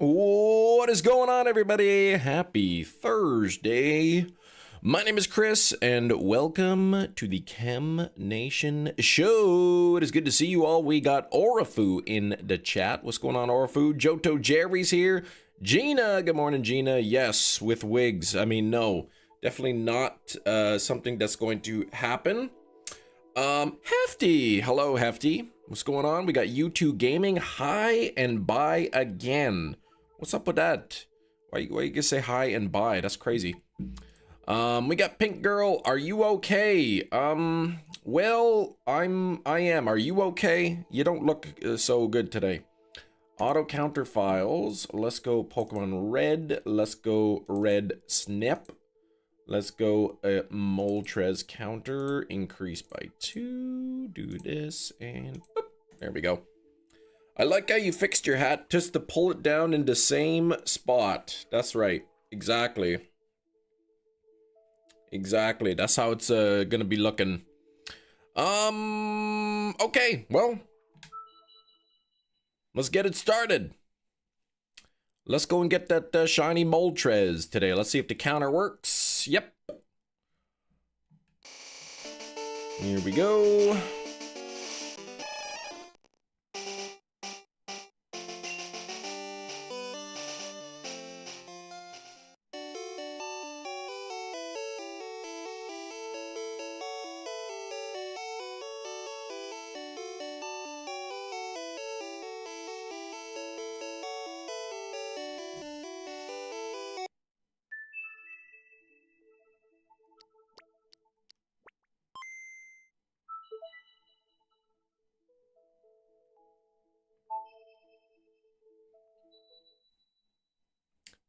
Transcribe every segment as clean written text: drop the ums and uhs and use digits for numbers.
What is going on, everybody? Happy Thursday. My name is Chris, and welcome to the Chem Nation Show. It is good to see you all. We got Orafu in the chat. What's going on, Orafu? Johto Jerry's here. Gina, good morning, Gina. Yes, with wigs. I mean, no, definitely not something that's going to happen. Hefty. Hello, Hefty. What's going on? We got U2 Gaming. Hi and bye again. What's up with that? Why you gonna say hi and bye? That's crazy. We got Pink Girl. Are you okay? Well, I am. Are you okay? You don't look so good today. Auto counter files. Let's go Pokemon Red. Let's go Red Snip. Let's go Moltres counter. Increase by 2. Do this and boop. There we go. I like how you fixed your hat just to pull it down in the same spot. That's right. Exactly. Exactly. That's how it's gonna be looking. Okay. Well, let's get it started. Let's go and get that shiny Moltres today. Let's see if the counter works. Yep. Here we go.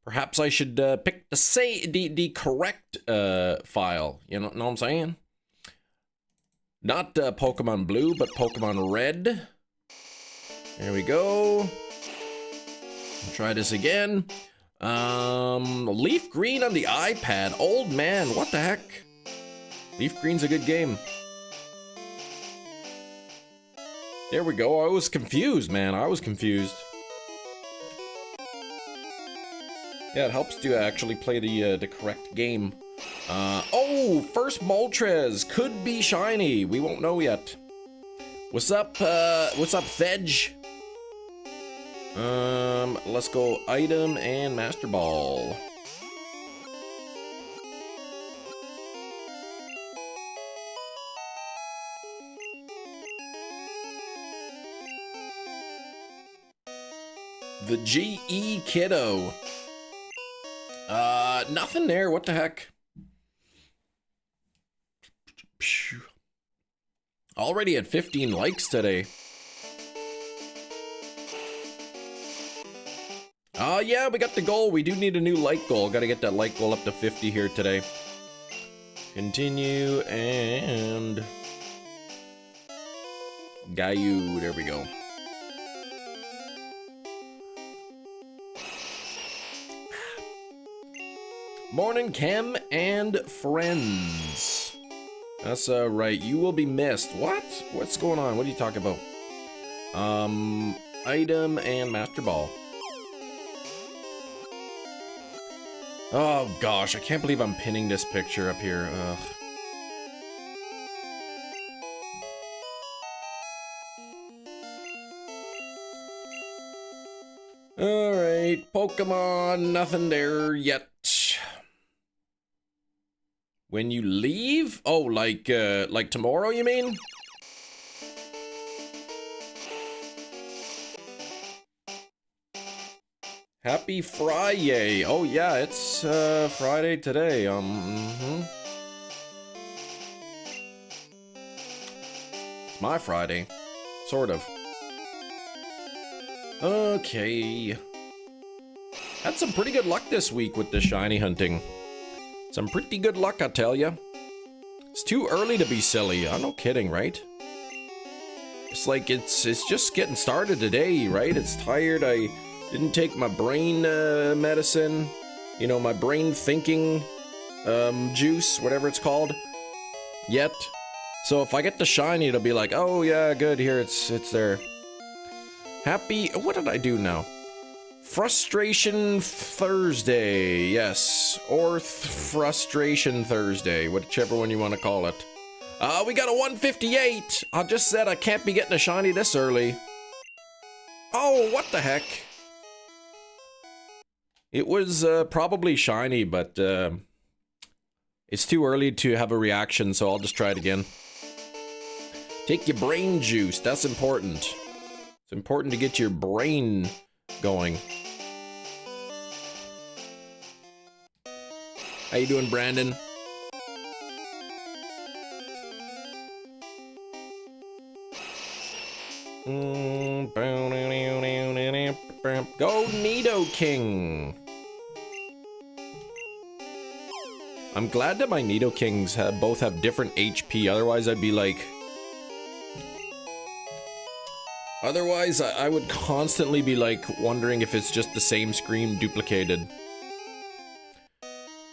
Perhaps I should pick the correct file. You know what I'm saying? Not Pokemon Blue, but Pokemon Red. There we go. Try this again. Leaf Green on the iPad. Old man, what the heck? Leaf Green's a good game. There we go. I was confused, man. I was confused. Yeah, it helps to actually play the correct game. Oh, first Moltres could be shiny. We won't know yet. What's up, Fedge? Let's go item and Master Ball. The GE Kiddo. Nothing there. What the heck? Already at 15 likes today. Yeah, we got the goal. We do need a new like goal. Gotta get that like goal up to 50 here today. Continue and Gayu. There we go. Morning, Chem and friends. That's right. You will be missed. What? What's going on? What are you talking about? Item and Master Ball. Oh gosh, I can't believe I'm pinning this picture up here. Ugh. All right, Pokemon. Nothing there yet. When you leave? Oh, like tomorrow, you mean? Happy Friday. Oh, yeah, it's Friday today. It's my Friday. Sort of. Okay. Had some pretty good luck this week with the shiny hunting. Some pretty good luck, I tell ya. It's too early to be silly. I'm no kidding, right? It's like it's just getting started today, right? It's tired. I didn't take my brain medicine. You know, my brain thinking juice, whatever it's called, yet. So if I get the shiny, it'll be like, oh yeah, good, here it's there. Happy, what did I do now? Frustration Thursday, yes. Or Frustration Thursday, whichever one you want to call it. We got a 158. I just said I can't be getting a shiny this early. Oh, what the heck? It was probably shiny, but it's too early to have a reaction, so I'll just try it again. Take your brain juice, that's important. It's important to get your brain going. How you doing, Brandon? Go Nido King. I'm glad that my Nido Kings both have different HP, otherwise I'd be like... Otherwise, I would constantly be like wondering if it's just the same screen duplicated.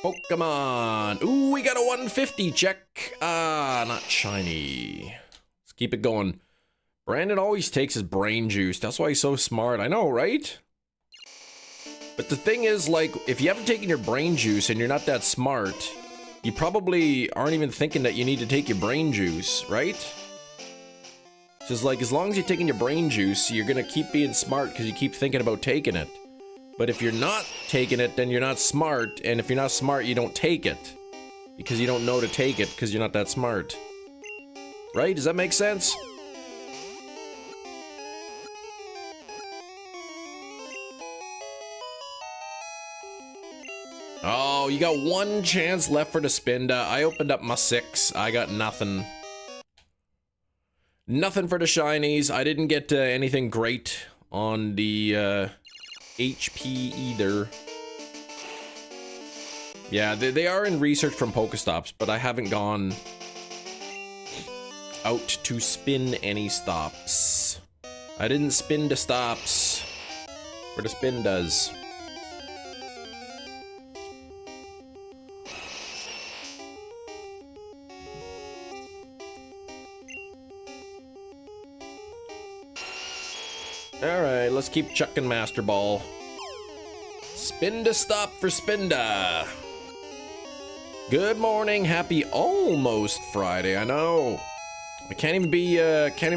Pokemon! Ooh, we got a 150, check! Ah, not shiny. Let's keep it going. Brandon always takes his brain juice, that's why he's so smart, I know, right? But the thing is, like, if you haven't taken your brain juice and you're not that smart, you probably aren't even thinking that you need to take your brain juice, right? Just like, as long as you're taking your brain juice, you're gonna keep being smart because you keep thinking about taking it. But if you're not taking it, then you're not smart, and if you're not smart, you don't take it. Because you don't know to take it, because you're not that smart. Right? Does that make sense? Oh, you got one chance left for the Spinda. I opened up my 6. I got nothing. Nothing for the shinies. I didn't get anything great on the HP either. Yeah, they are in research from Pokestops, but I haven't gone out to spin any stops. I didn't spin the stops where the spin does. Alright, let's keep chucking Master Ball. Spinda stop for Spinda. Good morning, happy almost Friday. I know. I can't even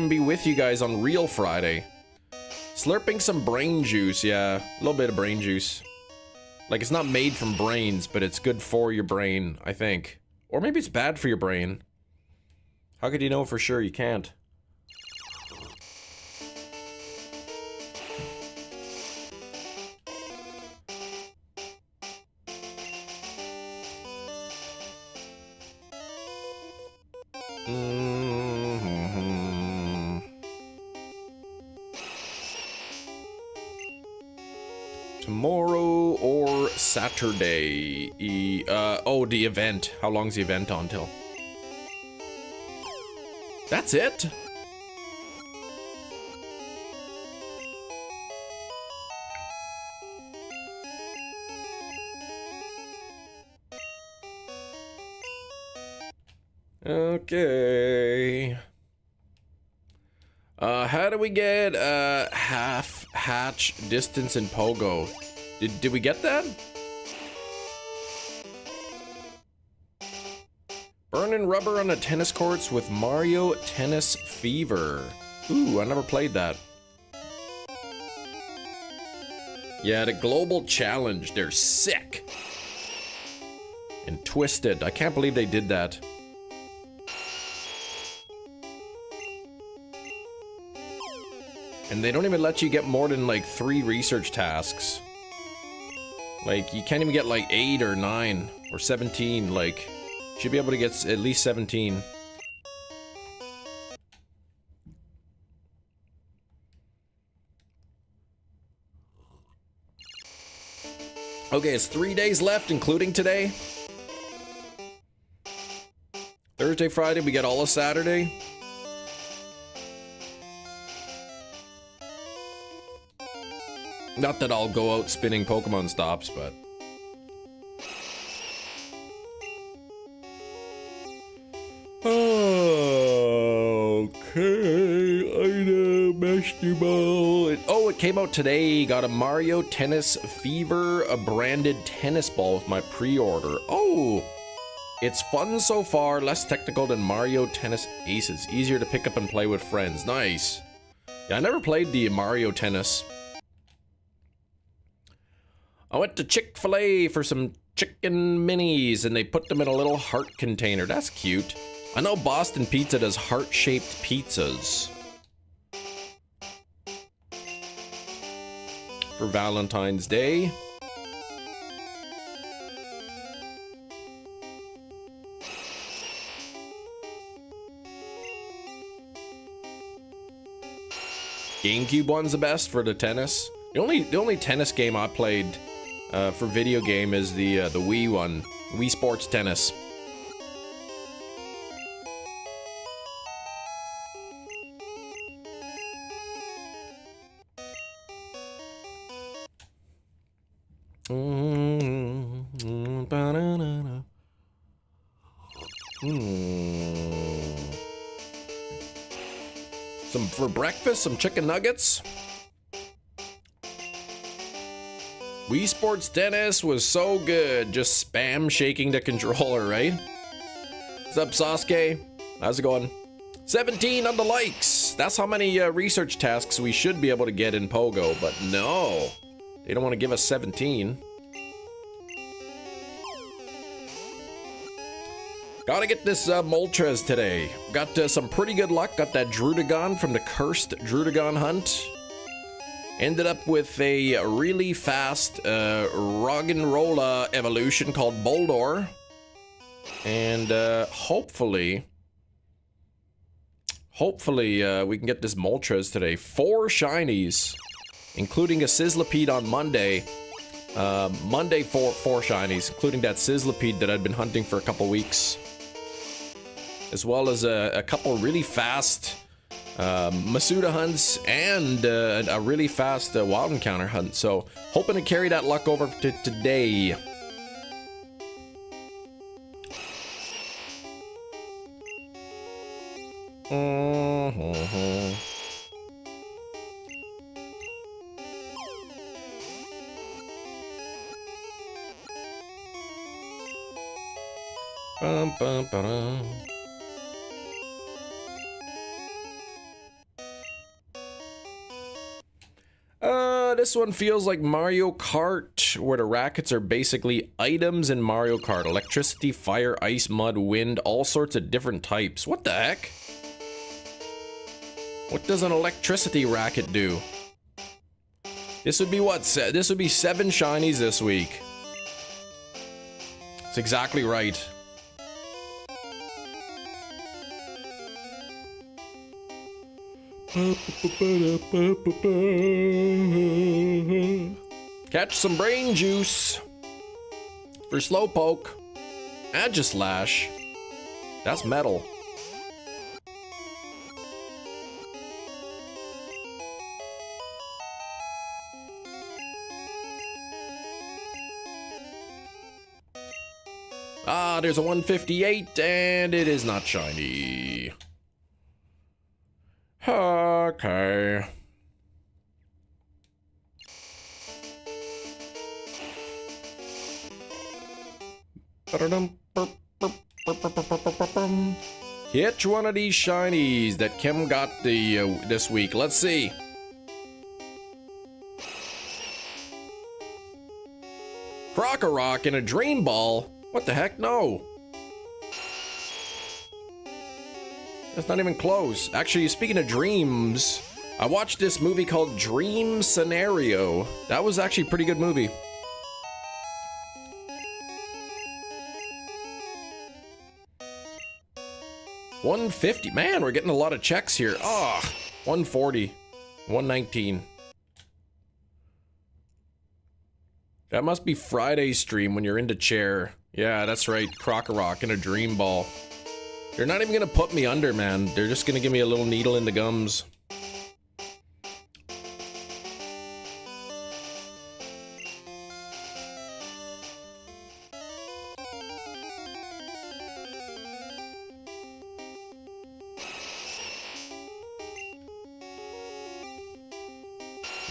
be with you guys on real Friday. Slurping some brain juice, yeah. A little bit of brain juice. Like, it's not made from brains, but it's good for your brain, I think. Or maybe it's bad for your brain. How could you know for sure? You can't. Tomorrow or Saturday? Oh, the event. How long's the event on till? That's it? Okay. How do we get half hatch distance in Pogo? Did we get that? Burning rubber on the tennis courts with Mario Tennis Fever. Ooh, I never played that. Yeah, the Global Challenge. They're sick. And Twisted. I can't believe they did that. And they don't even let you get more than like 3 research tasks. Like, you can't even get like 8 or 9 or 17. Like, you should be able to get at least 17. Okay, it's 3 days left, including today. Thursday, Friday, we get all of Saturday. Not that I'll go out spinning Pokemon stops, but... Okay, I know, Master Ball. Oh, it came out today. Got a Mario Tennis Fever, a branded tennis ball with my pre-order. Oh, it's fun so far. Less technical than Mario Tennis Aces. Easier to pick up and play with friends. Nice. Yeah, I never played the Mario Tennis. I went to Chick-fil-A for some chicken minis, and they put them in a little heart container. That's cute. I know Boston Pizza does heart-shaped pizzas for Valentine's Day. GameCube one's the best for the tennis. The only tennis game I played for video game is the Wii one, Wii Sports Tennis. Some for breakfast, some chicken nuggets. Wii Sports Tennis was so good, just spam shaking the controller, right? What's up, Sasuke? How's it going? 17 on the likes. That's how many research tasks we should be able to get in Pogo, but no. They don't want to give us 17. Gotta get this Moltres today. Got some pretty good luck. Got that Drudagon from the cursed Drudagon hunt. Ended up with a really fast Roggenrola evolution called Boldor. And hopefully we can get this Moltres today. 4 shinies, including a Sizzlipede on Monday. Monday, four shinies, including that Sizzlipede that I'd been hunting for a couple weeks. As well as a couple really fast Masuda hunts and a really fast wild encounter hunt. So hoping to carry that luck over to today. Bum, bum, ba-dum. This one feels like Mario Kart, where the rackets are basically items in Mario Kart. Electricity, fire, ice, mud, wind, all sorts of different types. What the heck? What does an electricity racket do? This would be what? This would be 7 shinies this week. That's exactly right. Catch some brain juice for Slowpoke. Agislash. That's metal. Ah, there's a 158 and it is not shiny. Okay. Catch one of these shinies that Kim got this week. Let's see. Crocorock in a dream ball? What the heck? No. That's not even close. Actually, speaking of dreams, I watched this movie called Dream Scenario. That was actually a pretty good movie. $150. Man, we're getting a lot of checks here. Ah, oh, $140. $119. That must be Friday's stream when you're in the chair. Yeah, that's right. Crocorock in a dream ball. They're not even gonna put me under, man. They're just gonna give me a little needle in the gums.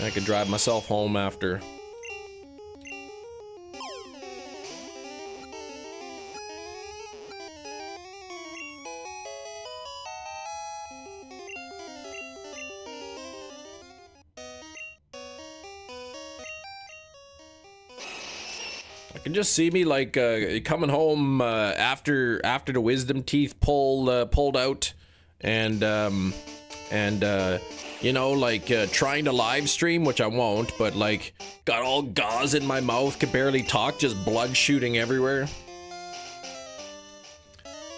I could drive myself home after. I can just see me like coming home after the wisdom teeth pulled out, and you know, like trying to live stream, which I won't, but like got all gauze in my mouth, could barely talk, just blood shooting everywhere.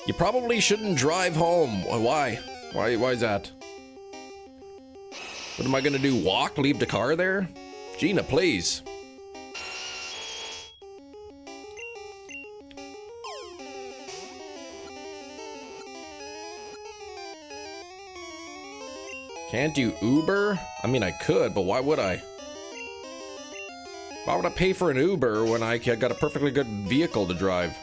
You probably shouldn't drive home. Why? Why is that? What am I gonna do? Walk? Leave the car there? Gina, please. Can't do Uber? I mean, I could, but why would I? Why would I pay for an Uber when I got a perfectly good vehicle to drive?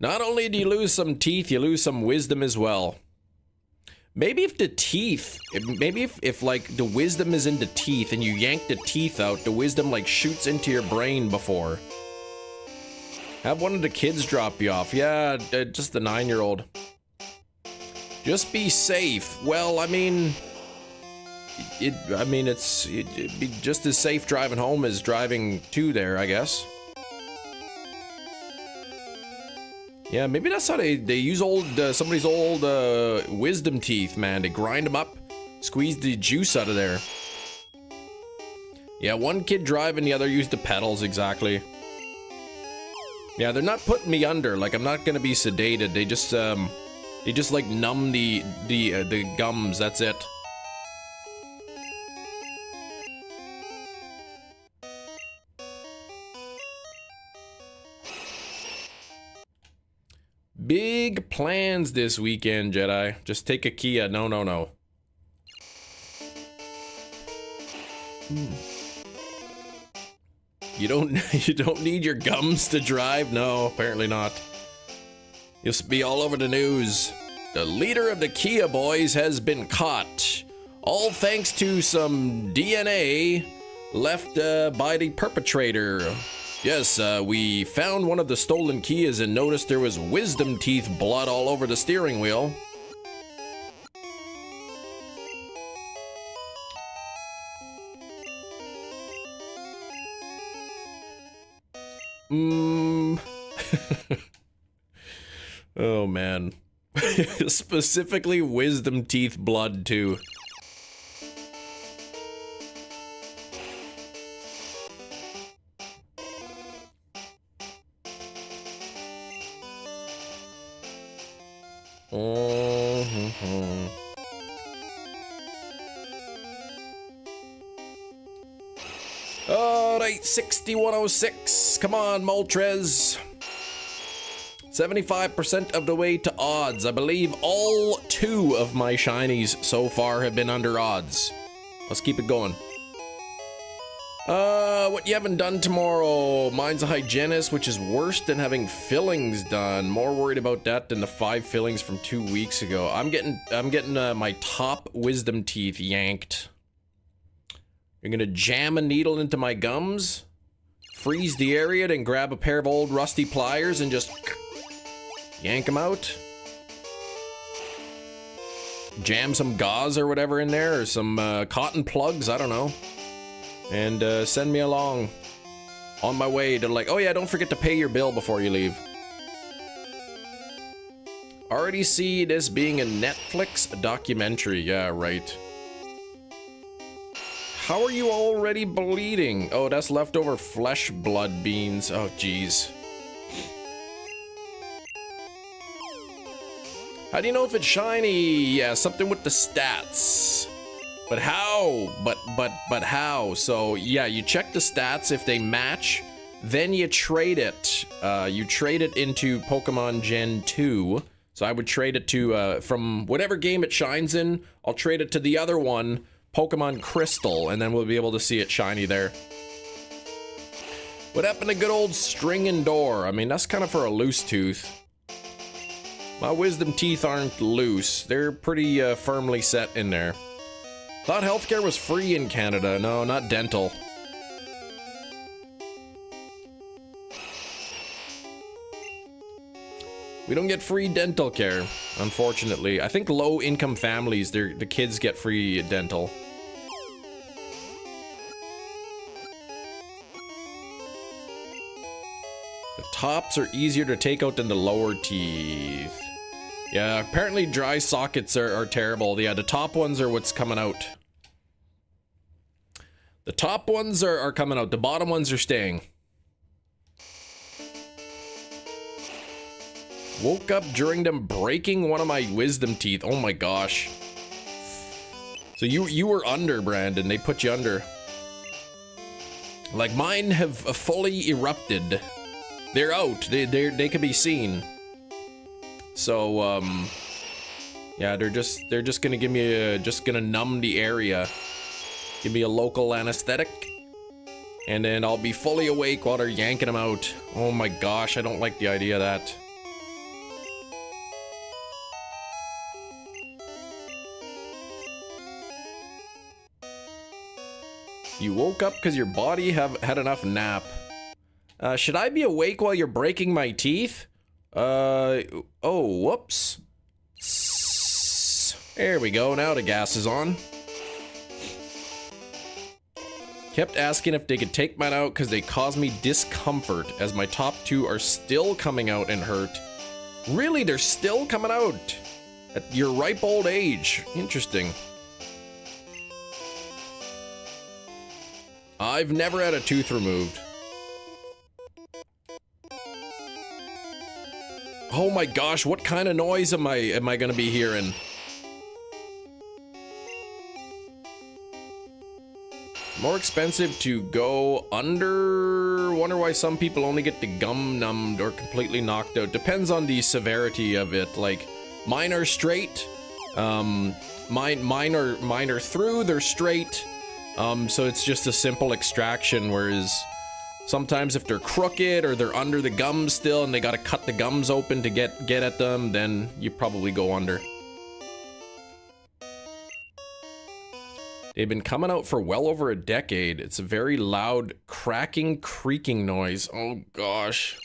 Not only do you lose some teeth, you lose some wisdom as well. Maybe if the teeth, maybe if like the wisdom is in the teeth and you yank the teeth out, the wisdom like shoots into your brain before. Have one of the kids drop you off. Yeah, just the 9-year-old. Just be safe. Well, I mean, it'd be just as safe driving home as driving to there, I guess. Yeah, maybe that's how they use old somebody's old wisdom teeth, man. They grind them up, squeeze the juice out of there. Yeah, one kid driving, the other used the pedals, exactly. Yeah, they're not putting me under. Like, I'm not gonna be sedated. They just like numb the gums. That's it. Big plans this weekend, Jedi. Just take a Kia. No, no, no. You don't need your gums to drive? No, apparently not. You'll be all over the news. The leader of the Kia boys has been caught. All thanks to some DNA left by the perpetrator. Yes, we found one of the stolen Kias and noticed there was wisdom teeth blood all over the steering wheel. Oh man. Specifically wisdom teeth blood too. Alright, 6106. Come on, Moltres. 75% of the way to odds. I believe all 2 of my shinies so far have been under odds. Let's keep it going. What you haven't done tomorrow? Mine's a hygienist, which is worse than having fillings done. More worried about that than the 5 fillings from 2 weeks ago. I'm getting my top wisdom teeth yanked. You're gonna jam a needle into my gums, freeze the area, then grab a pair of old rusty pliers and just yank them out. Jam some gauze or whatever in there, or some cotton plugs, I don't know. And send me along on my way to, like, oh yeah, don't forget to pay your bill before you leave. Already see this being a Netflix documentary. Yeah, right. How are you already bleeding? Oh, that's leftover flesh blood beans. Oh, jeez. How do you know if it's shiny? Yeah, something with the stats. But how? But how? So yeah, you check the stats. If they match, then you trade it. You trade it into Pokemon Gen 2. So I would trade it to, from whatever game it shines in, I'll trade it to the other one, Pokemon Crystal, and then we'll be able to see it shiny there. What happened to good old string and door? I mean, that's kind of for a loose tooth. My wisdom teeth aren't loose. They're pretty firmly set in there. Thought healthcare was free in Canada. No, not dental. We don't get free dental care, unfortunately. I think low-income families, the kids get free dental. The tops are easier to take out than the lower teeth. Yeah, apparently dry sockets are terrible. Yeah, the top ones are what's coming out. The top ones are coming out. The bottom ones are staying. Woke up during them breaking one of my wisdom teeth. Oh my gosh. So you were under, Brandon. They put you under. Like, mine have fully erupted. They're out. They can be seen. So yeah, they're just gonna give me just gonna numb the area. Give me a local anesthetic. And then I'll be fully awake while they're yanking them out. Oh my gosh, I don't like the idea of that. You woke up because your body had enough nap. Should I be awake while you're breaking my teeth? Oh, whoops. There we go, now the gas is on. Kept asking if they could take mine out because they cause me discomfort as my top two are still coming out and hurt. Really, they're still coming out at your ripe old age. Interesting. I've never had a tooth removed. Oh my gosh, what kind of noise am I gonna be hearing? More expensive to go under. Wonder why some people only get the gum numbed or completely knocked out. Depends on the severity of it. Like, mine are straight. Mine are through, they're straight. So it's just a simple extraction, whereas sometimes if they're crooked or they're under the gums still and they gotta cut the gums open to get at them, then you probably go under. They've been coming out for well over a decade. It's a very loud cracking, creaking noise. Oh gosh.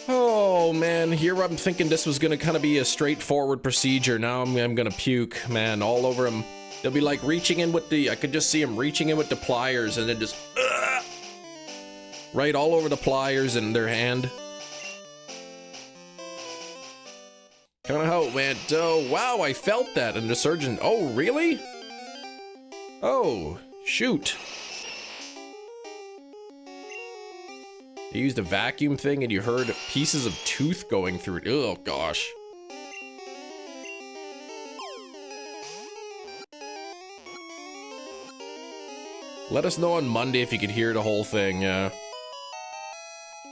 Oh man, here I'm thinking this was gonna kind of be a straightforward procedure. Now I'm gonna puke, man, all over him. They'll be like reaching in with the, I could just see him reaching in with the pliers and then just, right all over the pliers in their hand. Kind of how it went. Oh, wow, I felt that. And the surgeon, oh, really? Oh, shoot. They used a vacuum thing and you heard pieces of tooth going through it. Oh, gosh. Let us know on Monday if you could hear the whole thing, yeah.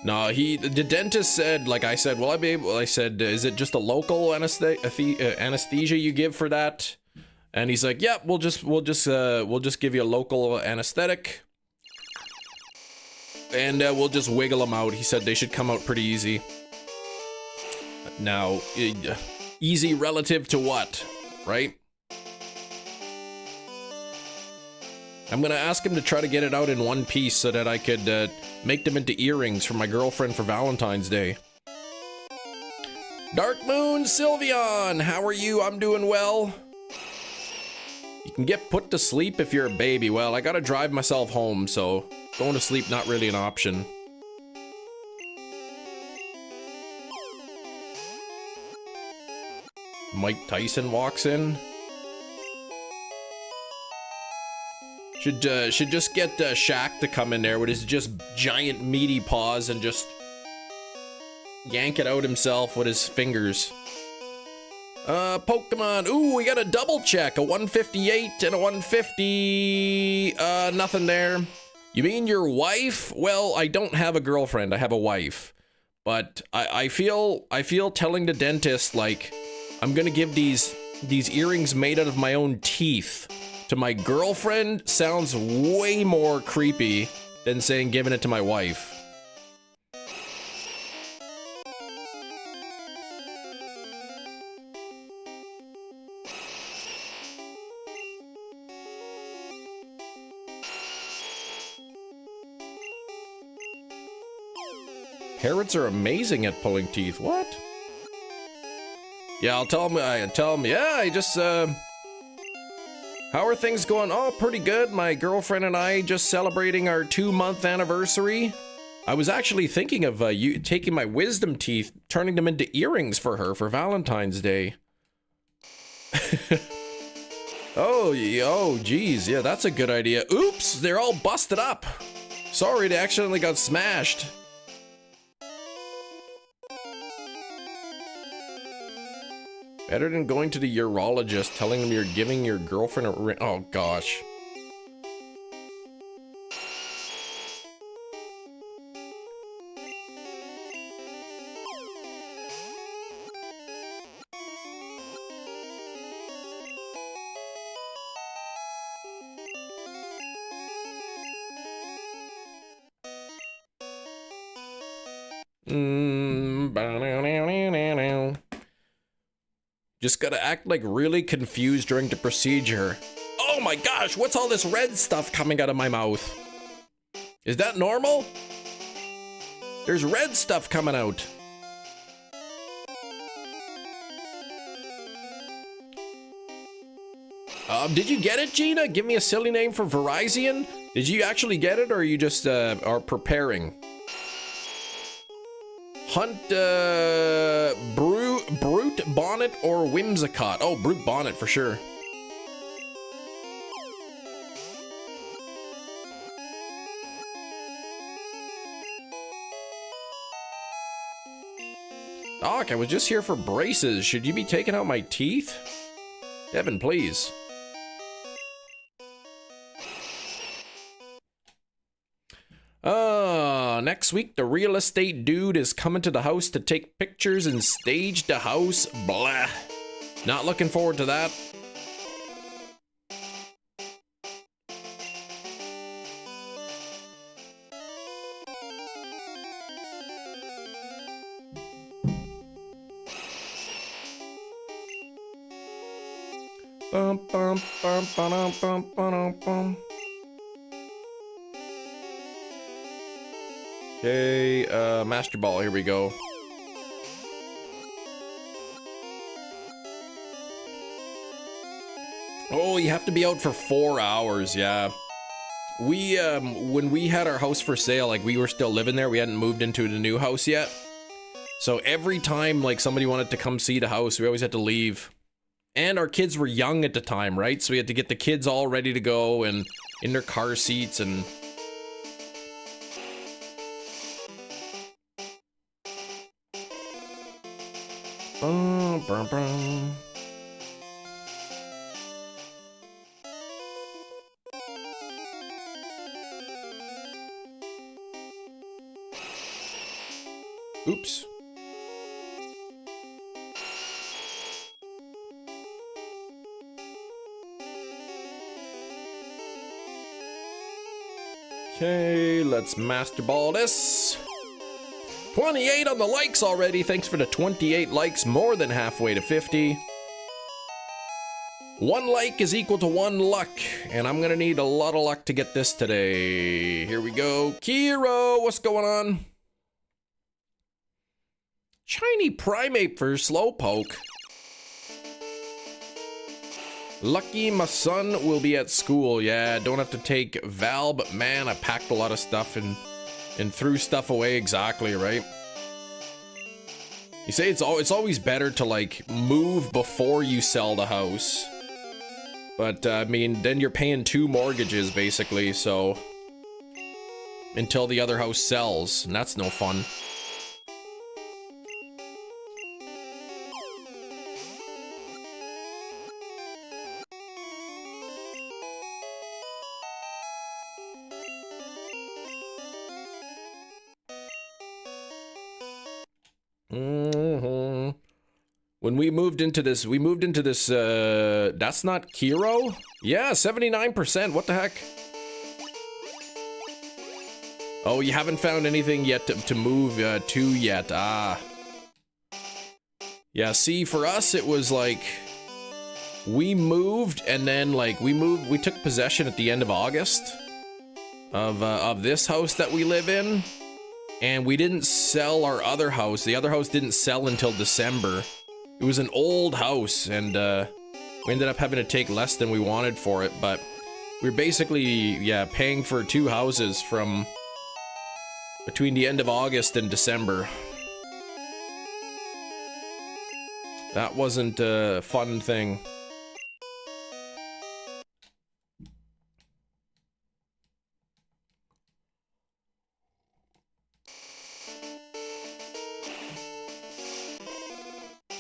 No, the dentist said, like I said, will I be able, I said, is it just a local anesthesia you give for that? And he's like, yeah, we'll just give you a local anesthetic. And we'll just wiggle them out. He said they should come out pretty easy. Now, easy relative to what, right? I'm gonna ask him to try to get it out in one piece so that I could make them into earrings for my girlfriend for Valentine's Day. Dark Moon Sylveon, how are you? I'm doing well. You can get put to sleep if you're a baby. Well, I gotta drive myself home, so going to sleep not really an option. Mike Tyson walks in. Should just get Shaq to come in there with his just giant meaty paws and just yank it out himself with his fingers. Pokemon. Ooh, we got a double check. A 158 and a 150. Nothing there. You mean your wife? Well, I don't have a girlfriend. I have a wife. But I feel telling the dentist, like, I'm gonna give these earrings made out of my own teeth to my girlfriend sounds way more creepy than saying giving it to my wife. Parrots are amazing at pulling teeth. What? Yeah, I'll tell him. Yeah, I just. How are things going? Oh, pretty good. My girlfriend and I just celebrating our 2-month anniversary. I was actually thinking of taking my wisdom teeth, turning them into earrings for her for Valentine's Day. Oh, geez. Yeah, that's a good idea. Oops, they're all busted up. Sorry, they accidentally got smashed. Better than going to the urologist, telling them you're giving your girlfriend a ring. Oh, gosh. Just gotta act like really confused during the procedure. Oh my gosh, what's all this red stuff coming out of my mouth? Is that normal? There's red stuff coming out. Did you get it, Gina? Give me a silly name for Verizon. Did you actually get it, or are you just are preparing? Hunt, Brute Bonnet or Whimsicott? Oh, Brute Bonnet for sure. Doc, I was just here for braces. Should you be taking out my teeth? Devin, please. Next week, the real estate dude is coming to the house to take pictures and stage the house. Blah. Not looking forward to that. Bum, bum, bum, bum, bum, bum, bum. Okay, Master Ball, here we go. Oh, you have to be out for 4 hours, yeah. We, when we had our house for sale, like, we were still living there, we hadn't moved into the new house yet. So every time, like, somebody wanted to come see the house, we always had to leave. And our kids were young at the time, right? So we had to get the kids all ready to go and in their car seats and... Oops. Okay, let's master ball this. 28 on the likes already. Thanks for the 28 likes, more than halfway to 50. 1 like is equal to 1 luck, and I'm gonna need a lot of luck to get this today. Here we go. Kiro, what's going on? Shiny primate for Slowpoke. Lucky my son will be at school. Yeah, don't have to take Val, but man, I packed a lot of stuff and threw stuff away. Exactly, right? You say it's always better to like move before you sell the house. But I mean, then you're paying 2 mortgages basically, so until the other house sells, and that's no fun. When we moved into this, that's not Kiro? Yeah, 79%, what the heck? Oh, you haven't found anything yet to move to yet, ah. Yeah, see, for us, it was like, we moved, and then, like, we took possession at the end of August of this house that we live in. and we didn't sell our other house. The other house didn't sell until December. It was an old house, and we ended up having to take less than we wanted for it, but we're basically, yeah, paying for 2 houses from between the end of August and December. That wasn't a fun thing.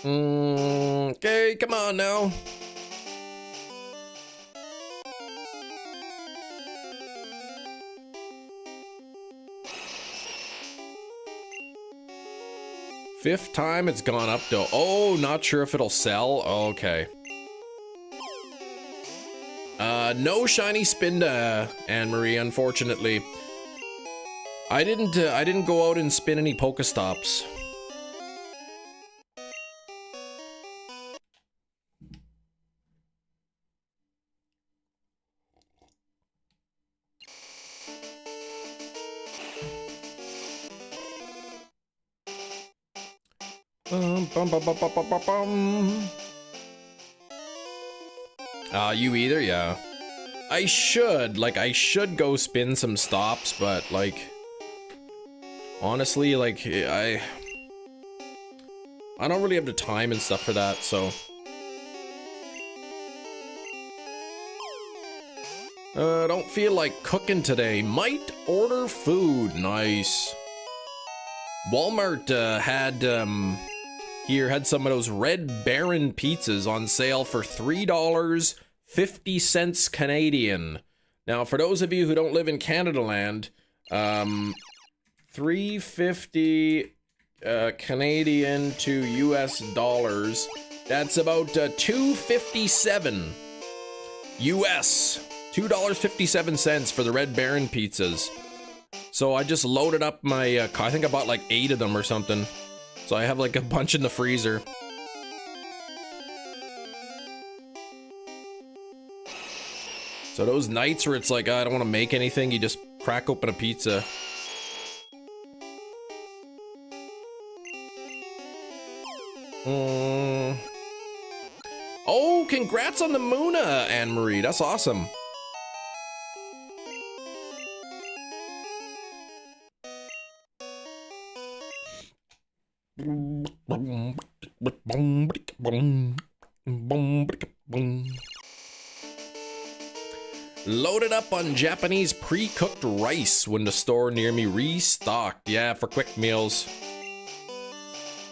Okay, come on now. Fifth time it's gone up though. Oh, not sure if it'll sell. Okay. No shiny Spinda, Anne-Marie, unfortunately. I didn't go out and spin any Pokestops. You either, yeah. I should go spin some stops, but like, honestly, like, I don't really have the time and stuff for that, so. Don't feel like cooking today. Might order food. Nice. Walmart had some of those Red Baron pizzas on sale for $3.50 Canadian. Now, for those of you who don't live in Canada land, $3.50 Canadian to US dollars. That's about $2.57 US. $2.57 for the Red Baron pizzas. So I just loaded up my I think I bought like 8 of them or something. So I have like a bunch in the freezer. So those nights where it's like, I don't want to make anything, you just crack open a pizza. Oh, congrats on the Muna, Anne-Marie. That's awesome. Loaded up on Japanese pre-cooked rice when the store near me restocked. Yeah, for quick meals.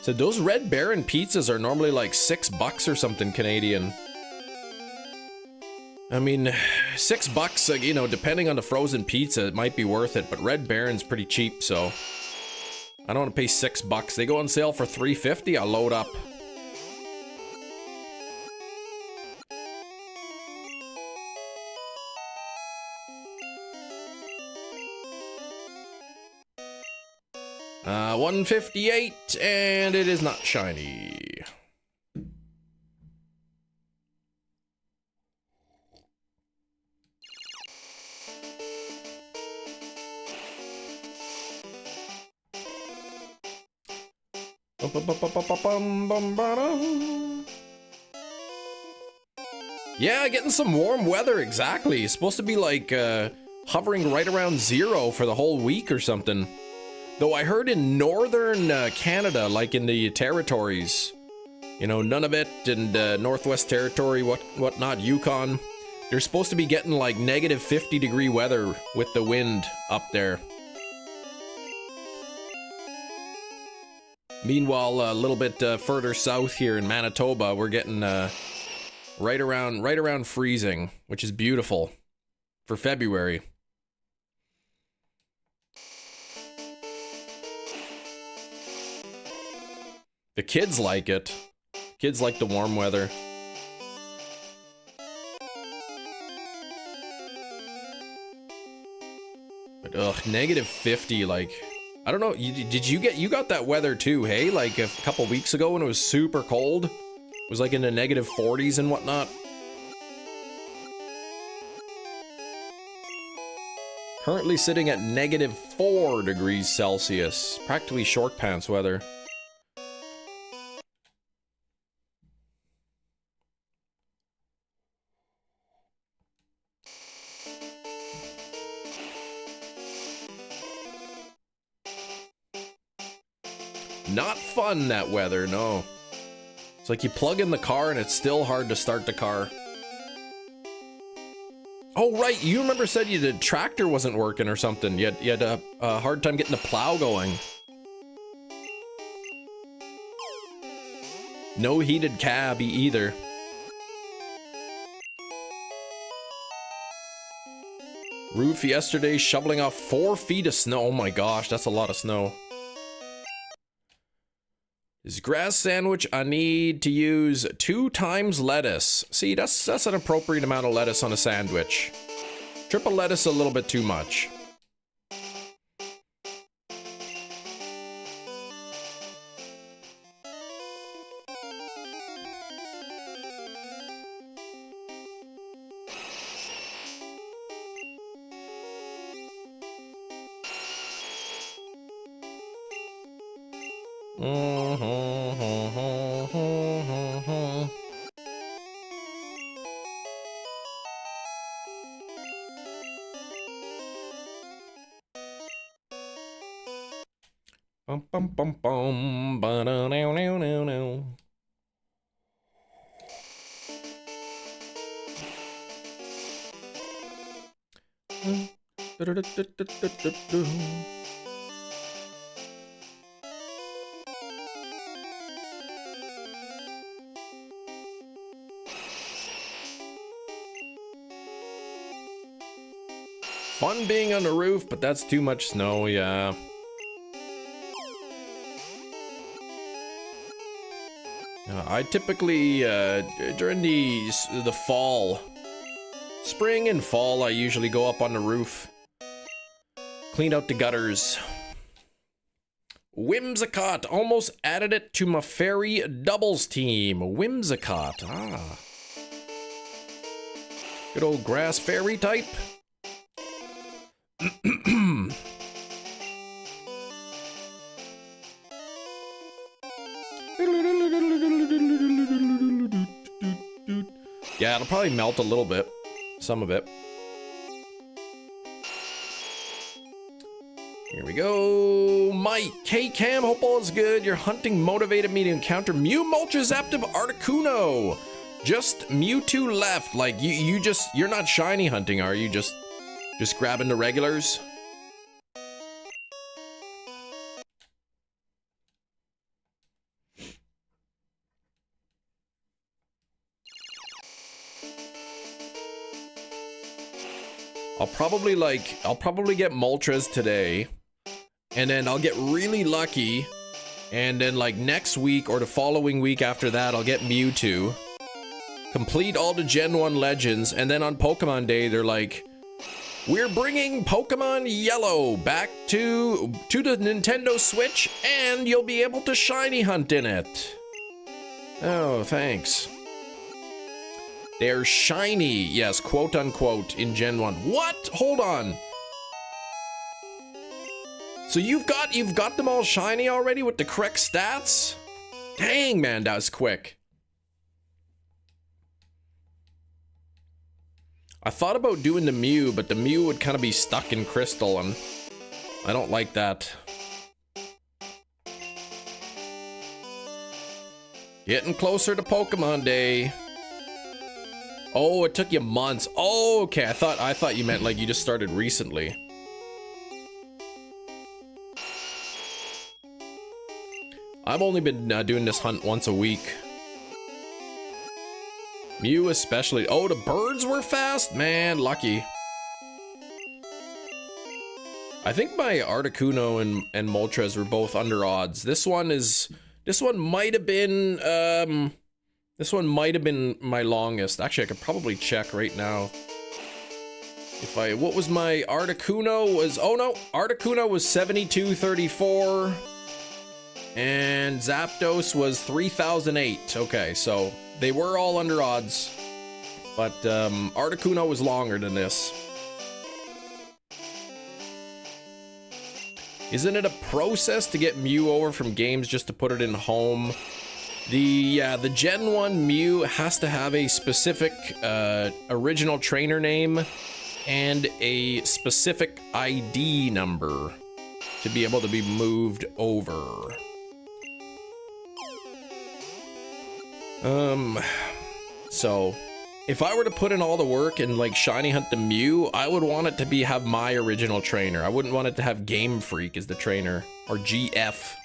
So those Red Baron pizzas are normally like $6 or something Canadian. I mean, $6, you know, depending on the frozen pizza, it might be worth it, but Red Baron's pretty cheap, so I don't want to pay $6. They go on sale for $3.50. I'll load up. $158, and it is not shiny. Yeah, getting some warm weather, exactly. It's supposed to be like hovering right around 0 for the whole week or something. Though I heard in northern Canada, like in the territories, you know, Nunavut and Northwest Territory, whatnot, Yukon, they're supposed to be getting like negative 50-degree weather with the wind up there. Meanwhile, a little bit further south here in Manitoba, we're getting right around freezing, which is beautiful for February. The kids like it. Kids like the warm weather. But ugh, negative 50, like, I don't know, you got that weather too, hey? Like a couple weeks ago when it was super cold? It was like in the negative 40s and whatnot. Currently sitting at -4 degrees Celsius. Practically short pants weather. Not fun, that weather, no. It's like you plug in the car and it's still hard to start the car. Oh, right, you remember said the tractor wasn't working or something. You had a hard time getting the plow going. No heated cab either. Roof yesterday shoveling off 4 feet of snow. Oh my gosh, that's a lot of snow. This grass sandwich, I need to use 2 times lettuce. See, that's an appropriate amount of lettuce on a sandwich. Triple lettuce a little bit too much. Bum bum bum bum ba da now now now now. Fun being on the roof, but that's too much snow, yeah. I typically, during the fall, spring and fall, I usually go up on the roof, clean out the gutters. Whimsicott, almost added it to my fairy doubles team. Whimsicott, ah. Good old grass fairy type. Yeah, it'll probably melt a little bit. Some of it. Here we go. Mike, K-Cam, hope all is good. Your hunting motivated me to encounter Mew Moltres Active Articuno. Just Mewtwo left. Like, you're not shiny hunting, are you? Just grabbing the regulars? I'll probably get Moltres today, and then I'll get really lucky, and then like next week or the following week after that, I'll get Mewtwo, complete all the Gen 1 legends, and then on Pokemon Day, they're like, we're bringing Pokemon Yellow back to the Nintendo Switch, and you'll be able to shiny hunt in it. Oh, thanks. They're shiny, yes, quote unquote, in Gen 1. What? Hold on. So you've got them all shiny already with the correct stats? Dang, man, that was quick. I thought about doing the Mew, but the Mew would kind of be stuck in Crystal, and I don't like that. Getting closer to Pokemon Day. Oh, it took you months. Oh, okay. I thought you meant like you just started recently. I've only been doing this hunt once a week. Mew especially. Oh, the birds were fast? Man, lucky. I think my Articuno and Moltres were both under odds. This one might have been my longest. Actually, I could probably check right now. What was my Articuno was, oh no, Articuno was 7234 and Zapdos was 3008. Okay, so they were all under odds, but Articuno was longer than this. Isn't it a process to get Mew over from games just to put it in home? The Gen 1 Mew has to have a specific original trainer name and a specific ID number to be able to be moved over. So if I were to put in all the work and like shiny hunt the Mew, I would want it to have my original trainer. I wouldn't want it to have Game Freak as the trainer, or GF.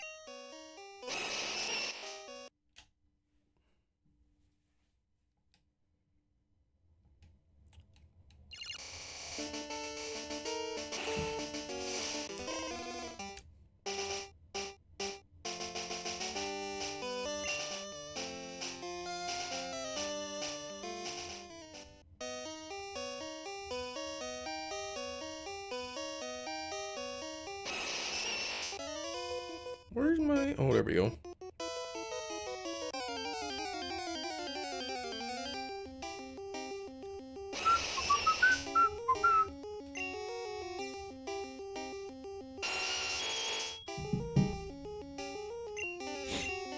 Where's my... Oh, there we go.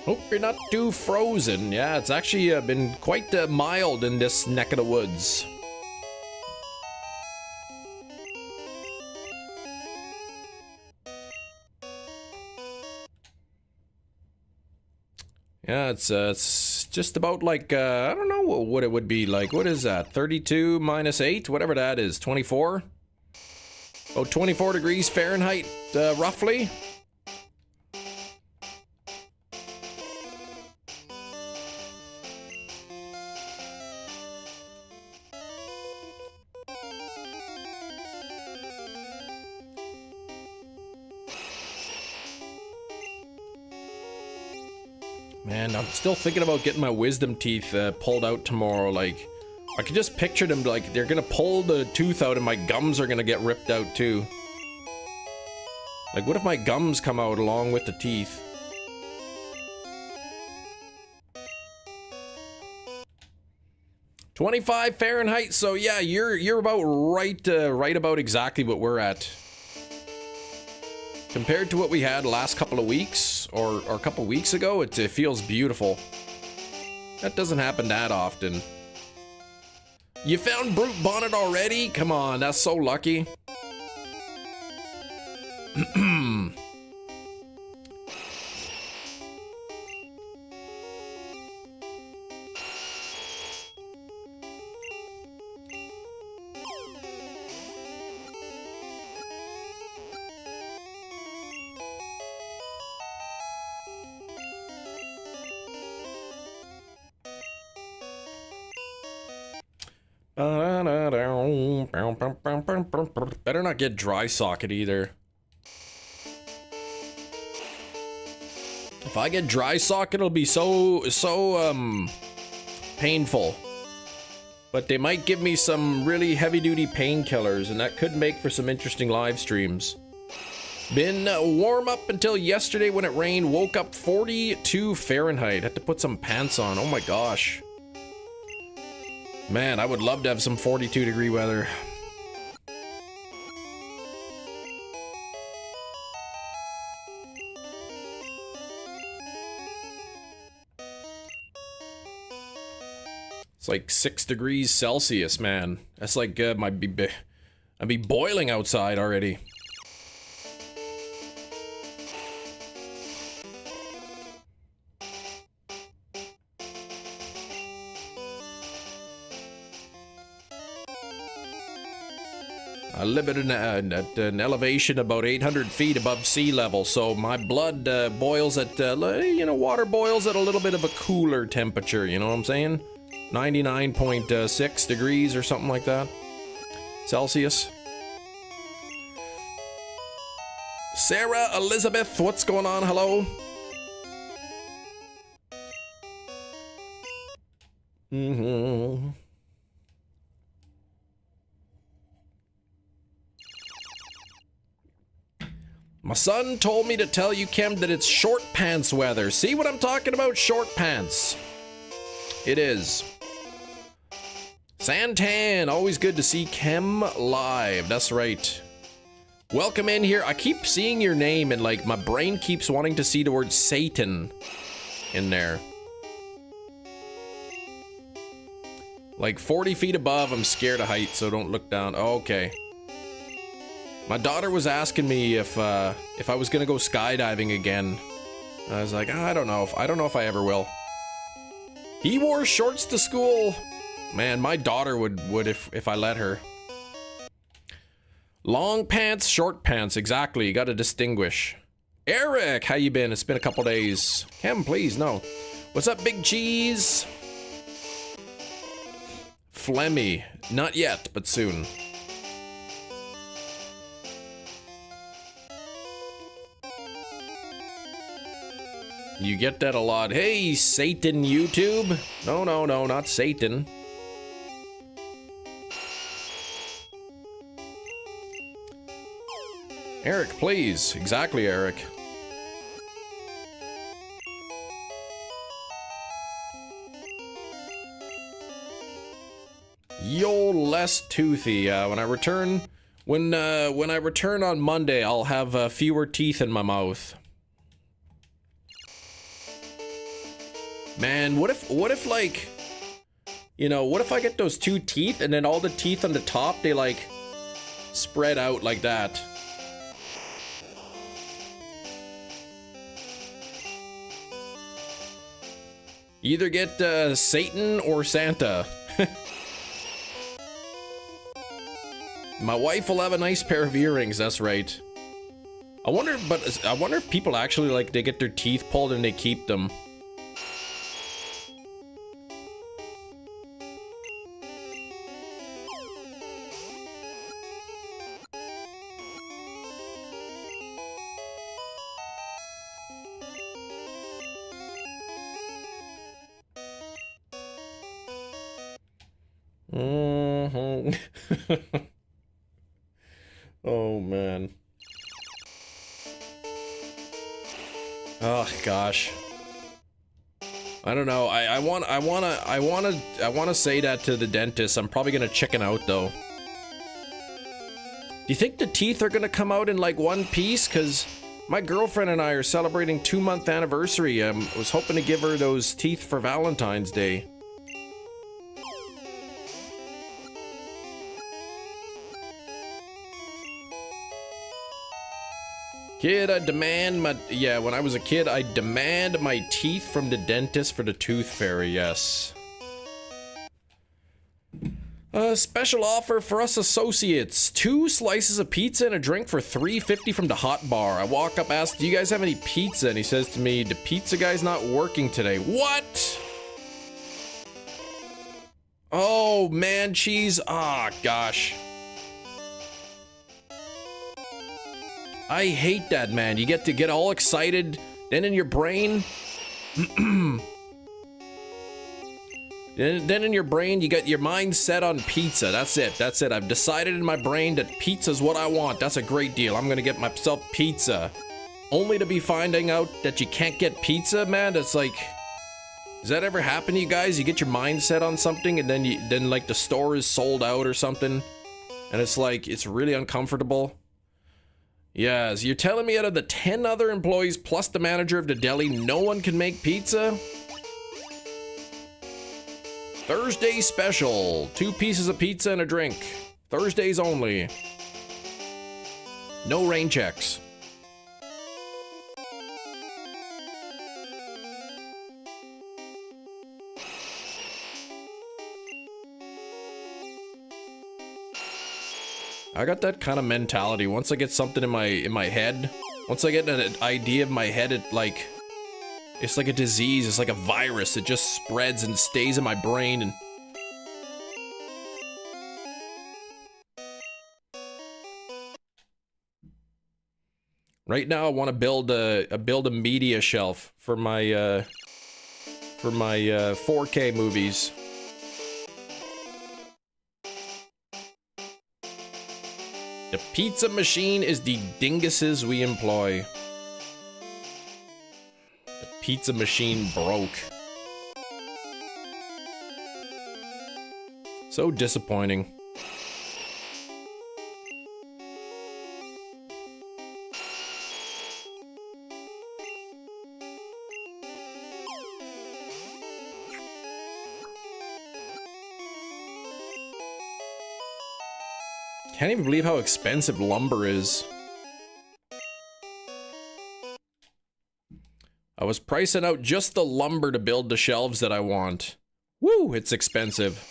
Hope you're not too frozen. Yeah, it's actually been quite mild in this neck of the woods. Yeah, it's just about like, I don't know what it would be like. What is that? 32 minus 8? Whatever that is. 24? Oh, 24 degrees Fahrenheit, roughly. Man, I'm still thinking about getting my wisdom teeth pulled out tomorrow. Like, I can just picture them, like, they're gonna pull the tooth out and my gums are gonna get ripped out too. Like, what if my gums come out along with the teeth? $25 Fahrenheit, so yeah, you're about right about exactly what we're at. Compared to what we had last couple of weeks, or a couple weeks ago, it feels beautiful. That doesn't happen that often. You found Brute Bonnet already? Come on, that's so lucky. Better not get dry socket either. If I get dry socket, it'll be so painful. But they might give me some really heavy-duty painkillers, and that could make for some interesting live streams. Been warm up until yesterday when it rained. Woke up 42 Fahrenheit. Had to put some pants on. Oh my gosh. Man, I would love to have some 42-degree weather. It's like 6 degrees Celsius, man. That's like, I'd be boiling outside already. I live at an elevation about 800 feet above sea level, so my blood boils at, water boils at a little bit of a cooler temperature, you know what I'm saying? 99.6 degrees or something like that. Celsius. Sarah Elizabeth, what's going on? Hello? Mm-hmm. My son told me to tell you, Kem, that it's short pants weather. See what I'm talking about? Short pants. It is. Santan, always good to see Kem live. That's right. Welcome in here. I keep seeing your name and like my brain keeps wanting to see the word Satan in there. Like 40 feet above, I'm scared of heights, so don't look down. Oh, okay. My daughter was asking me if I was gonna go skydiving again. I was like, I don't know if I ever will. He wore shorts to school. Man, my daughter would if I let her. Long pants, short pants, exactly. You gotta distinguish. Eric, how you been? It's been a couple days. Cam, please, no. What's up, Big Cheese? Flemmy. Not yet, but soon. You get that a lot. Hey, Satan YouTube. No, not Satan. Eric, please. Exactly, Eric. Yo, less toothy. When I return on Monday, I'll have fewer teeth in my mouth. Man, what if like, you know, what if I get those 2 teeth and then all the teeth on the top, they like spread out like that? Either get Satan or Santa. My wife will have a nice pair of earrings, that's right. I wonder if people actually like they get their teeth pulled and they keep them. Oh man. Oh gosh. I don't know. I wanna say that to the dentist. I'm probably gonna chicken out though. Do you think the teeth are gonna come out in like one piece? Cause my girlfriend and I are celebrating 2-month anniversary. I was hoping to give her those teeth for Valentine's Day. Kid, I demand my... Yeah, when I was a kid, I demand my teeth from the dentist for the tooth fairy, yes. Special offer for us associates. 2 slices of pizza and a drink for $3.50 from the hot bar. I walk up, ask, do you guys have any pizza? And he says to me, the pizza guy's not working today. What? Oh, man, cheese. Ah, gosh. I hate that, man. You get all excited, then in your brain... Then in your brain, you got your mind set on pizza. That's it. That's it. I've decided in my brain that pizza's what I want. That's a great deal. I'm gonna get myself pizza. Only to be finding out that you can't get pizza, man. That's like... Does that ever happen to you guys? You get your mind set on something and then like the store is sold out or something. And it's like, it's really uncomfortable. Yes, you're telling me out of the 10 other employees plus the manager of the deli, no one can make pizza? Thursday special. 2 pieces of pizza and a drink. Thursdays only. No rain checks. I got that kind of mentality. Once I get something in my head, once I get an idea of my head, it's like a disease. It's like a virus. It just spreads and stays in my brain. And right now, I want to build a media shelf for my 4K movies. The pizza machine is the dinguses we employ. The pizza machine broke. So disappointing. Can't even believe how expensive lumber is. I was pricing out just the lumber to build the shelves that I want. Woo, it's expensive.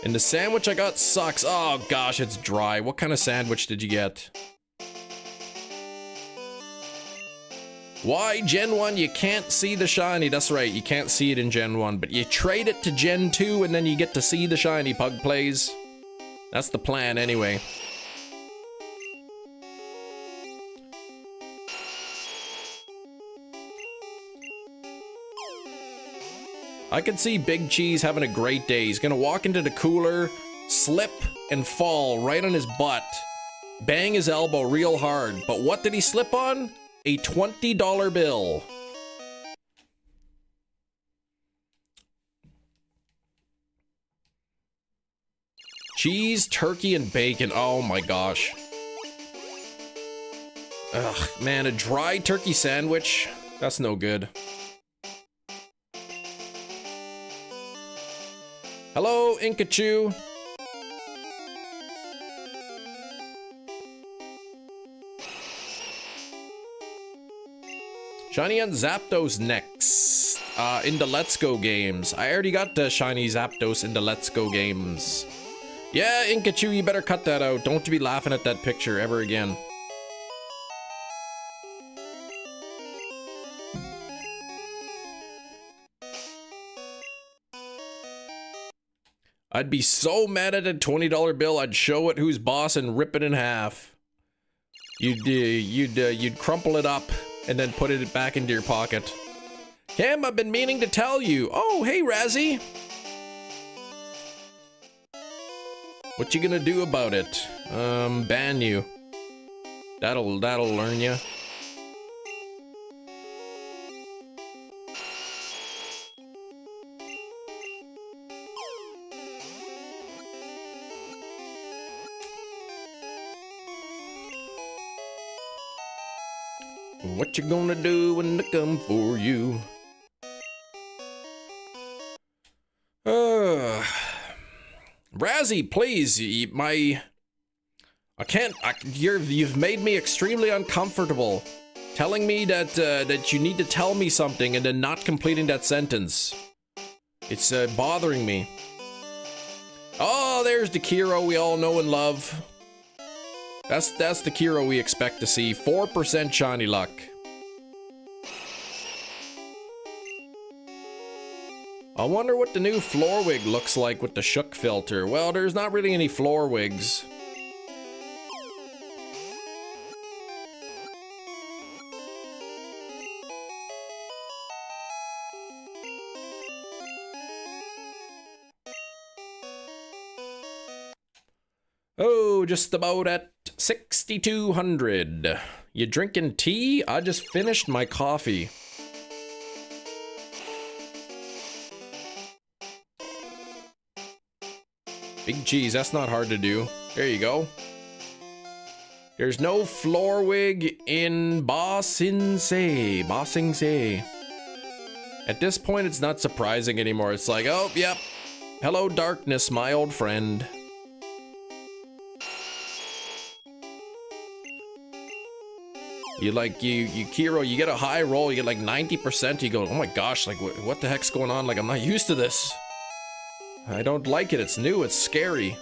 And the sandwich I got sucks. Oh gosh, it's dry. What kind of sandwich did you get? Why, Gen 1, you can't see the shiny. That's right, you can't see it in Gen 1, but you trade it to Gen 2 and then you get to see the shiny, Pug Plays. That's the plan anyway. I could see Big Cheese having a great day. He's gonna walk into the cooler, slip, and fall right on his butt. Bang his elbow real hard. But what did he slip on? A $20 bill. Cheese, turkey, and bacon. Oh my gosh. Ugh, man, a dry turkey sandwich? That's no good. Hello, Inkachu. Shiny and Zapdos next. In the Let's Go games. I already got the Shiny Zapdos in the Let's Go games. Yeah, Inkachu, you better cut that out. Don't be laughing at that picture ever again. I'd be so mad at a $20 bill, I'd show it who's boss and rip it in half. You'd crumple it up and then put it back into your pocket. Cam, I've been meaning to tell you. Oh, hey, Razzie. What you gonna do about it? Ban you. That'll learn you. What you gonna do when they come for you? Razzie, please, you've made me extremely uncomfortable. Telling me that, that you need to tell me something and then not completing that sentence. It's, bothering me. Oh, there's the Kiro we all know and love. That's the Kiro we expect to see. 4% shiny luck. I wonder what the new floor wig looks like with the shook filter. Well, there's not really any floor wigs. Oh, just about at 6,200. You drinking tea? I just finished my coffee. Big cheese, that's not hard to do. There you go. There's no floor wig in Ba Sing Se. At this point, it's not surprising anymore. It's like, oh, yep. Hello, darkness, my old friend. You Kiro, you get a high roll, you get like 90%, you go, oh my gosh, like what the heck's going on? Like, I'm not used to this. I don't like it, it's new, it's scary.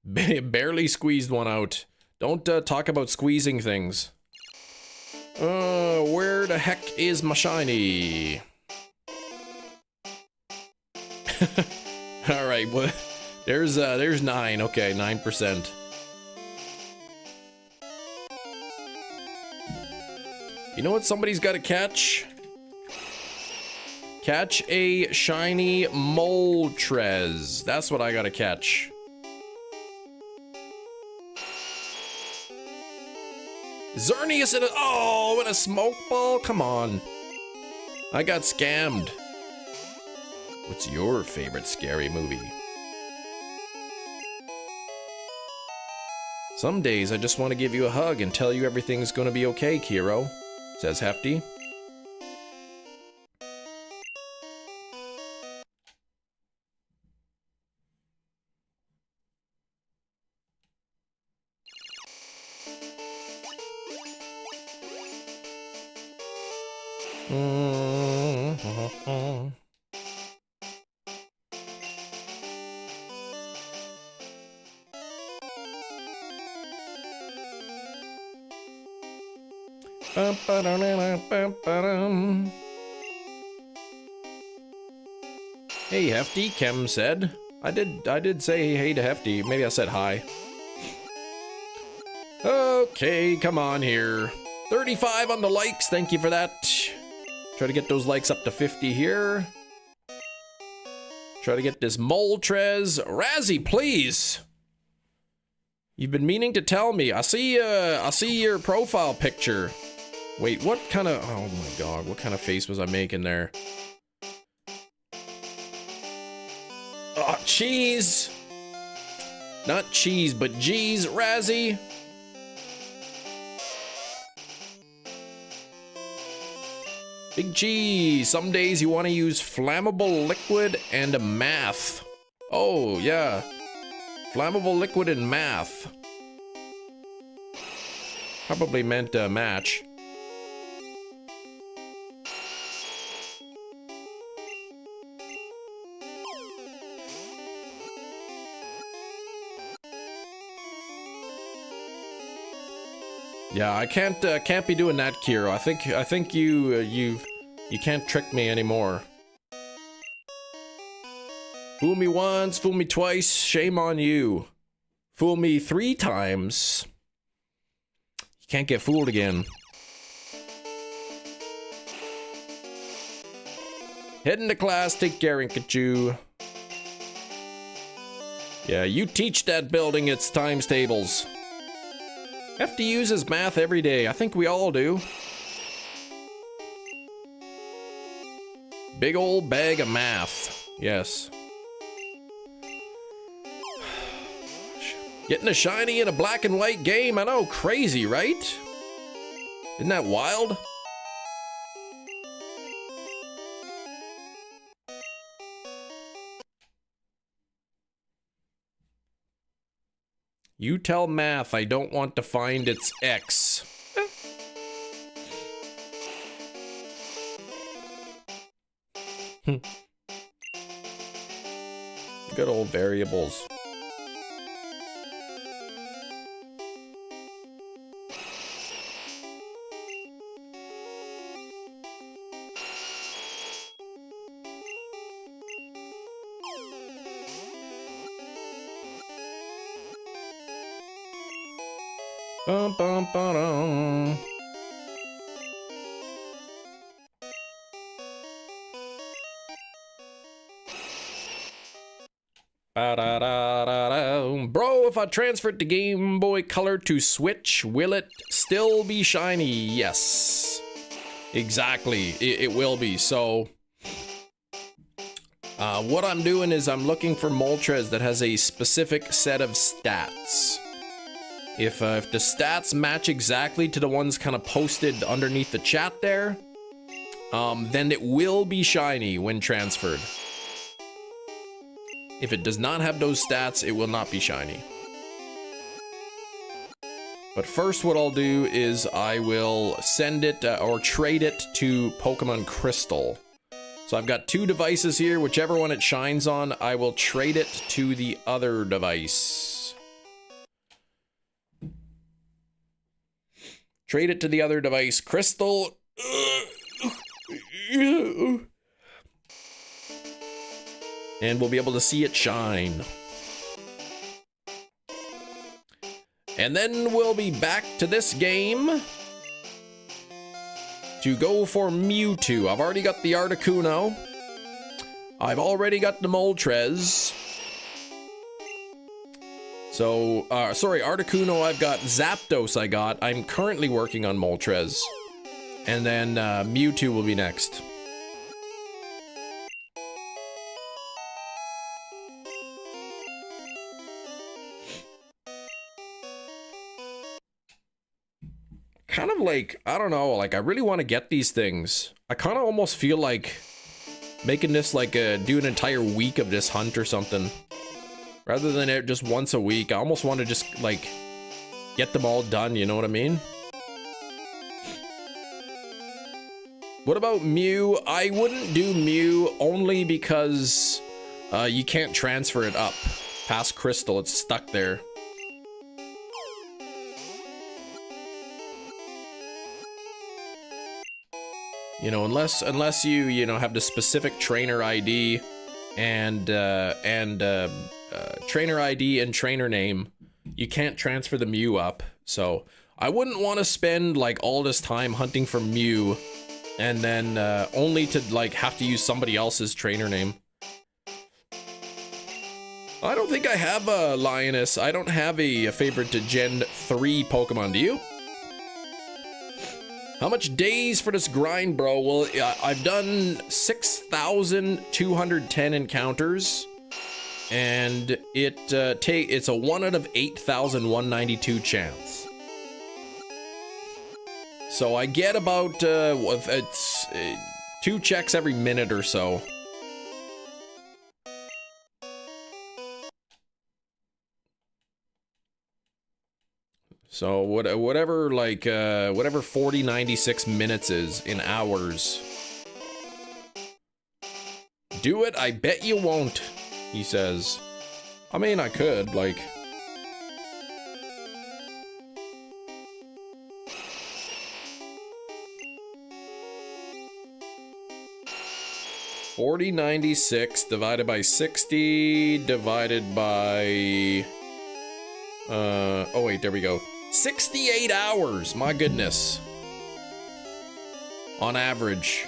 Barely squeezed one out. Don't talk about squeezing things. Where the heck is my shiny? All right, well, there's 9. Okay, 9%. You know what somebody's got to catch? Catch a shiny Moltres. That's what I got to catch. Xerneas in a... Oh, in a smoke ball? Come on. I got scammed. What's your favorite scary movie? Some days I just want to give you a hug and tell you everything's gonna be okay, Kiro, says Hefty. Hey Hefty, Kem said. I did say hey to Hefty. Maybe I said hi. Okay, come on here. 35 on the likes, thank you for that. Try to get those likes up to 50 here. Try to get this Moltres. Razzie, please. You've been meaning to tell me. I see your profile picture. Wait, what kind of, oh my god, what kind of face was I making there? Oh, cheese. Not cheese, but geez, Razzie. Big cheese. Some days you want to use flammable liquid and math. Oh, yeah. Flammable liquid and math. Probably meant match. Yeah, I can't be doing that, Kiro. I think you can't trick me anymore. Fool me once, fool me twice, shame on you. Fool me 3 times. You can't get fooled again. Heading to class, take care, Inkachu. Yeah, you teach that building its times tables. Have to use his math every day. I think we all do. Big old bag of math. Yes. Getting a shiny in a black and white game. I know, crazy, right? Isn't that wild? You tell math I don't want to find its X. Good old variables. Bum bum ba-dum. Ba-da-da-da-da. Bro, if I transfer it to Game Boy Color to Switch, will it still be shiny? Yes. Exactly. It will be. So, what I'm doing is I'm looking for Moltres that has a specific set of stats. If the stats match exactly to the ones kind of posted underneath the chat there, then it will be shiny when transferred. If it does not have those stats, it will not be shiny. But first what I'll do is I will send it or trade it to Pokemon Crystal. So I've got 2 devices here, whichever one it shines on, I will trade it to the other device. Trade it to the other device. Crystal. And we'll be able to see it shine. And then we'll be back to this game to go for Mewtwo. I've already got the Articuno. I've already got the Moltres. So, sorry, Articuno I've got, Zapdos I got. I'm currently working on Moltres. And then Mewtwo will be next. Kind of like, I don't know, like I really want to get these things. I kind of almost feel like making this like do an entire week of this hunt or something. Rather than it just once a week, I almost want to just, like, get them all done, you know what I mean? What about Mew? I wouldn't do Mew only because you can't transfer it up past Crystal. It's stuck there. You know, unless you know, have the specific trainer ID and trainer ID and trainer name, you can't transfer the Mew up. So I wouldn't want to spend like all this time hunting for Mew and then only to like have to use somebody else's trainer name. I don't think I have a Lioness. I don't have a favorite to Gen 3 Pokemon. Do you? How much days for this grind, bro? Well, I've done 6,210 encounters, and it's a 1 out of 8,192 chance. So I get about it's 2 checks every minute or so. So whatever, like, whatever 4096 minutes is in hours. Do it? I bet you won't, he says. I mean, I could, like... $40.96 divided by 60 divided by... oh wait, there we go. 68 hours, my goodness. On average.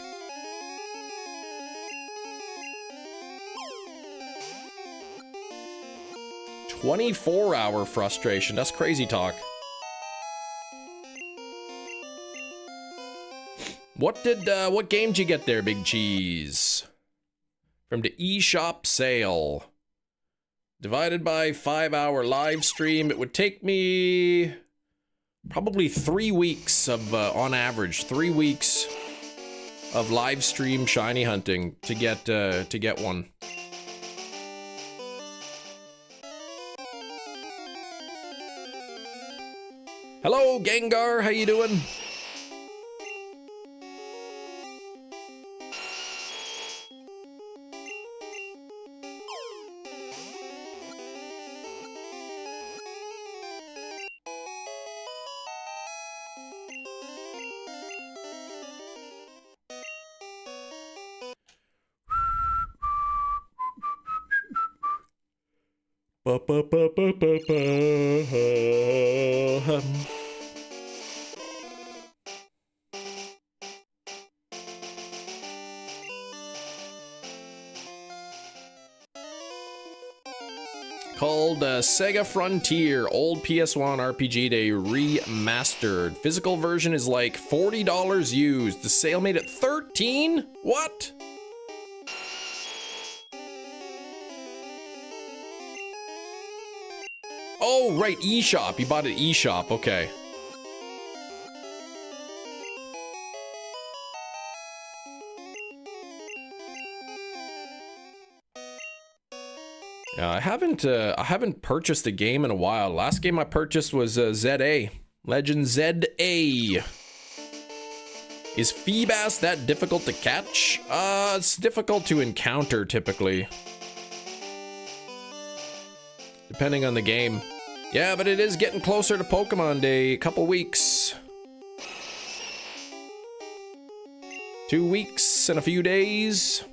$24-hour frustration. That's crazy talk. What game did you get there, Big Cheese? From the eShop sale. Divided by 5-hour live stream, it would take me probably 3 weeks of, on average, 3 weeks of live stream shiny hunting to get one. Hello, Gengar, how you doing? Called Sega Frontier, old PS1 RPG they remastered. Physical version is like $40 used. The sale made it $13? What? Oh, right, eShop. You bought it at eShop, okay. I haven't purchased a game in a while. Last game I purchased was ZA. Legend ZA. Is Feebas that difficult to catch? It's difficult to encounter, typically. Depending on the game. Yeah, but it is getting closer to Pokemon Day. A couple weeks. 2 weeks and a few days.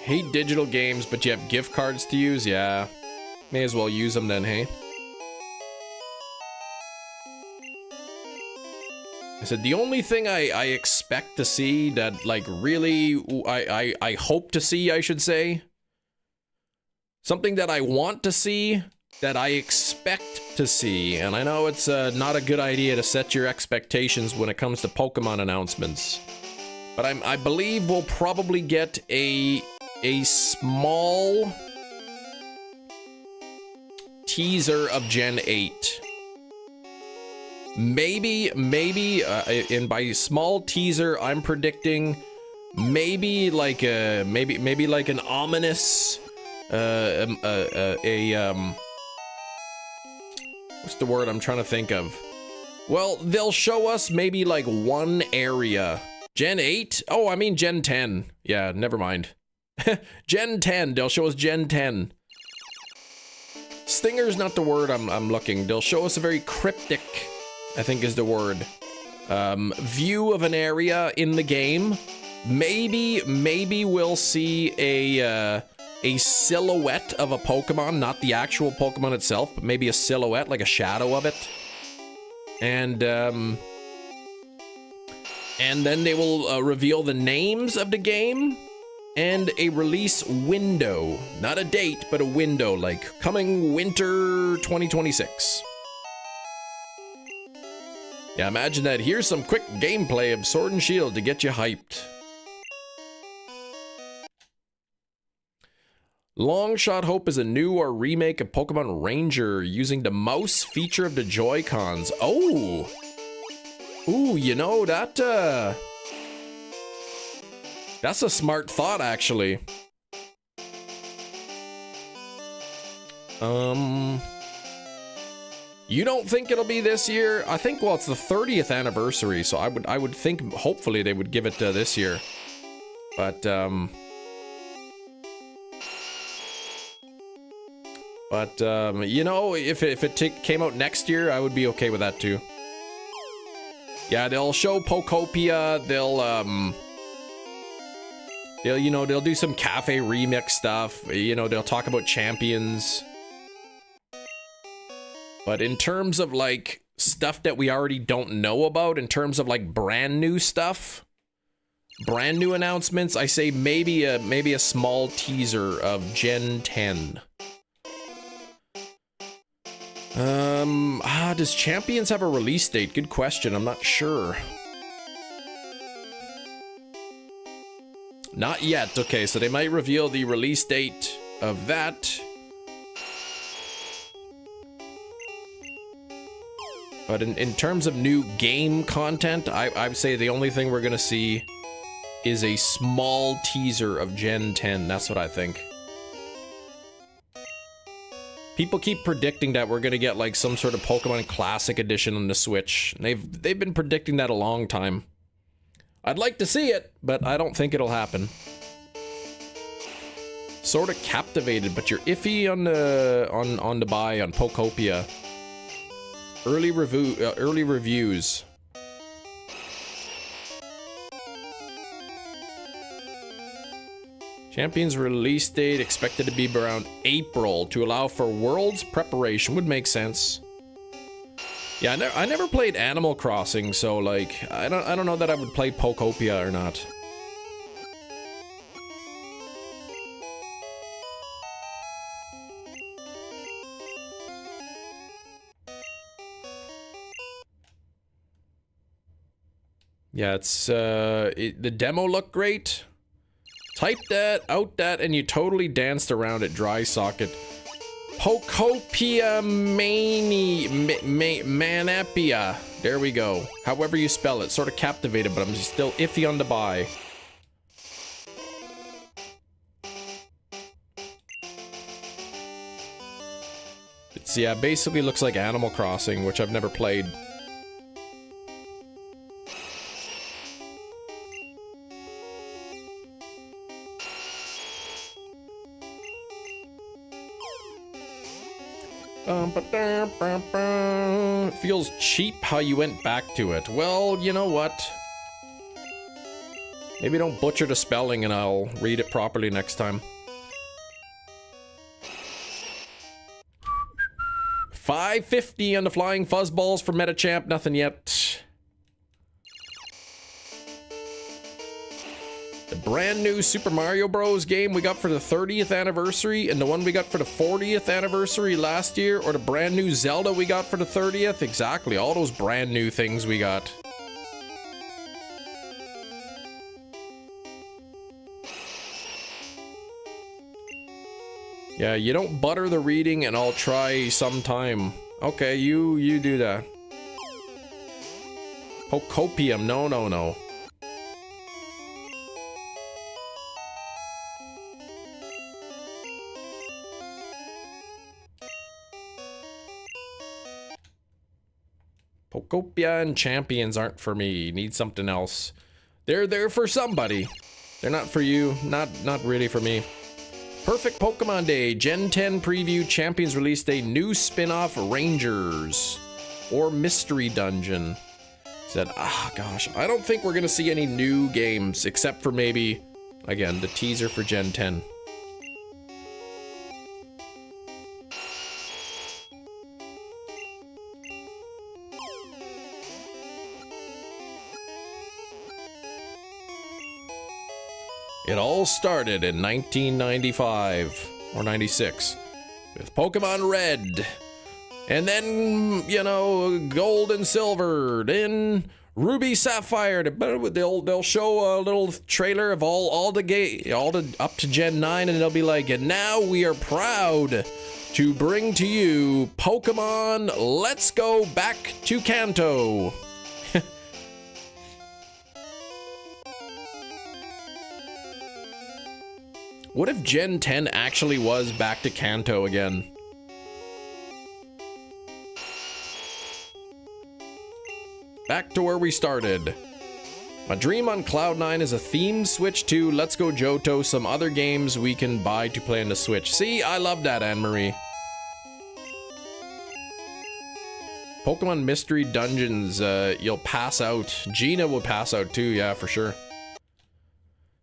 Hate digital games, but you have gift cards to use? Yeah. May as well use them then, hey? I said, the only thing I expect to see that, like, really, I hope to see, I should say. Something that I want to see, that I expect to see. And I know it's not a good idea to set your expectations when it comes to Pokemon announcements. But I believe we'll probably get a small teaser of Gen 8. Maybe, and by small teaser, I'm predicting maybe like like an ominous, what's the word I'm trying to think of? Well, they'll show us maybe like one area. Gen 8? Oh, I mean Gen 10. Yeah, never mind. Gen 10. They'll show us Gen 10. Stinger's not the word I'm looking. They'll show us a very cryptic, I think is the word, view of an area in the game. Maybe we'll see a silhouette of a Pokemon, not the actual Pokemon itself, but maybe a silhouette, like a shadow of it. And then they will reveal the names of the game and a release window. Not a date, but a window, like coming winter 2026. Yeah, imagine that. Here's some quick gameplay of Sword and Shield to get you hyped. Longshot Hope is a new or remake of Pokemon Ranger using the mouse feature of the Joy-Cons. Oh! Ooh, you know, that's a smart thought, actually. You don't think it'll be this year? I think, well, it's the 30th anniversary, so I would think hopefully they would give it this year. But, you know, if it came out next year, I would be okay with that too. Yeah, they'll show Pokopia, they'll do some cafe remix stuff, you know, they'll talk about champions. But in terms of like stuff that we already don't know about, in terms of like brand new stuff, brand new announcements, I say maybe a small teaser of Gen 10. Does Champions have a release date? Good question. I'm not sure. Not yet. Okay, so they might reveal the release date of that. But in terms of new game content, I would say the only thing we're gonna see is a small teaser of Gen 10. That's what I think. People keep predicting that we're gonna get like some sort of Pokemon Classic Edition on the Switch. They've been predicting that a long time. I'd like to see it, but I don't think it'll happen. Sort of captivated, but you're iffy on the buy on Pokopia. Early reviews. Champions release date expected to be around April to allow for Worlds preparation. Would make sense. Yeah, I never played Animal Crossing, so like I don't know that I would play Pokopia or not. Yeah, it's the demo looked great. Type that, out that, and you totally danced around it, dry socket. Pokopia Manapia. There we go. However you spell it. Sort of captivated, but I'm still iffy on the buy. It's, yeah, basically looks like Animal Crossing, which I've never played. It feels cheap how you went back to it. Well, you know what? Maybe don't butcher the spelling and I'll read it properly next time. 550 on the flying fuzzballs for Metachamp. Nothing yet. The brand new Super Mario Bros. Game we got for the 30th anniversary and the one we got for the 40th anniversary last year, or the brand new Zelda we got for the 30th. Exactly, all those brand new things we got. Yeah, you don't butter the reading and I'll try sometime. Okay, you do that. Pocopium, no. Pokopia and champions aren't for me. Need something else. They're there for somebody. They're not for you. Not really for me. Perfect Pokemon Day. Gen 10 preview. Champions released a new spin-off, Rangers. Or Mystery Dungeon. Said, gosh. I don't think we're going to see any new games. Except for maybe, again, the teaser for Gen 10. It all started in 1995 or 96 with Pokemon Red, and then, you know, Gold and Silver, then Ruby Sapphire. They'll show a little trailer of all the up to Gen 9, and they'll be like, and now we are proud to bring to you Pokemon Let's Go Back to Kanto. What if Gen 10 actually was back to Kanto again? Back to where we started. My dream on Cloud 9 is a theme switch to Let's Go Johto, some other games we can buy to play on the Switch. See, I love that, Anne-Marie. Pokemon Mystery Dungeons, you'll pass out. Gina will pass out too, yeah, for sure.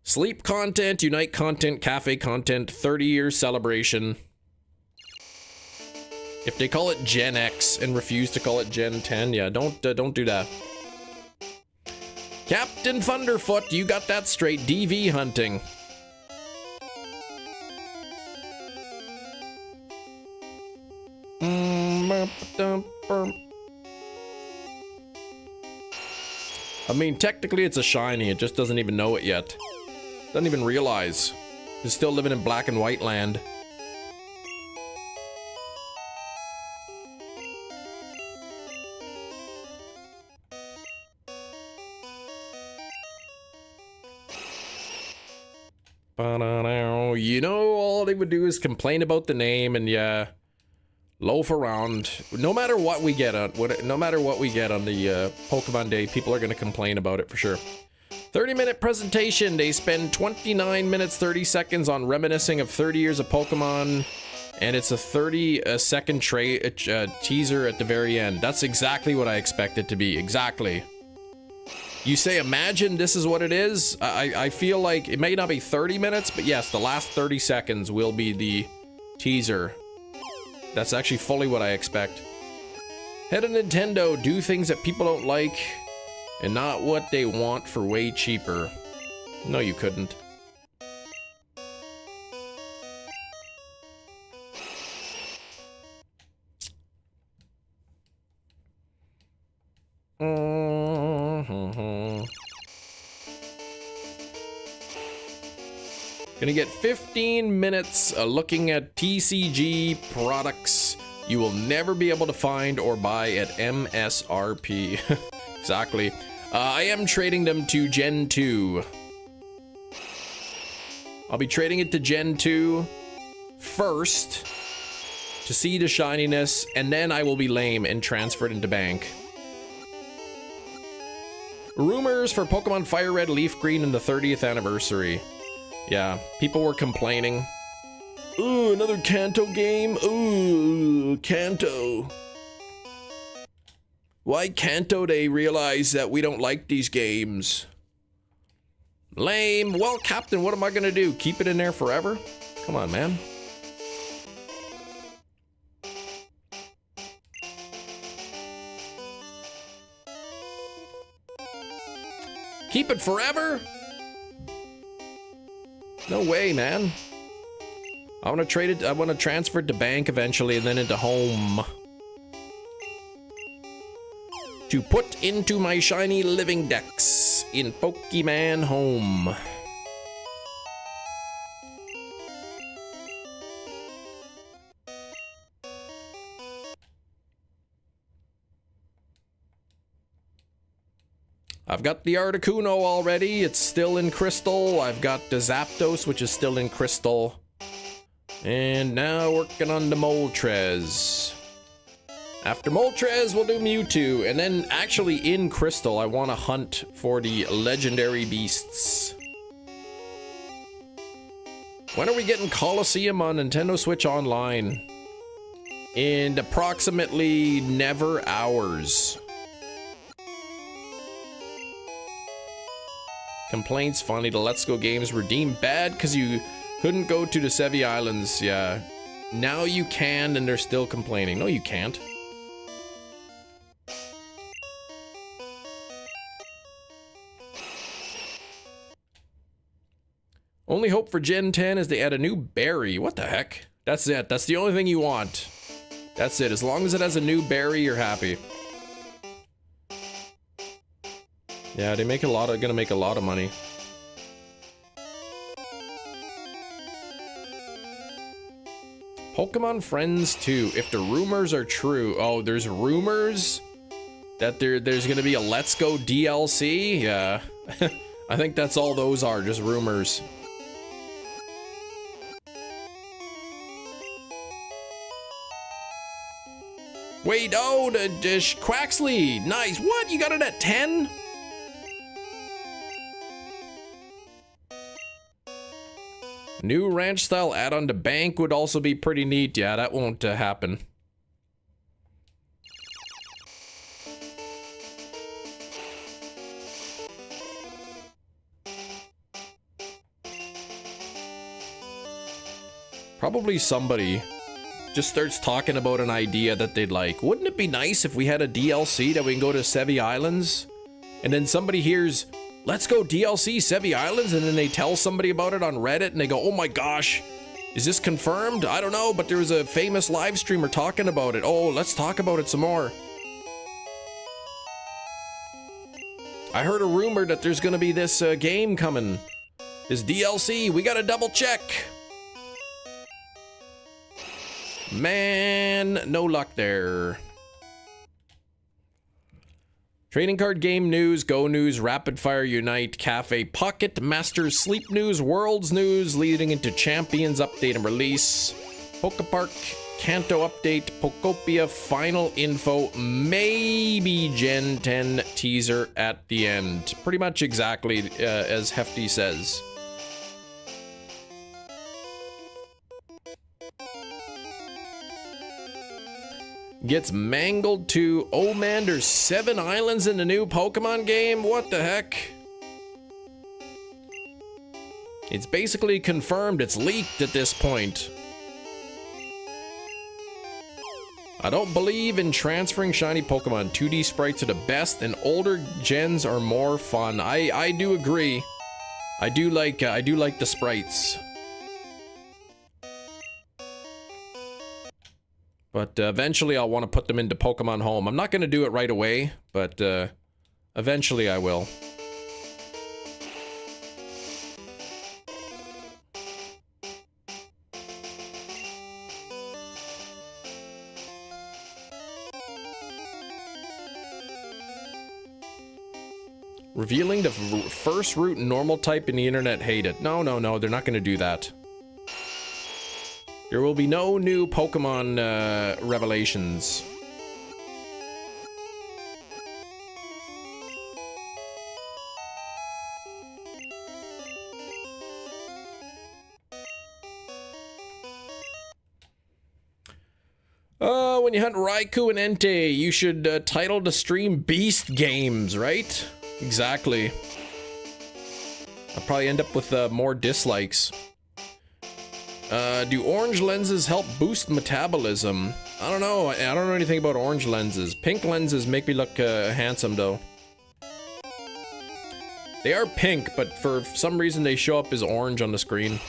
Sleep content, Unite content, cafe content, 30-year celebration. If they call it Gen X and refuse to call it Gen 10, yeah, don't do that. Captain Thunderfoot, you got that straight. DV hunting. I mean, technically it's a shiny, it just doesn't even know it yet. Doesn't even realize. He's still living in black and white land. You know, all they would do is complain about the name and yeah, loaf around. No matter what we get on, no matter what we get on the Pokemon Day, people are gonna complain about it for sure. 30-minute presentation. They spend 29 minutes 30 seconds on reminiscing of 30 years of Pokemon, and it's a 30-second teaser at the very end. That's exactly what I expect it to be. Exactly. You say, imagine this is what it is. I feel like it may not be 30 minutes, but yes, the last 30 seconds will be the teaser. That's actually fully what I expect. Head of Nintendo, do things that people don't like and not what they want for way cheaper. No, you couldn't. Gonna get 15 minutes looking at TCG products you will never be able to find or buy at MSRP. Exactly. I am trading them to Gen 2. I'll be trading it to Gen 2 first to see the shininess, and then I will be lame and transfer it into bank. Rumors for Pokemon Fire Red, Leaf Green and the 30th anniversary. Yeah, people were complaining. Ooh, another Kanto game? Ooh, Kanto. Why can't they realize that we don't like these games? Lame. Well, Captain, what am I gonna do? Keep it in there forever? Come on, man. Keep it forever? No way, man. I want to trade it. I want to transfer it to bank eventually and then into home. To put into my shiny living decks in Pokemon Home. I've got the Articuno already. It's still in Crystal. I've got the Zapdos, which is still in Crystal. And now working on the Moltres. After Moltres, we'll do Mewtwo. And then actually in Crystal, I want to hunt for the legendary beasts. When are we getting Colosseum on Nintendo Switch Online? In approximately never hours. Complaints, finally the Let's Go games redeemed. Bad because you couldn't go to the Sevi Islands. Yeah. Now you can and they're still complaining. No, you can't. Only hope for Gen 10 is they add a new berry. What the heck? That's it. That's the only thing you want. That's it. As long as it has a new berry, you're happy. Yeah, they make gonna make a lot of money. Pokemon Friends 2. If the rumors are true. Oh, there's rumors that there's gonna be a Let's Go DLC? Yeah. I think that's all those are, just rumors. Wait, oh, the Quaxley. Nice. What? You got it at 10? New ranch style add-on to bank would also be pretty neat. Yeah, that won't happen. Probably somebody just starts talking about an idea that they'd like. Wouldn't it be nice if we had a DLC that we can go to Sevi Islands? And then somebody hears, let's go DLC Sevi Islands, and then they tell somebody about it on Reddit and they go, oh my gosh, is this confirmed? I don't know, but there was a famous live streamer talking about it. Oh, let's talk about it some more. I heard a rumor that there's gonna be this game coming. This DLC, we gotta double check. Man, no luck there. Trading card game news, Go news, Rapid Fire Unite, Cafe Pocket, Masters Sleep news, Worlds news leading into Champions update and release, Pokepark, Kanto update, Pokopia final info, maybe Gen 10 teaser at the end. Pretty much exactly as Hefty says. Gets mangled to, oh man, there's 7 islands in the new Pokemon game? What the heck? It's basically confirmed, it's leaked at this point. I don't believe in transferring shiny Pokemon. 2D sprites are the best and older gens are more fun. I do agree. I do like the sprites. But eventually I'll want to put them into Pokemon Home. I'm not going to do it right away, but eventually I will. Revealing the first root normal type in the internet hate it. No, no, no, they're not going to do that. There will be no new Pokemon revelations. When you hunt Raikou and Entei, you should title the stream Beast Games, right? Exactly. I'll probably end up with more dislikes. Do orange lenses help boost metabolism? I don't know. I don't know anything about orange lenses. Pink lenses make me look handsome, though. They are pink, but for some reason they show up as orange on the screen.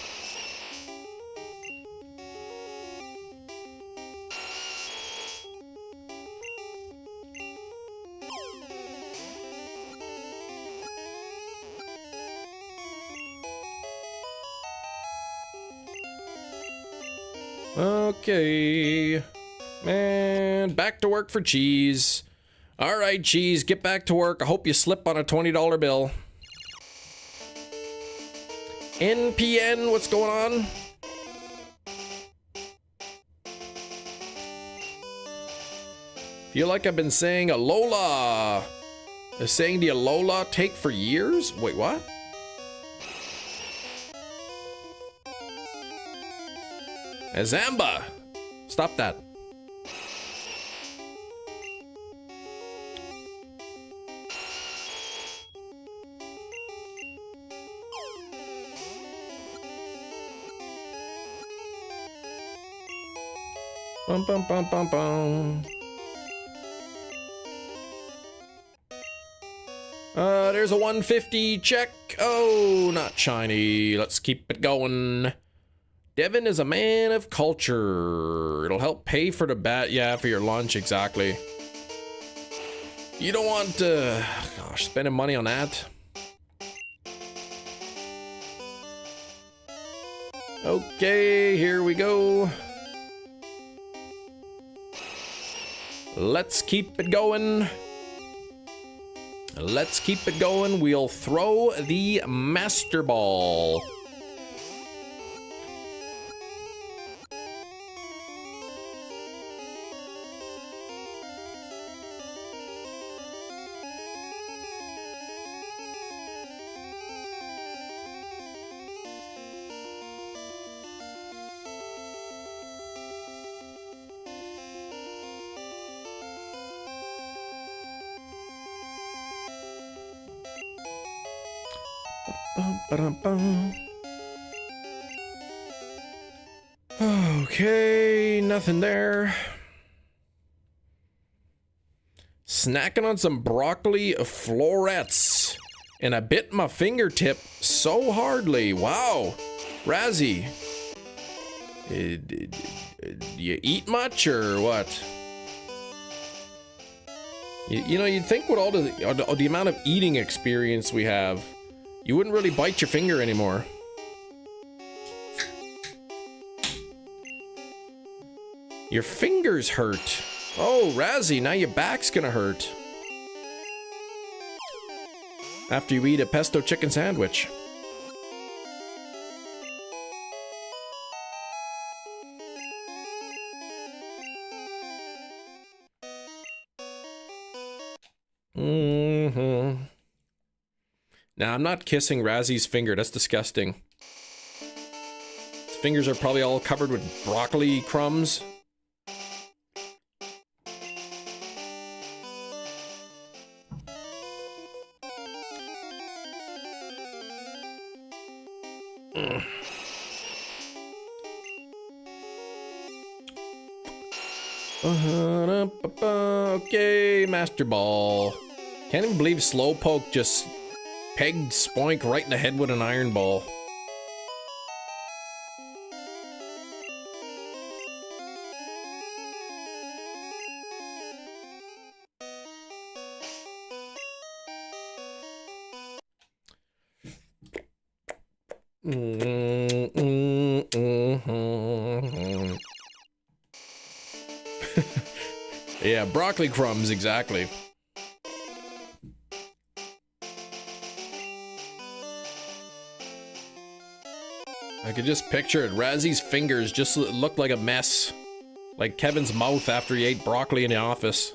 Okay, man, back to work for Cheese. All right, Cheese, get back to work. I hope you slip on a $20 bill. NPN, what's going on? Feel like I've been saying Alola. Saying the Alola take for years? Wait, what? Zamba! Stop that. Bum bum bum bum bum. There's a 150 check. Oh, not shiny. Let's keep it going. Devin is a man of culture. It'll help pay for the bat. Yeah, for your lunch, exactly. You don't want, gosh, spending money on that. Okay, here we go. Let's keep it going. Let's keep it going. We'll throw the Master Ball. Okay, nothing there. Snacking on some broccoli florets, and I bit my fingertip so hardly. Wow, Razzie, do you eat much or what? You know, you'd think with all the amount of eating experience we have, you wouldn't really bite your finger anymore. Your fingers hurt. Oh, Razzie, now your back's gonna hurt. After you eat a pesto chicken sandwich. Now, I'm not kissing Razzie's finger. That's disgusting. His fingers are probably all covered with broccoli crumbs. Okay, Master Ball. Can't even believe Slowpoke just pegged Spoink right in the head with an iron ball. Yeah, broccoli crumbs, exactly. I could just picture it. Razzie's fingers just looked like a mess. Like Kevin's mouth after he ate broccoli in the office.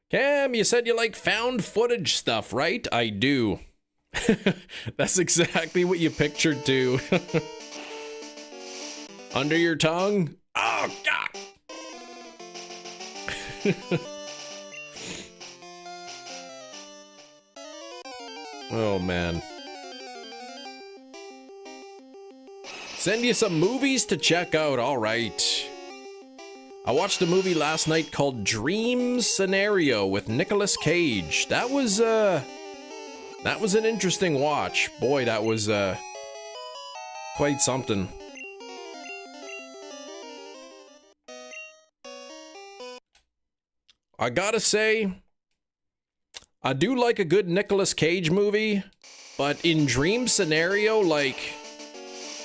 Cam, you said you like found footage stuff, right? I do. That's exactly what you pictured too. Under your tongue? Oh, God. Oh, man. Send you some movies to check out, all right. I watched a movie last night called Dream Scenario with Nicolas Cage. That was an interesting watch. Boy, that was quite something. I gotta say, I do like a good Nicolas Cage movie, but in Dream Scenario, like,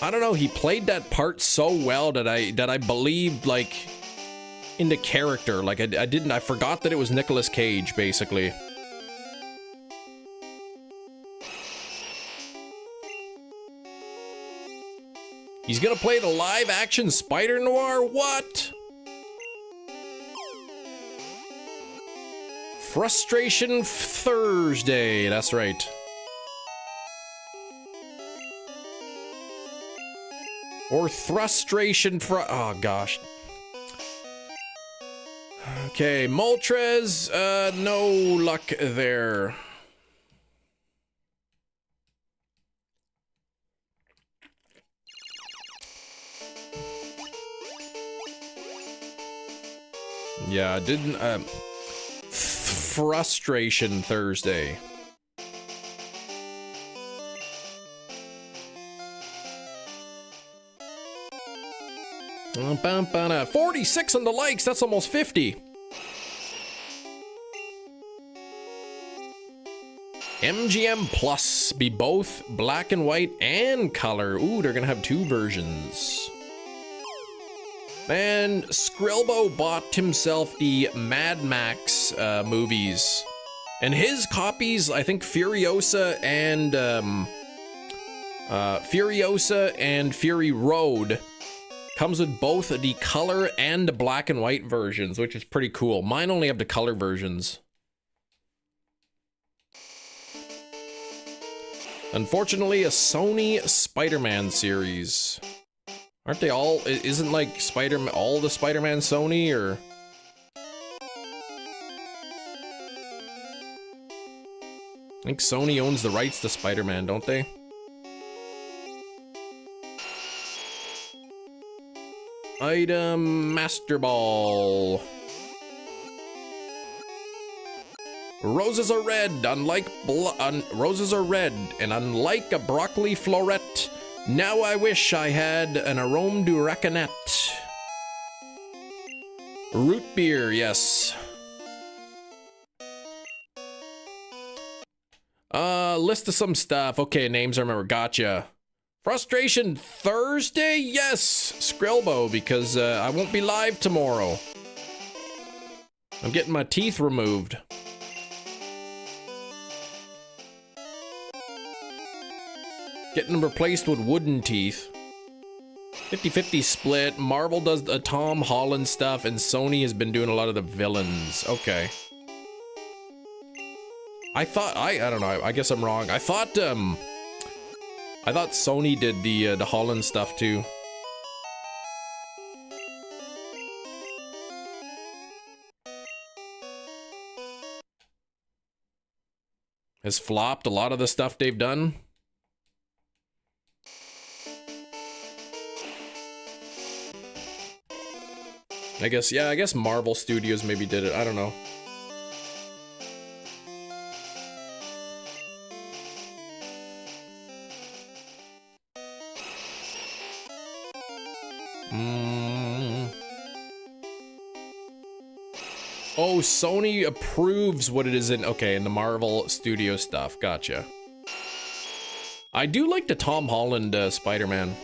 I don't know, he played that part so well that I believed, like, into character. Like, I forgot that it was Nicolas Cage, basically. He's gonna play the live-action Spider Noir? What? Frustration Thursday, that's right. Or Thrustration oh gosh. Okay, Moltres, no luck there. Yeah, I didn't, Frustration Thursday. Bum, 46 on the likes, that's almost 50. MGM Plus, be both black and white and color. Ooh, they're gonna have 2 versions. And Skrilbo bought himself the Mad Max movies. And his copies, I think Furiosa and Fury Road comes with both the color and the black and white versions, which is pretty cool. Mine only have the color versions. Unfortunately, a Sony Spider-Man series. Aren't they all, isn't like all the Spider-Man Sony, or? I think Sony owns the rights to Spider-Man, don't they? Item Master Ball. Roses are red, roses are red, and unlike a broccoli floret, now I wish I had an arome du racanette. Root beer, yes. List of some stuff. Okay, names I remember. Gotcha. Frustration Thursday? Yes, Skrilbo, because I won't be live tomorrow. I'm getting my teeth removed. Getting them replaced with wooden teeth. 50-50 split. Marvel does the Tom Holland stuff, and Sony has been doing a lot of the villains. Okay. I don't know. I guess I'm wrong. I thought Sony did the Holland stuff too. Has flopped a lot of the stuff they've done. I guess Marvel Studios maybe did it. I don't know. Oh, Sony approves what it is in, okay, in the Marvel Studio stuff. Gotcha. I do like the Tom Holland Spider-Man.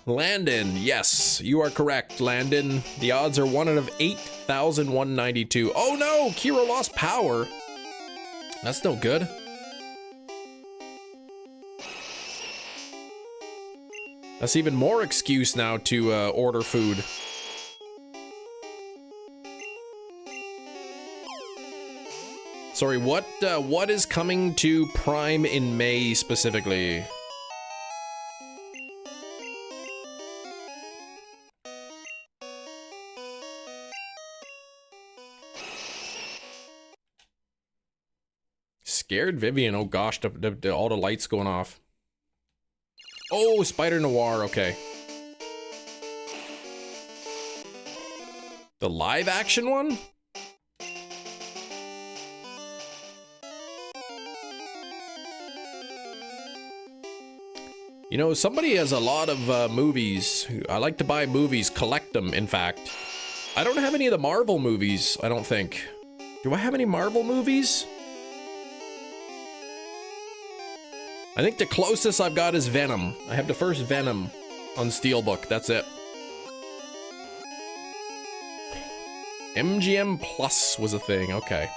Landon, yes, you are correct, Landon. The odds are 1 out of 8,192. Oh no, Kiro lost power. That's no good. That's even more excuse now to order food. Sorry, what is coming to Prime in May specifically? Scared Vivian, oh gosh, all the lights going off. Oh, Spider Noir, okay. The live action one? You know, somebody has a lot of movies. I like to buy movies, collect them, in fact. I don't have any of the Marvel movies, I don't think. Do I have any Marvel movies? I think the closest I've got is Venom. I have the first Venom on Steelbook, that's it. MGM Plus was a thing, okay.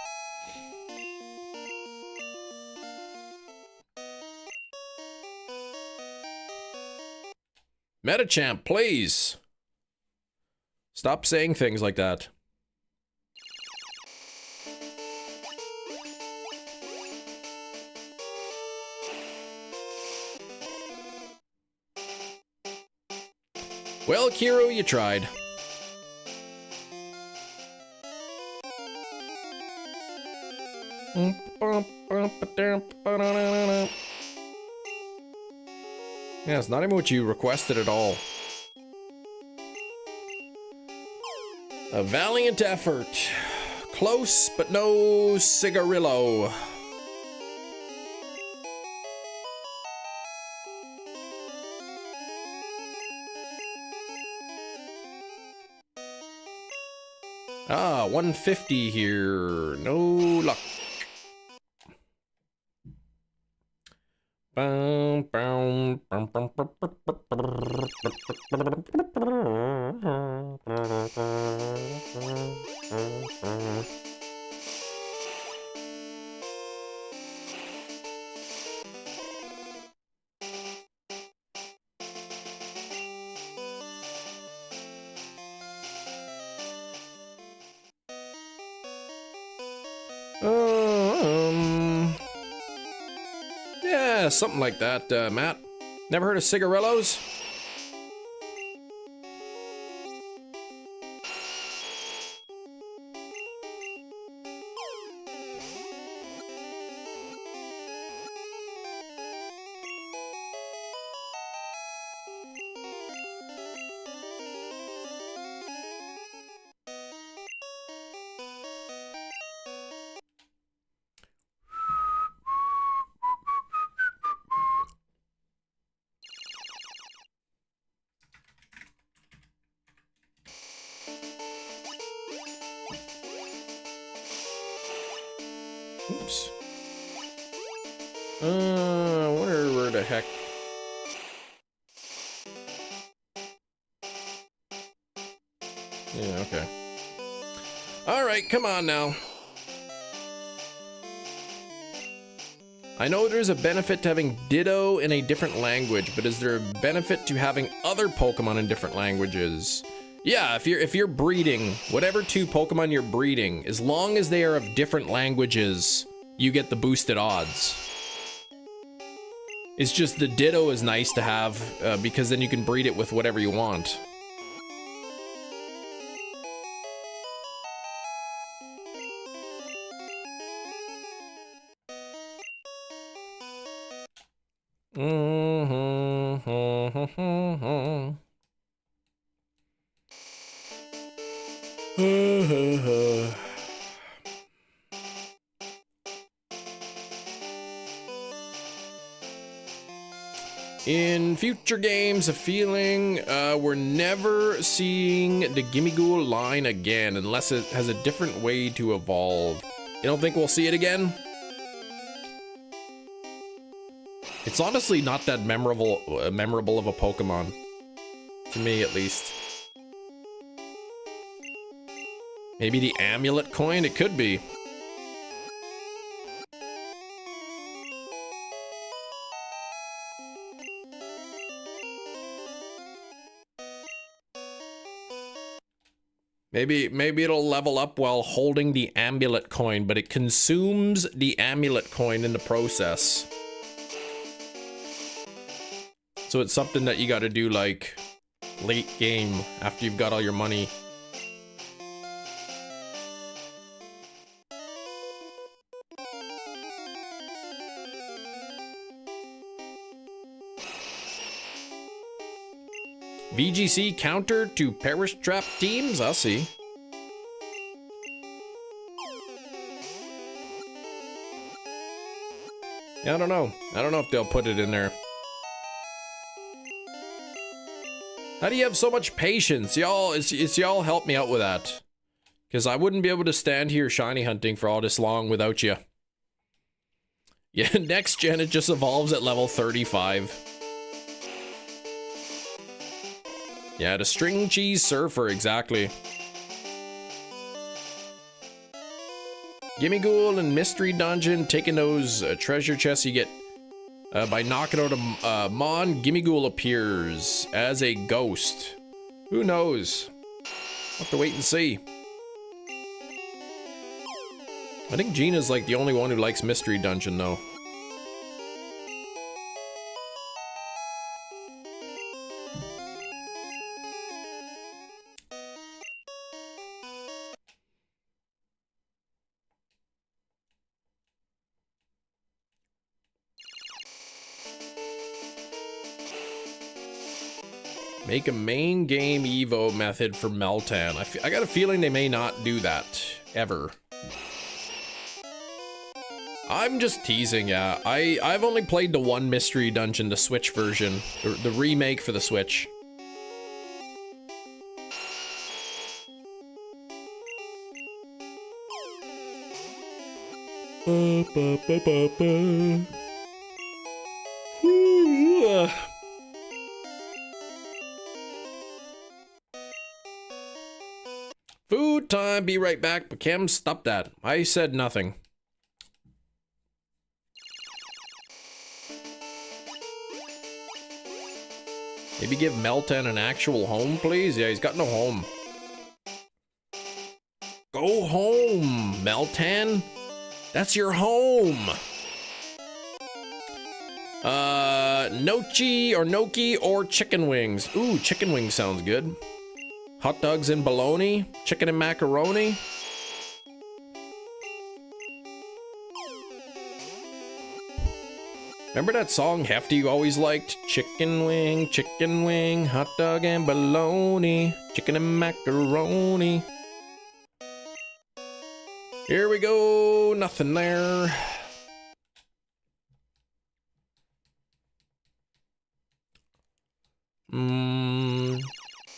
Metachamp, please. Stop saying things like that. Well, Kiro, you tried. Yeah, it's not even what you requested at all. A valiant effort. Close, but no cigarillo. Ah, 150 here. No luck. Bow, bow, bow, bow, bow, bow, yeah, something like that, Matt. Never heard of cigarillos? Oops. I wonder where the heck. Yeah, okay. Alright, come on now. I know there's a benefit to having Ditto in a different language, but is there a benefit to having other Pokemon in different languages? Yeah, if you're breeding, whatever two Pokemon you're breeding, as long as they are of different languages, you get the boosted odds. It's just the Ditto is nice to have, because then you can breed it with whatever you want. In future games, a feeling we're never seeing the Gimmighoul line again unless it has a different way to evolve. You don't think we'll see it again? It's honestly not that memorable of a Pokemon. To me, at least. Maybe the amulet coin? It could be. Maybe it'll level up while holding the amulet coin, but it consumes the amulet coin in the process. So it's something that you gotta do, like, late game, after you've got all your money. VGC counter to Perish Trap teams? I'll see. Yeah, I don't know. I don't know if they'll put it in there. How do you have so much patience? Y'all, it's y'all help me out with that. Because I wouldn't be able to stand here shiny hunting for all this long without you. Yeah, next gen it just evolves at level 35. Yeah, the string cheese surfer, exactly. Gimme Ghoul and Mystery Dungeon, taking those treasure chests you get by knocking out a Mon. Gimme Ghoul appears as a ghost. Who knows? We'll have to wait and see. I think Gina's like the only one who likes Mystery Dungeon though. Make a main game Evo method for Meltan. I got a feeling they may not do that, ever. I'm just teasing, yeah. I've only played the one Mystery Dungeon, the Switch version. The remake for the Switch. Food time, be right back, but Cam, stop that. I said nothing. Maybe give Meltan an actual home, please? Yeah, he's got no home. Go home, Meltan. That's your home. Nochi or Noki or chicken wings. Ooh, chicken wings sounds good. Hot dogs and bologna, chicken and macaroni. Remember that song Hefty you always liked? Chicken wing, hot dog and bologna, chicken and macaroni. Here we go, nothing there.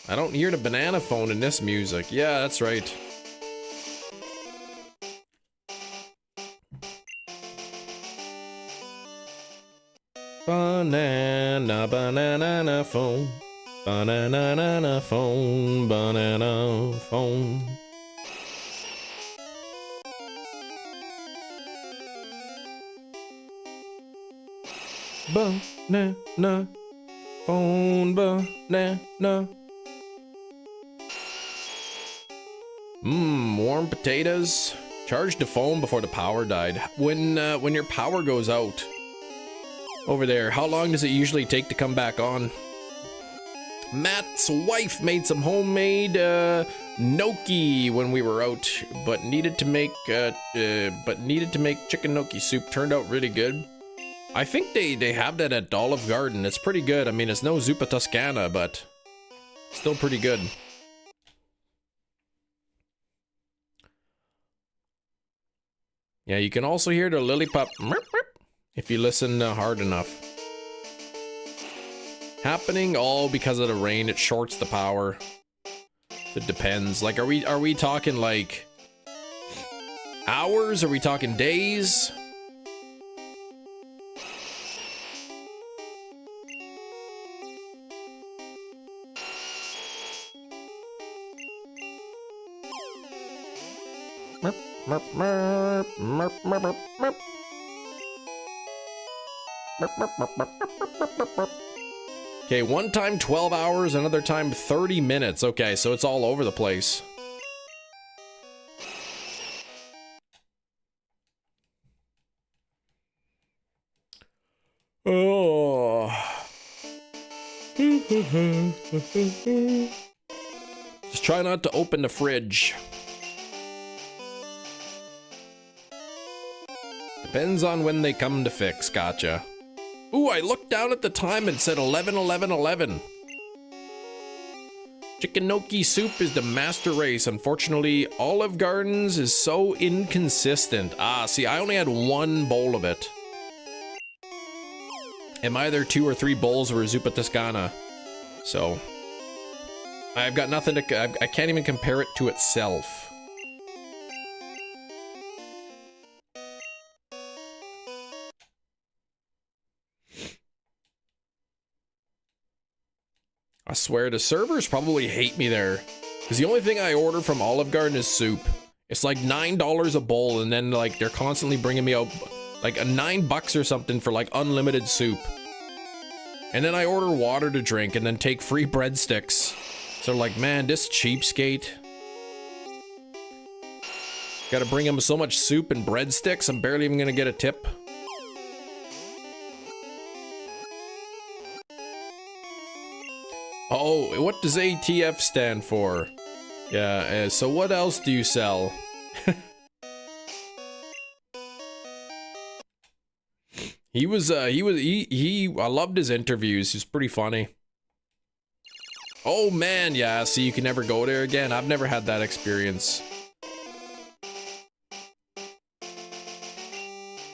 I don't hear the banana phone in this music. Yeah, that's right. Banana phone. Banana phone. Banana phone. Banana phone. Banana. Warm potatoes. Charge the phone before the power died. When your power goes out over there, how long does it usually take to come back on? Matt's wife made some homemade gnocchi when we were out, but needed to make chicken gnocchi soup. Turned out really good. I think they have that at Olive Garden. It's pretty good. I mean, it's no zuppa toscana, but still pretty good. Yeah, you can also hear the lily pup if you listen hard enough. Happening all because of the rain. It shorts the power. It depends. Like, are we talking like hours? Are we talking days? Merp, merp, merp, merp, merp, merp. Okay, one time 12 hours, another time 30 minutes. Okay, so it's all over the place. Oh. Just try not to open the fridge. Depends on when they come to fix. Gotcha. Ooh, I looked down at the time and it said 11:11:11. Chicken gnocchi soup is the master race. Unfortunately, Olive Gardens is so inconsistent. Ah, see, I only had one bowl of it. And my other 2 or 3 bowls were zuppa toscana. So, I've got nothing to... I can't even compare it to itself. I swear the servers probably hate me there. Because the only thing I order from Olive Garden is soup. It's like $9 a bowl, and then like they're constantly bringing me out like a $9 or something for like unlimited soup. And then I order water to drink and then take free breadsticks. So like, man, this cheapskate. Gotta bring him so much soup and breadsticks, I'm barely even gonna get a tip. Oh, what does ATF stand for? Yeah, so what else do you sell? I loved his interviews. He's pretty funny. Oh man, yeah, see, you can never go there again. I've never had that experience.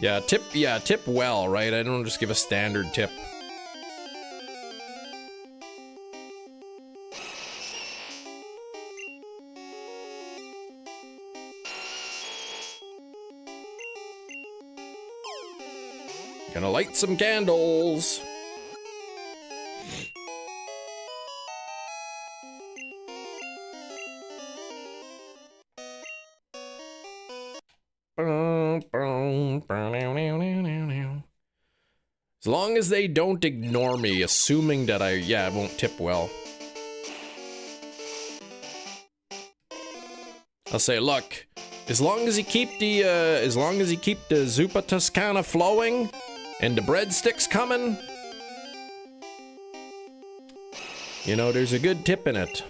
Yeah, tip well, right? I don't just give a standard tip. Gonna light some candles. As long as they don't ignore me, assuming that I won't tip well. I'll say, look, as long as you keep the Zuppa Toscana flowing and the breadsticks coming, you know, there's a good tip in it.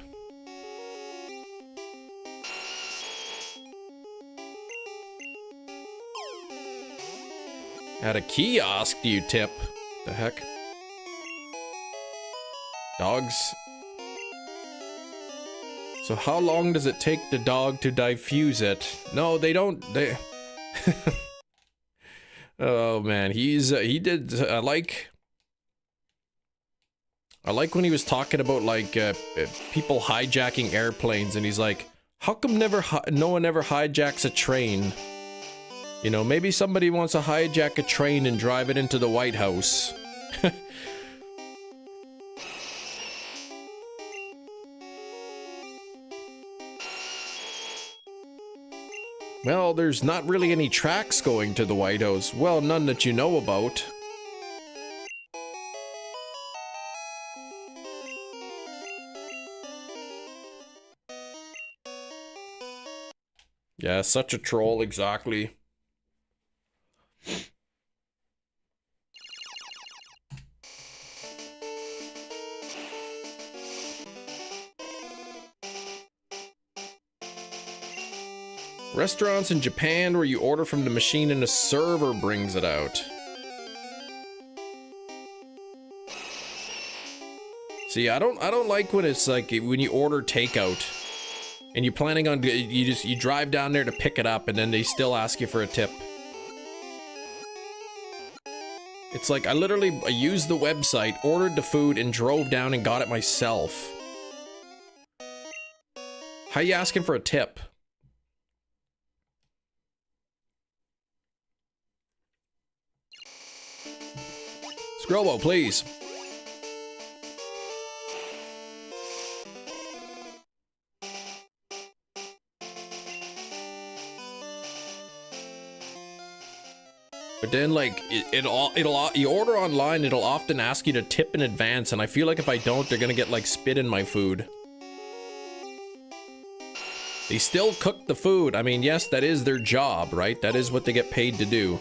At a kiosk, do you tip? The heck? Dogs. So how long does it take the dog to diffuse it? No, they don't. They. Oh man, he did. I like when he was talking about like people hijacking airplanes, and he's like, "How come no one ever hijacks a train?" You know, maybe somebody wants to hijack a train and drive it into the White House. Well, there's not really any tracks going to the White House. Well, none that you know about. Yeah, such a troll, exactly. Restaurants in Japan where you order from the machine and a server brings it out. See, I don't like when it's like when you order takeout and you're planning on you drive down there to pick it up and then they still ask you for a tip. It's like I used the website, ordered the food, and drove down and got it myself. How you asking for a tip? Scrobo, please. But then, like, you order online, it'll often ask you to tip in advance, and I feel like if I don't, they're gonna get, like, spit in my food. They still cook the food. I mean, yes, that is their job, right? That is what they get paid to do.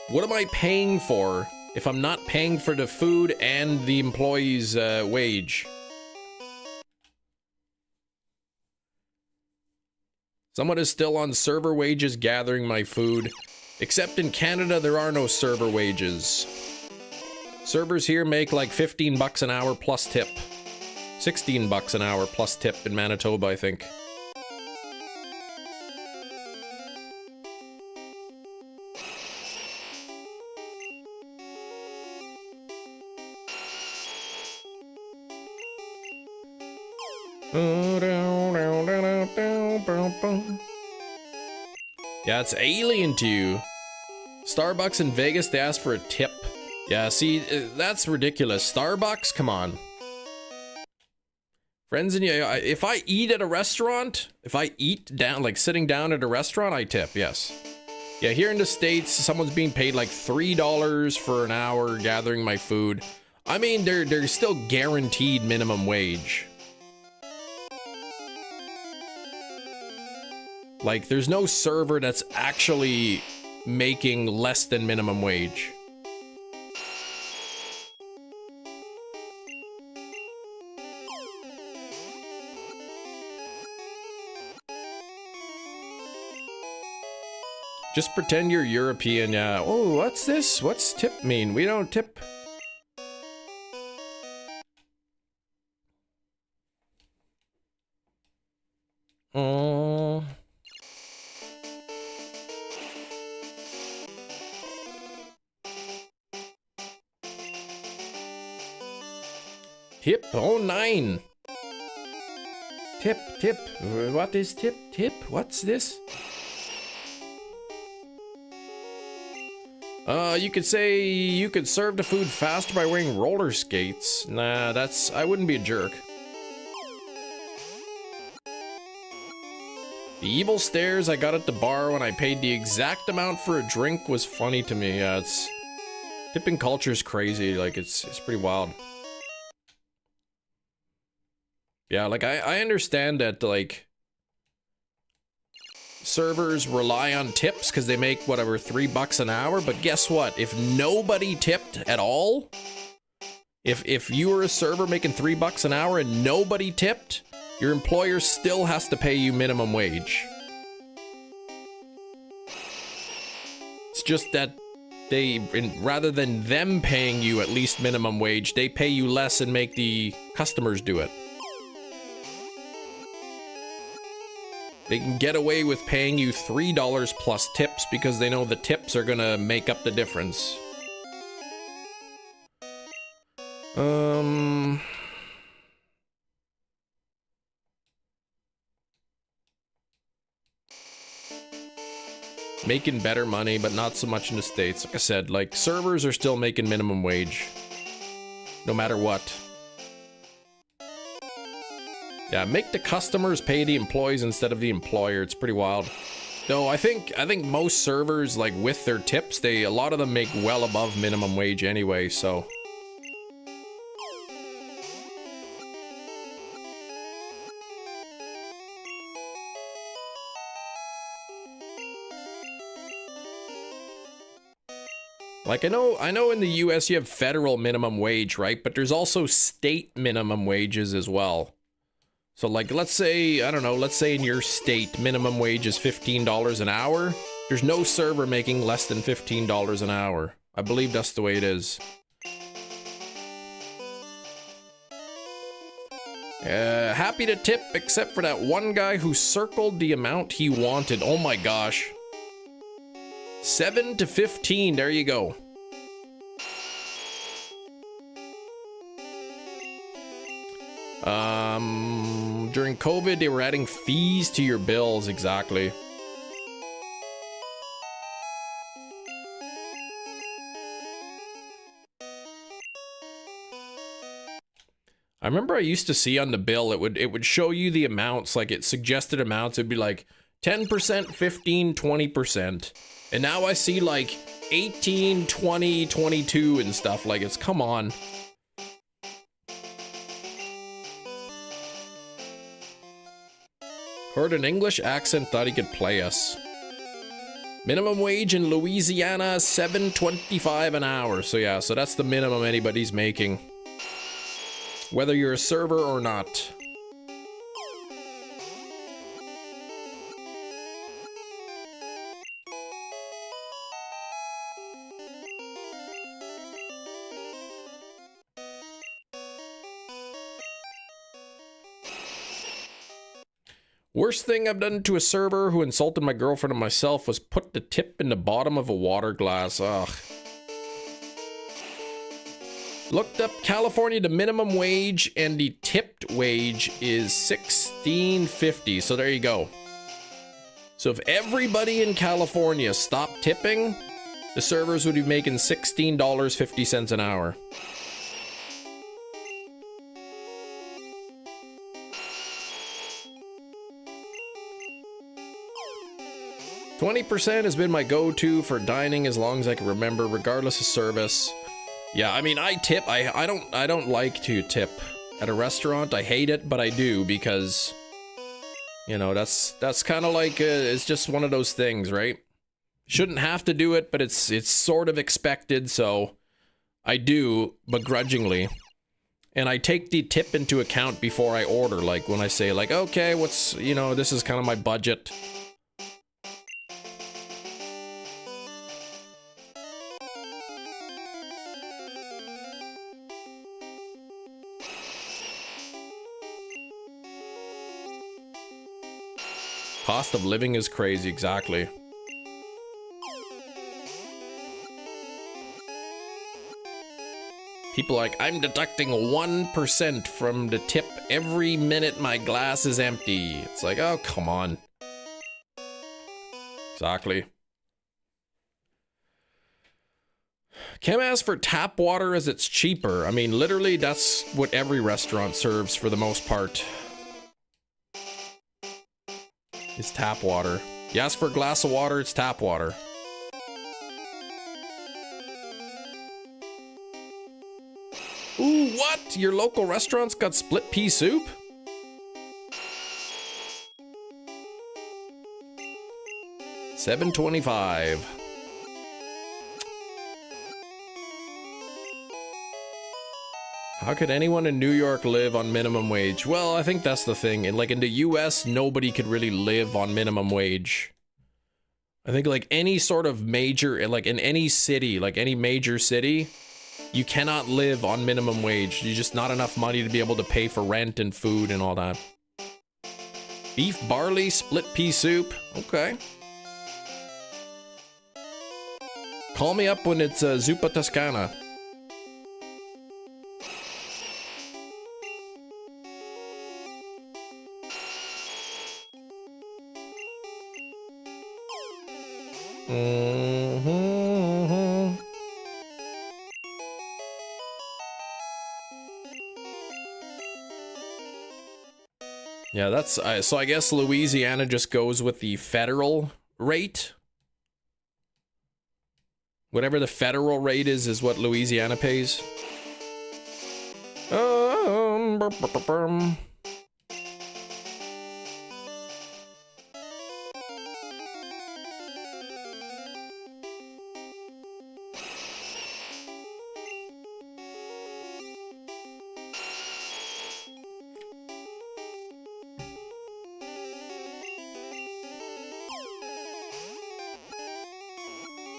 What am I paying for if I'm not paying for the food and the employee's wage? Someone is still on server wages gathering my food. Except in Canada, there are no server wages. Servers here make like 15 bucks an hour plus tip. 16 bucks an hour plus tip in Manitoba, I think. Yeah, it's alien to you. Starbucks in Vegas, they ask for a tip. Yeah, see, that's ridiculous. Starbucks, come on. Friends and you, if I eat at a restaurant, if I eat down, like sitting down at a restaurant, I tip, yes. Yeah, here in the States, someone's being paid like $3 for an hour gathering my food. I mean, they're still guaranteed minimum wage. Like, there's no server that's actually making less than minimum wage. Just pretend you're European, yeah. Oh, what's this? What's tip mean? We don't tip. Tip, oh 9. Tip, tip. What is tip? Tip? What's this? You could say you could serve the food faster by wearing roller skates. Nah, I wouldn't be a jerk. The evil stares I got at the bar when I paid the exact amount for a drink was funny to me. Yeah, tipping culture's crazy. Like, it's pretty wild. Yeah, like, I understand that, like, servers rely on tips because they make, whatever, $3 an hour, but guess what? If nobody tipped at all, if you were a server making $3 an hour and nobody tipped, your employer still has to pay you minimum wage. It's just that rather than them paying you at least minimum wage, they pay you less and make the customers do it. They can get away with paying you $3 plus tips because they know the tips are gonna make up the difference. Making better money, but not so much in the States. Like I said, like, servers are still making minimum wage. No matter what. Yeah, make the customers pay the employees instead of the employer. It's pretty wild. Though I think most servers, like, with their tips, a lot of them make well above minimum wage anyway, so. Like, I know in the US you have federal minimum wage, right? But there's also state minimum wages as well. So, like, let's say, I don't know, let's say in your state, minimum wage is $15 an hour. There's no server making less than $15 an hour. I believe that's the way it is. Happy to tip, except for that one guy who circled the amount he wanted. Oh my gosh. 7 to 15, there you go. During COVID, they were adding fees to your bills, exactly. I remember I used to see on the bill, it would show you the amounts, like it suggested amounts. It'd be like 10%, 15, 20%. And now I see like 18, 20, 22 and stuff. Like, it's, come on. Heard an English accent, thought he could play us. Minimum wage in Louisiana, $7.25 an hour. So yeah, so that's the minimum anybody's making. Whether you're a server or not. Worst thing I've done to a server who insulted my girlfriend and myself was put the tip in the bottom of a water glass. Ugh. Looked up California, the minimum wage and the tipped wage is $16.50. So there you go. So if everybody in California stopped tipping, the servers would be making $16.50 an hour. $20% has been my go-to for dining as long as I can remember, regardless of service. Yeah, I mean, I tip. I don't like to tip at a restaurant. I hate it, but I do because, you know, that's kind of like it's just one of those things, right? Shouldn't have to do it, but it's sort of expected, so I do begrudgingly. And I take the tip into account before I order, like when I say like, okay, what's, you know, this is kind of my budget. Cost of living is crazy, exactly. People like, I'm deducting 1% from the tip every minute my glass is empty. It's like, oh, come on. Exactly. Kim asks for tap water as it's cheaper. I mean, literally, that's what every restaurant serves for the most part. It's tap water. You ask for a glass of water, it's tap water. Ooh, what? Your local restaurant's got split pea soup? $7.25. How could anyone in New York live on minimum wage? Well, I think that's the thing. And like in the US, nobody could really live on minimum wage. I think like any sort of major, like in any city, like any major city, you cannot live on minimum wage. You're just not enough money to be able to pay for rent and food and all that. Beef barley, split pea soup. Okay. Call me up when it's Zuppa Toscana. Yeah, that's so I guess Louisiana just goes with the federal rate. Whatever the federal rate is what Louisiana pays.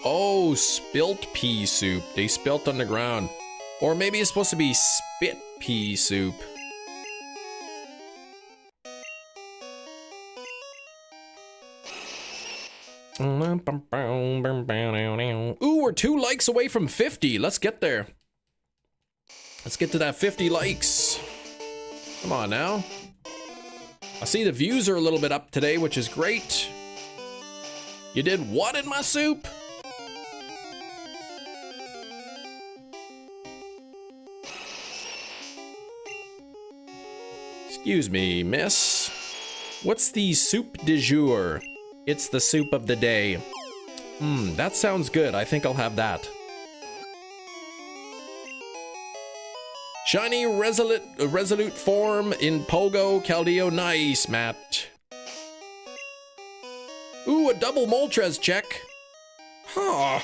Oh, spilt pea soup. They spilt on the ground. Or maybe it's supposed to be spit pea soup. Ooh, we're 2 likes away from 50. Let's get there. Let's get to that 50 likes. Come on now. I see the views are a little bit up today, which is great. You did what in my soup? Excuse me, miss. What's the soup du jour? It's the soup of the day. That sounds good. I think I'll have that. Shiny resolute form in Pogo Caldeo. Nice, Matt. Ooh, a double Moltres check. Huh.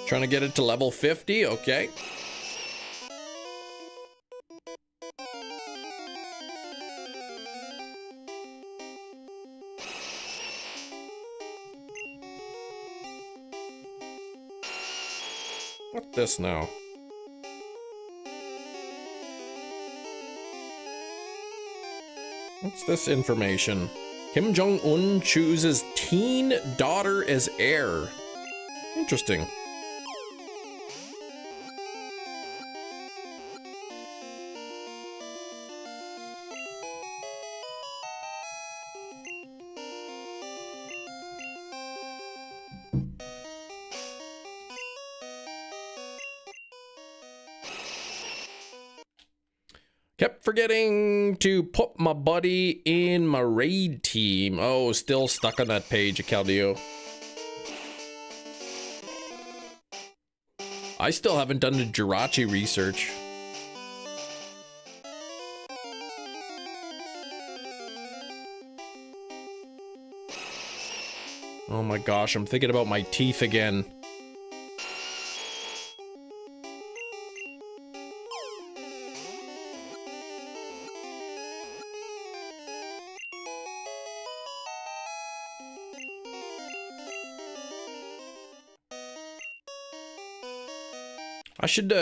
Trying to get it to level 50, okay. What's this now? What's this information? Kim Jong-un chooses teen daughter as heir. Interesting. Kept forgetting to put my buddy in my raid team. Oh, still stuck on that page, Caldeo. I still haven't done the Jirachi research. Oh my gosh, I'm thinking about my teeth again.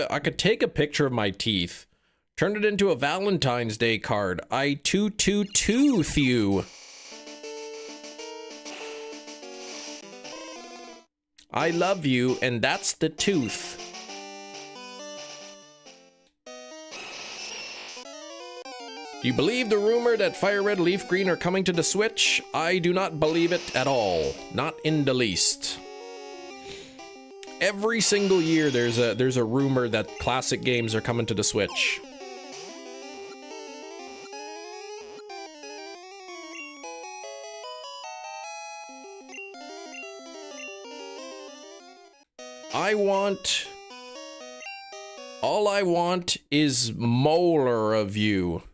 I could take a picture of my teeth, turn it into a Valentine's Day card. I tooth you. I love you, and that's the tooth. Do you believe the rumor that Fire Red, Leaf Green are coming to the Switch? I do not believe it at all. Not in the least. Every single year there's a rumor that classic games are coming to the Switch. All I want is molar of you.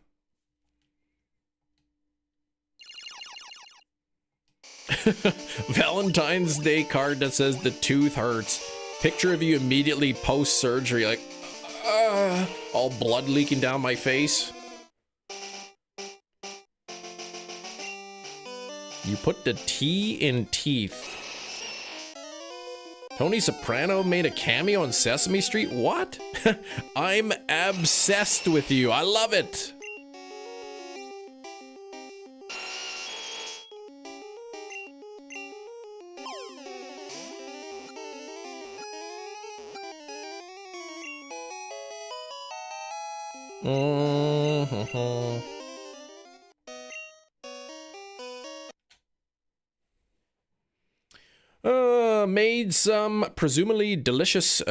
Valentine's Day card that says the tooth hurts. Picture of you immediately post-surgery, like, all blood leaking down my face. You put the T in teeth. Tony Soprano made a cameo on Sesame Street? What? I'm obsessed with you. I love it. Made some presumably delicious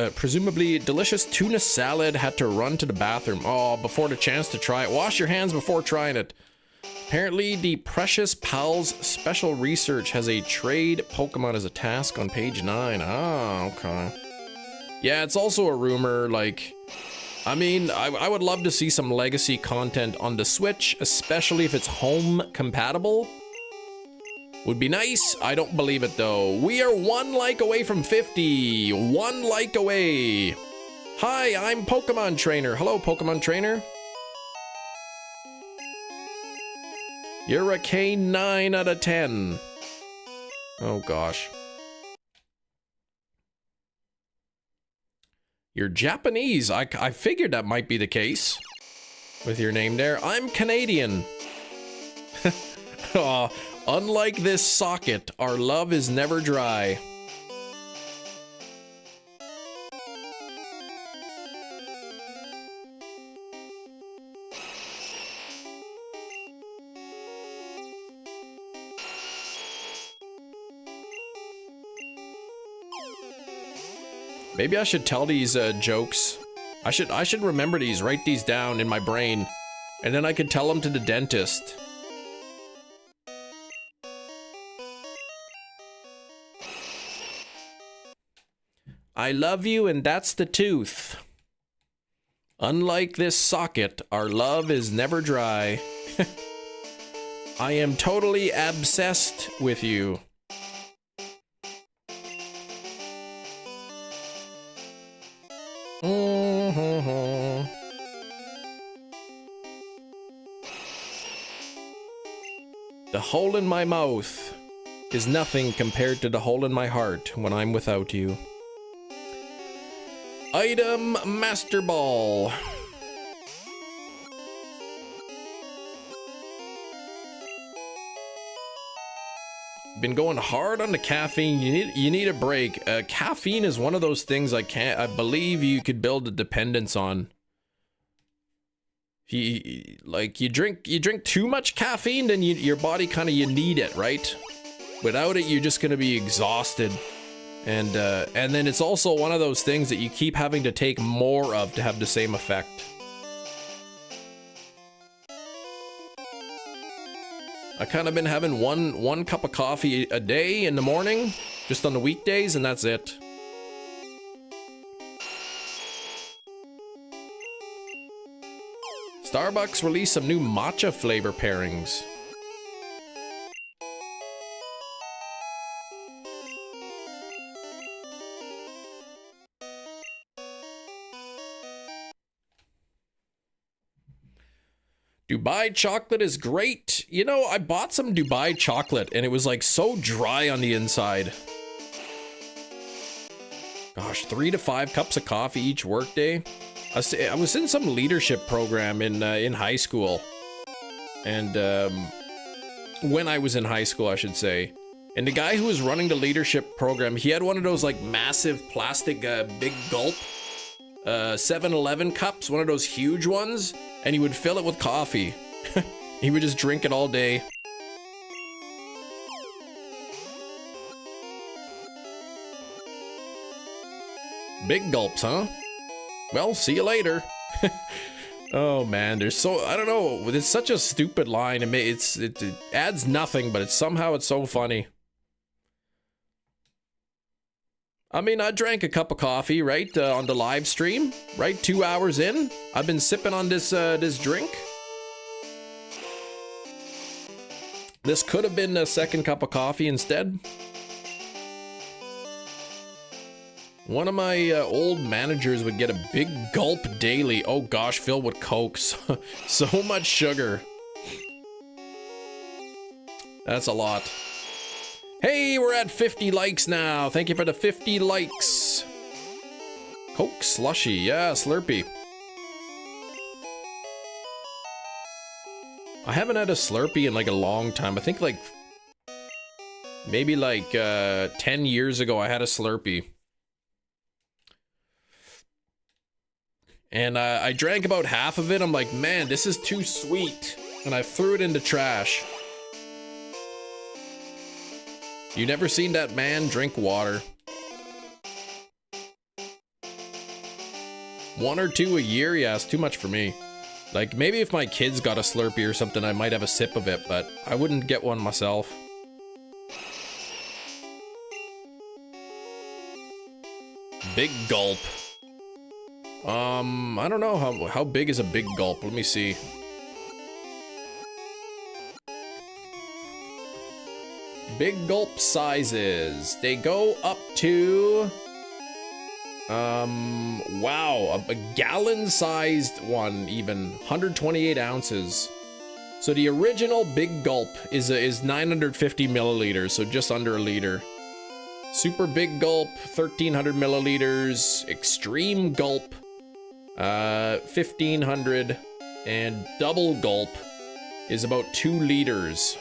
tuna salad. Had to run to the bathroom. Oh, before the chance to try it. Wash your hands before trying it. Apparently, the Precious Pals special research has a trade Pokemon as a task on page 9. Ah, okay. Yeah, it's also a rumor, like... I mean, I would love to see some legacy content on the Switch, especially if it's home compatible. Would be nice. I don't believe it, though. We are 1 like away from 50. 1 like away. Hi, I'm Pokemon Trainer. Hello, Pokemon Trainer. You're a K9 out of 10. Oh, gosh. You're Japanese. I figured that might be the case with your name there. I'm Canadian. Aw, unlike this socket, our love is never dry. Maybe I should tell these jokes. I should remember these, write these down in my brain, and then I could tell them to the dentist. I love you, and that's the tooth. Unlike this socket, our love is never dry. I am totally obsessed with you. The hole in my mouth is nothing compared to the hole in my heart when I'm without you. Item Master Ball. Been going hard on the caffeine. You need a break. Caffeine is one of those things I believe you could build a dependence on. You drink too much caffeine, then your body kind of, you need it, right? Without it, you're just gonna be exhausted. And then it's also one of those things that you keep having to take more of to have the same effect. I kind of been having one cup of coffee a day in the morning, just on the weekdays, and that's it. Starbucks released some new matcha flavor pairings. Dubai chocolate is great. You know, I bought some Dubai chocolate and it was like so dry on the inside. Gosh, 3 to 5 cups of coffee each workday. I was in some leadership program in high school. And when I was in high school, I should say. And the guy who was running the leadership program, he had one of those like massive plastic big gulp 7-Eleven cups, one of those huge ones. And he would fill it with coffee. He would just drink it all day. Big gulps, huh? Well, see you later. Oh man, there's so, I don't know, it's such a stupid line. It adds nothing, but somehow it's so funny. I mean, I drank a cup of coffee, right, on the live stream, right, 2 hours in. I've been sipping on this drink. This could have been a second cup of coffee instead. One of my old managers would get a big gulp daily. Oh gosh, filled with Coke. So much sugar. That's a lot. Hey, we're at 50 likes now. Thank you for the 50 likes. Coke slushy. Yeah, Slurpee. I haven't had a Slurpee in like a long time. I think like maybe like 10 years ago I had a Slurpee. And I drank about half of it. I'm like, man, this is too sweet. And I threw it in the trash. You never seen that man drink water? 1 or 2 a year? Yeah, it's too much for me. Like, maybe if my kids got a Slurpee or something, I might have a sip of it, but I wouldn't get one myself. Big gulp. I don't know how big is a big gulp. Let me see. Big gulp sizes. They go up to wow, a gallon-sized one, even 128 ounces. So the original big gulp is 950 milliliters, so just under a liter. Super big gulp, 1300 milliliters. Extreme gulp, 1500, and double gulp is about 2 liters.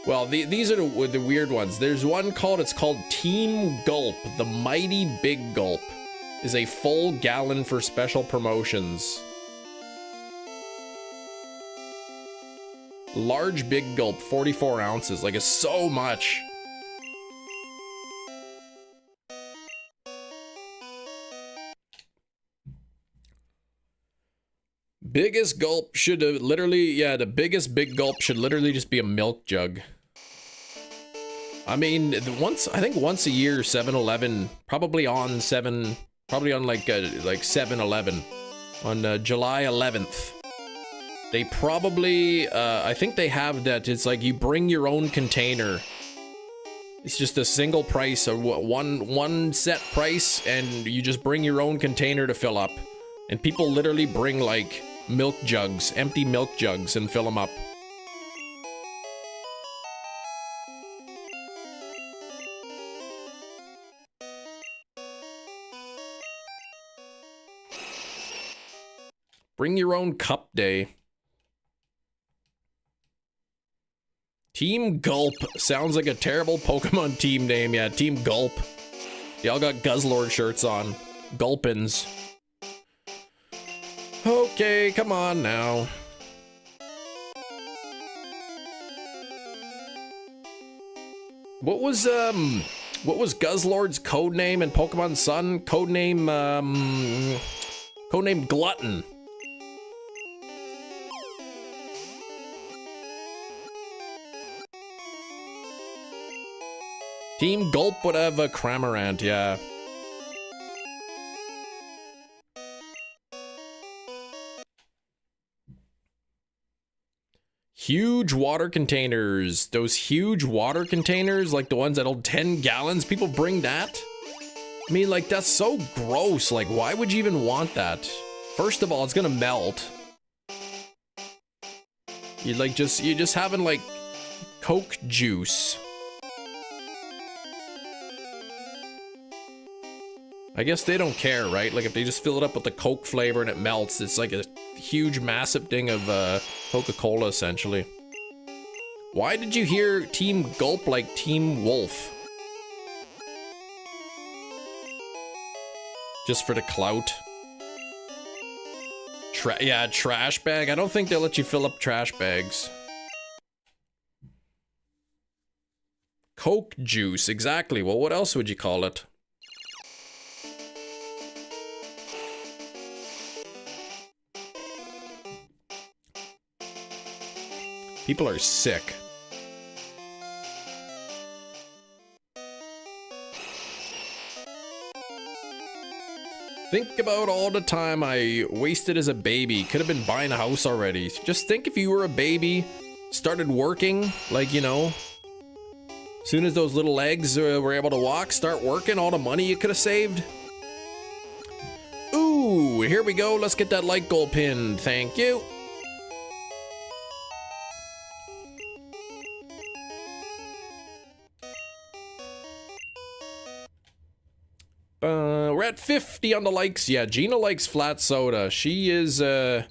Well, these are the weird ones. There's one it's called Team Gulp. The Mighty Big Gulp is a full gallon for special promotions. Large Big Gulp, 44 ounces. Like, it's so much. Biggest gulp should have literally, yeah, the biggest big gulp should literally just be a milk jug. I mean, I think once a year, 7-Eleven, probably on like 7-Eleven on July 11th. They probably, I think they have that. It's like you bring your own container. It's just a single price, or one set price, and you just bring your own container to fill up. And people literally bring like milk jugs, empty milk jugs, and fill them up. Bring your own cup day. Team Gulp. Sounds like a terrible Pokemon team name. Yeah, Team Gulp. Y'all got Guzzlord shirts on. Gulpins. Okay, come on now. What was Guzzlord's code name in Pokemon Sun? Codename Glutton. Team Gulp would have a Cramorant, yeah. Huge water containers. Those huge water containers, like the ones that hold 10 gallons, people bring that? I mean, like, that's so gross. Like, why would you even want that? First of all, it's gonna melt. You're just having, like, Coke juice. I guess they don't care, right? Like, if they just fill it up with the Coke flavor and it melts, it's like a huge, massive thing of Coca-Cola, essentially. Why did you hear Team Gulp like Team Wolf? Just for the clout? Yeah, trash bag. I don't think they'll let you fill up trash bags. Coke juice, exactly. Well, what else would you call it? People are sick. Think about all the time I wasted as a baby. Could have been buying a house already. Just think if you were a baby, started working, like, you know, as soon as those little legs were able to walk, start working, all the money you could have saved. Ooh, here we go. Let's get that light goal pinned. Thank you. We're at 50 on the likes. Yeah, Gina likes flat soda. She is, well,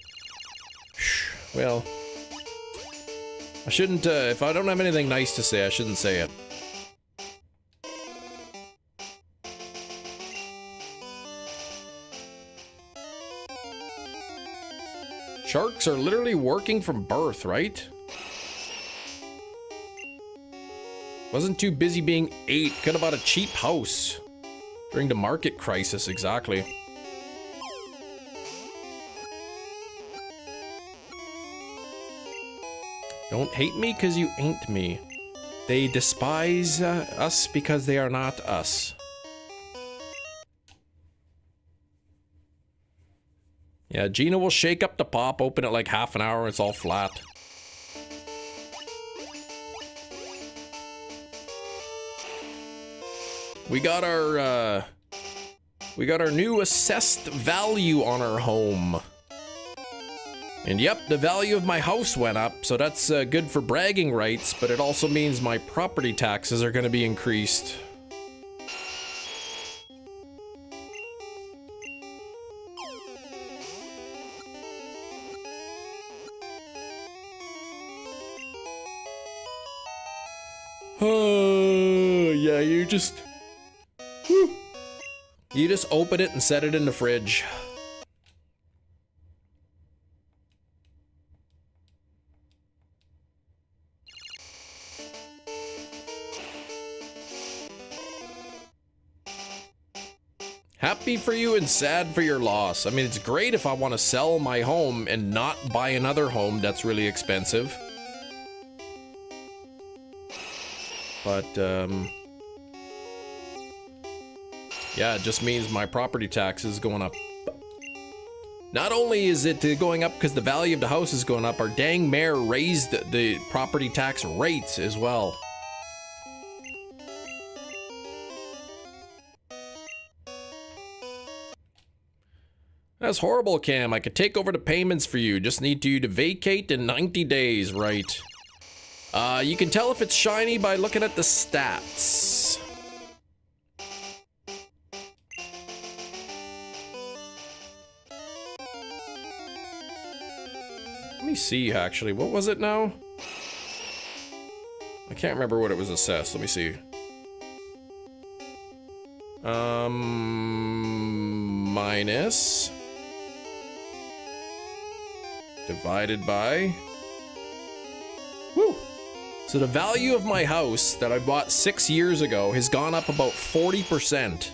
I shouldn't, if I don't have anything nice to say, I shouldn't say it. Sharks are literally working from birth, right? Wasn't too busy being 8. Could have bought a cheap house. During the market crisis, exactly. Don't hate me because you ain't me. They despise us because they are not us. Yeah, Gina will shake up the pop, open it like half an hour, and it's all flat. We got our new assessed value on our home. And yep, the value of my house went up, so that's good for bragging rights, but it also means my property taxes are gonna be increased. Oh, yeah, you just open it and set it in the fridge. Happy for you and sad for your loss. I mean, it's great if I want to sell my home and not buy another home that's really expensive. But, yeah, it just means my property tax is going up. Not only is it going up because the value of the house is going up, our dang mayor raised the property tax rates as well. That's horrible, Cam. I could take over the payments for you. Just need you to vacate in 90 days, right? You can tell if it's shiny by looking at the stats. Let me see, actually. What was it now? can't remember what it was assessed. Let me see. Minus divided by. Woo! So the value of my house that I bought 6 years ago has gone up about 40%.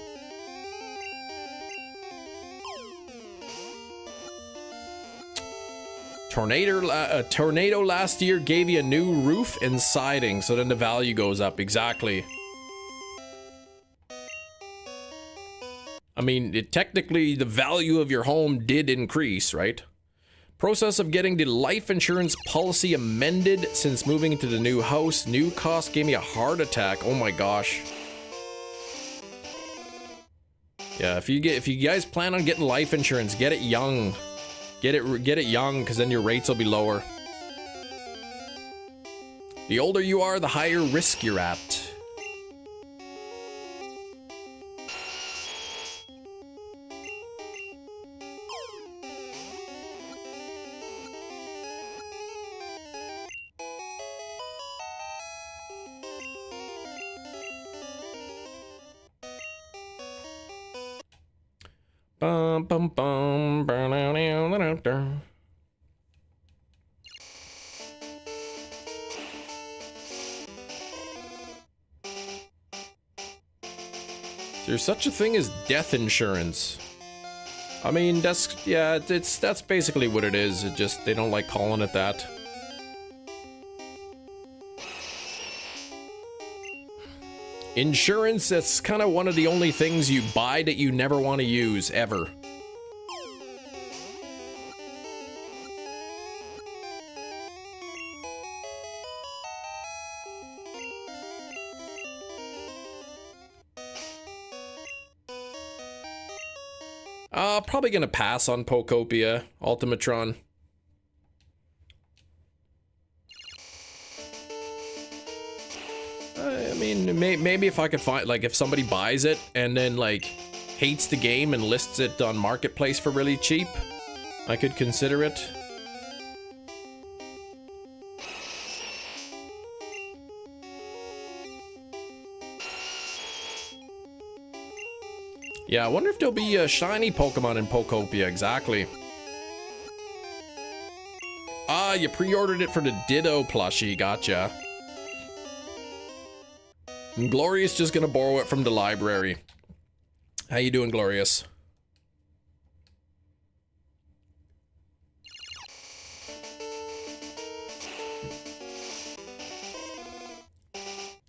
A tornado last year gave you a new roof and siding, so then the value goes up. Exactly. I mean, technically, the value of your home did increase, right? Process of getting the life insurance policy amended since moving into the new house. New cost gave me a heart attack. Oh my gosh. Yeah, if you guys plan on getting life insurance, get it young. Get it young, because then your rates will be lower. The older you are, the higher risk you're at. Bum bum bum. There's such a thing as death insurance. I mean, that's basically what it is. It just, they don't like calling it that. Insurance, that's kind of one of the only things you buy that you never want to use, ever. Probably gonna pass on Pokopia, Ultimatron. I mean, maybe if I could find, like, if somebody buys it and then, like, hates the game and lists it on Marketplace for really cheap, I could consider it. Yeah, I wonder if there'll be a shiny Pokemon in Pokopia, exactly. Ah, you pre-ordered it for the Ditto plushie, gotcha. And Glorious just gonna borrow it from the library. How you doing, Glorious?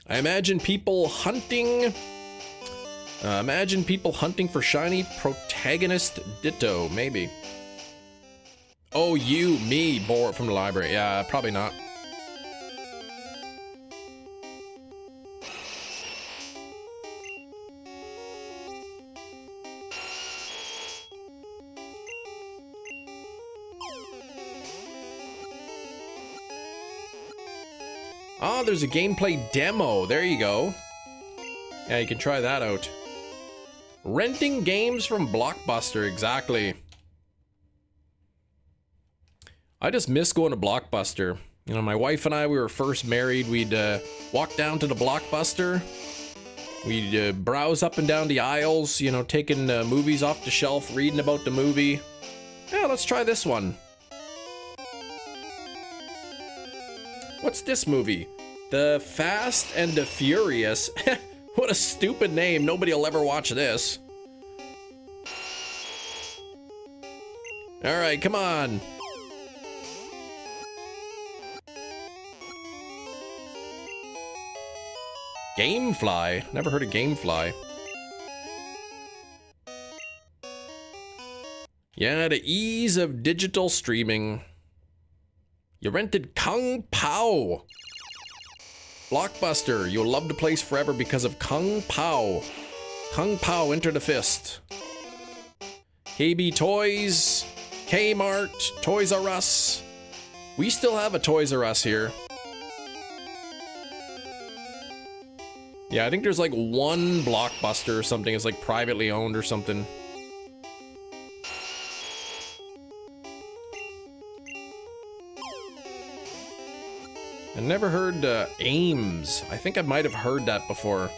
I imagine people hunting... imagine people hunting for shiny protagonist Ditto, maybe. Oh, me, borrow it from the library. Yeah, probably not. Ah, there's a gameplay demo. There you go. Yeah, you can try that out. Renting games from Blockbuster, exactly. I just miss going to Blockbuster. You know, my wife and I, we were first married. We'd walk down to the Blockbuster. We'd browse up and down the aisles, you know, taking movies off the shelf, reading about the movie. Yeah, let's try this one. What's this movie? The Fast and the Furious. What a stupid name. Nobody will ever watch this. Alright, come on. Gamefly? Never heard of Gamefly. Yeah, the ease of digital streaming. You rented Kung Pao. Blockbuster, you'll love the place forever because of Kung Pao. Kung Pao, enter the fist. KB Toys, Kmart, Toys R Us. We still have a Toys R Us here. Yeah, I think there's like one Blockbuster or something. It's like privately owned or something. I never heard Ames. I think I might have heard that before.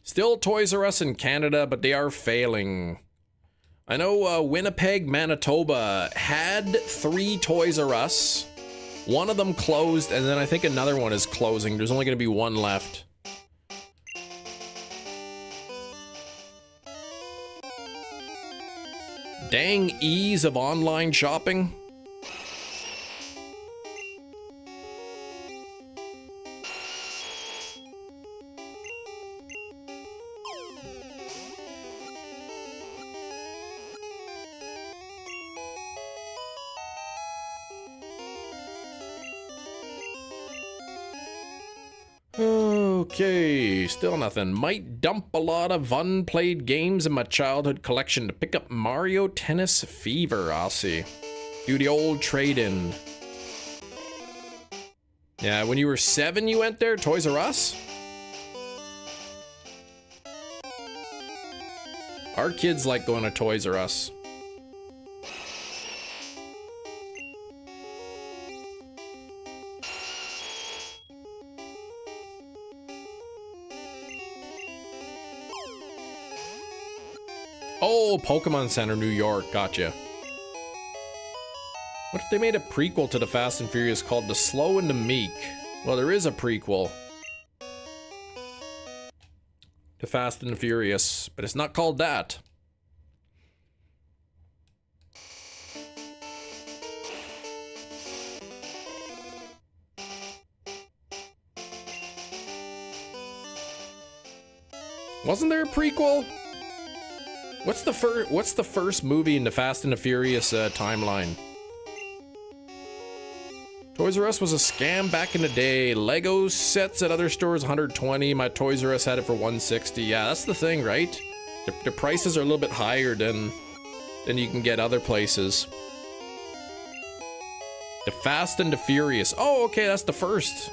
Still Toys R Us in Canada, but they are failing. I know Winnipeg, Manitoba had 3 Toys R Us. One of them closed, and then I think another one is closing. There's only going to be one left. Dang ease of online shopping. Okay, still nothing. Might dump a lot of unplayed games in my childhood collection to pick up Mario Tennis Fever. I'll see. Do the old trade-in. Yeah, when you were 7 you went there? Toys R Us? Our kids like going to Toys R Us. Oh, Pokemon Center, New York. Gotcha. What if they made a prequel to the Fast and Furious called The Slow and the Meek? Well, there is a prequel to Fast and the Furious, but it's not called that. Wasn't there a prequel? What's the first movie in the Fast and the Furious timeline? Toys R Us was a scam back in the day. Lego sets at other stores 120. My Toys R Us had it for 160. Yeah, that's the thing, right? The prices are a little bit higher than you can get other places. The Fast and the Furious. Oh, okay, that's the first.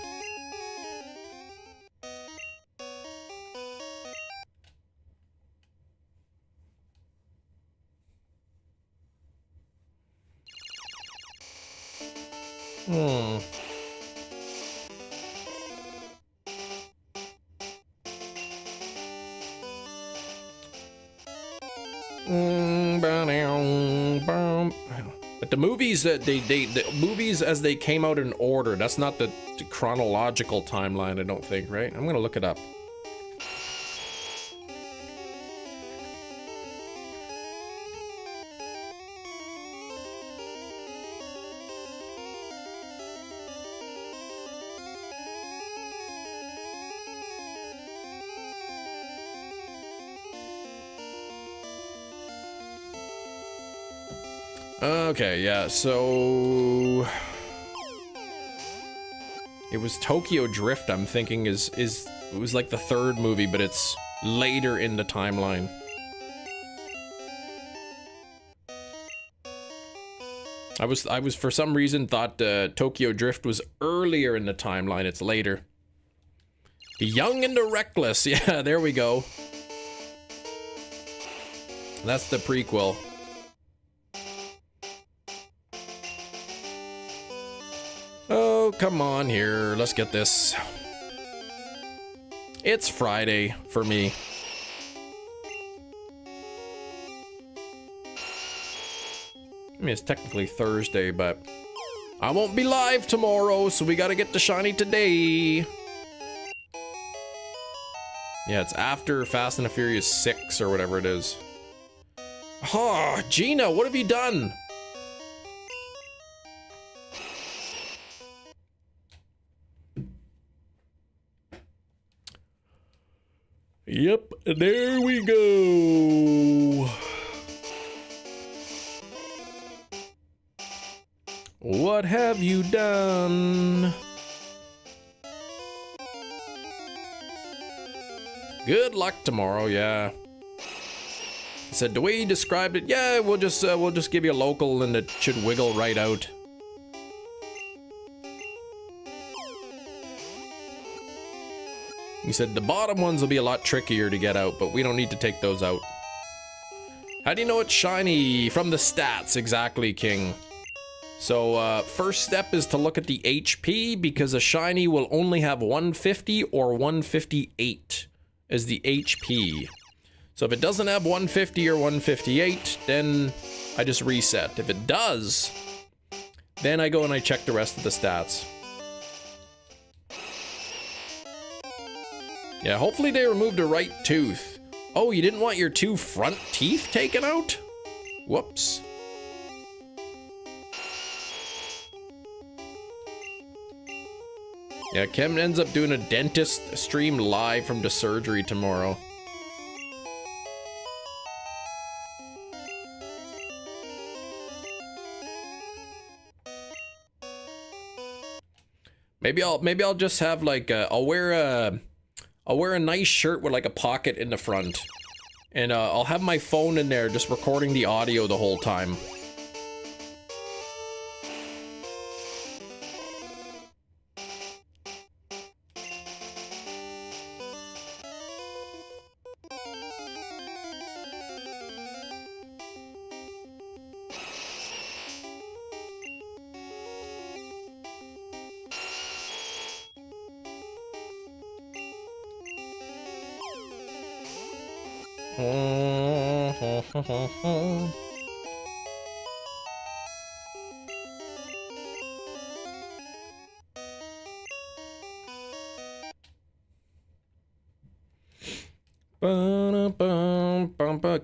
But the movies that the movies as they came out in order, that's not the chronological timeline, I don't think, right? I'm gonna look it up. Okay, yeah, so it was Tokyo Drift, I'm thinking it was like the third movie, but it's later in the timeline. I was for some reason thought Tokyo Drift was earlier in the timeline, it's later. The Young and the Reckless, yeah, there we go. That's the prequel. Oh, come on here. Let's get this. It's Friday for me. I mean, it's technically Thursday, but I won't be live tomorrow, so we gotta get the shiny today. Yeah, it's after Fast and the Furious 6 or whatever it is. Oh, Gina, what have you done? Yep, there we go. What have you done? Good luck tomorrow, yeah. I said the way you described it, yeah, we'll just give you a local and it should wiggle right out. He said the bottom ones will be a lot trickier to get out, but we don't need to take those out. How do you know it's shiny? From the stats, exactly, King. So, first step is to look at the HP, because a shiny will only have 150 or 158 as the HP. So if it doesn't have 150 or 158, then I just reset. If it does, then I go and I check the rest of the stats. Yeah, hopefully they removed the right tooth. Oh, you didn't want your 2 front teeth taken out? Whoops. Yeah, Kim ends up doing a dentist stream live from the surgery tomorrow. Maybe I'll just have like I'll wear a nice shirt with like a pocket in the front, and I'll have my phone in there just recording the audio the whole time.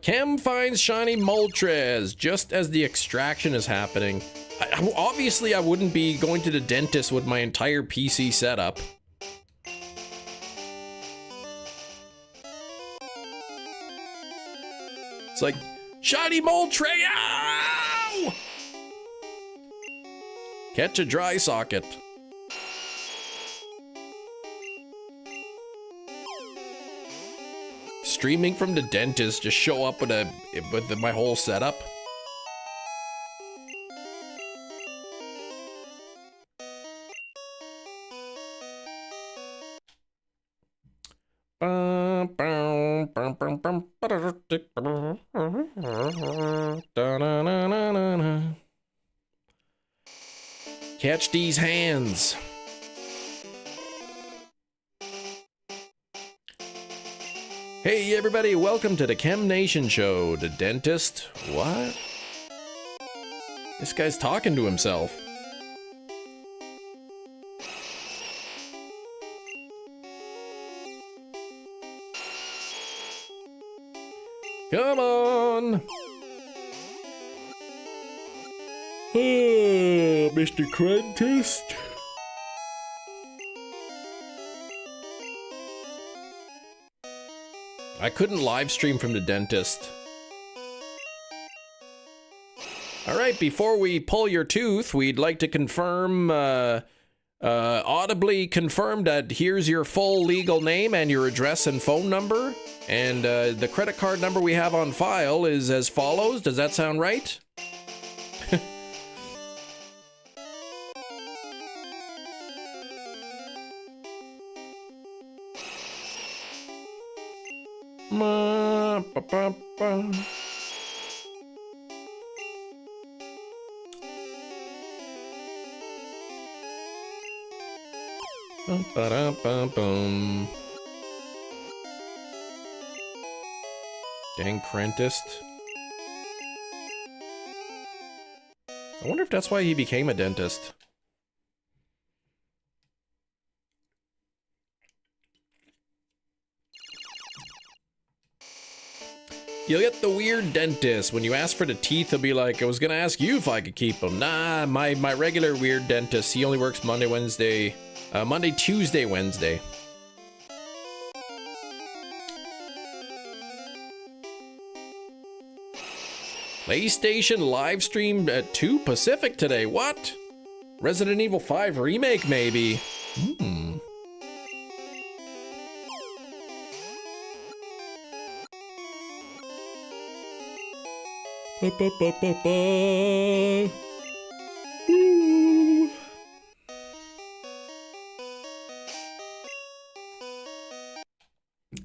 Cam finds shiny Moltres just as the extraction is happening. Obviously, I wouldn't be going to the dentist with my entire PC setup. It's like, shiny Moltres! Ow! Catch a dry socket. Streaming from the dentist, just show up with my whole setup. Catch these hands. Hey everybody, welcome to the Chem Nation Show. The dentist? What? This guy's talking to himself. Come on! Oh, Mr. Crentist. I couldn't live stream from the dentist. Alright, before we pull your tooth, we'd like to confirm, audibly confirm that here's your full legal name and your address and phone number. And the credit card number we have on file is as follows. Does that sound right? Dang Crentist. I wonder if that's why he became a dentist. You'll get the weird dentist. When you ask for the teeth, he'll be like, I was gonna ask you if I could keep them. Nah, my regular weird dentist, he only works Monday, Tuesday, Wednesday. PlayStation live streamed at 2 Pacific today. What? Resident Evil 5 remake, maybe.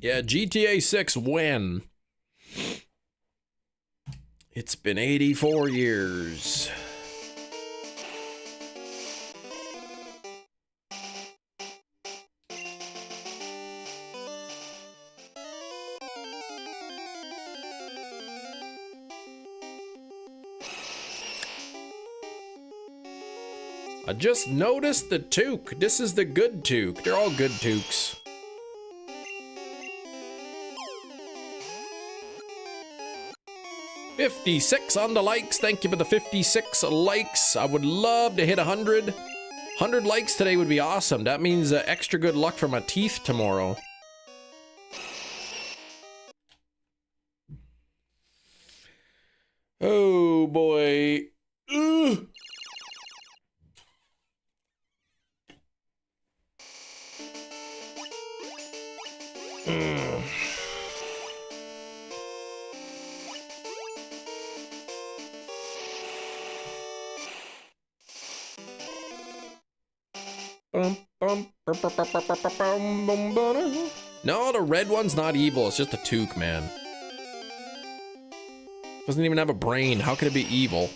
Yeah, GTA 6 when? It's been 84 years. I just noticed the toque. This is the good toque. They're all good toques. $56 on the likes. Thank you for the 56 likes. I would love to hit 100. 100 likes today would be awesome. That means extra good luck for my teeth tomorrow. Oh boy. Ugh. No, the red one's not evil. It's just a toque, man. Doesn't even have a brain. How could it be evil?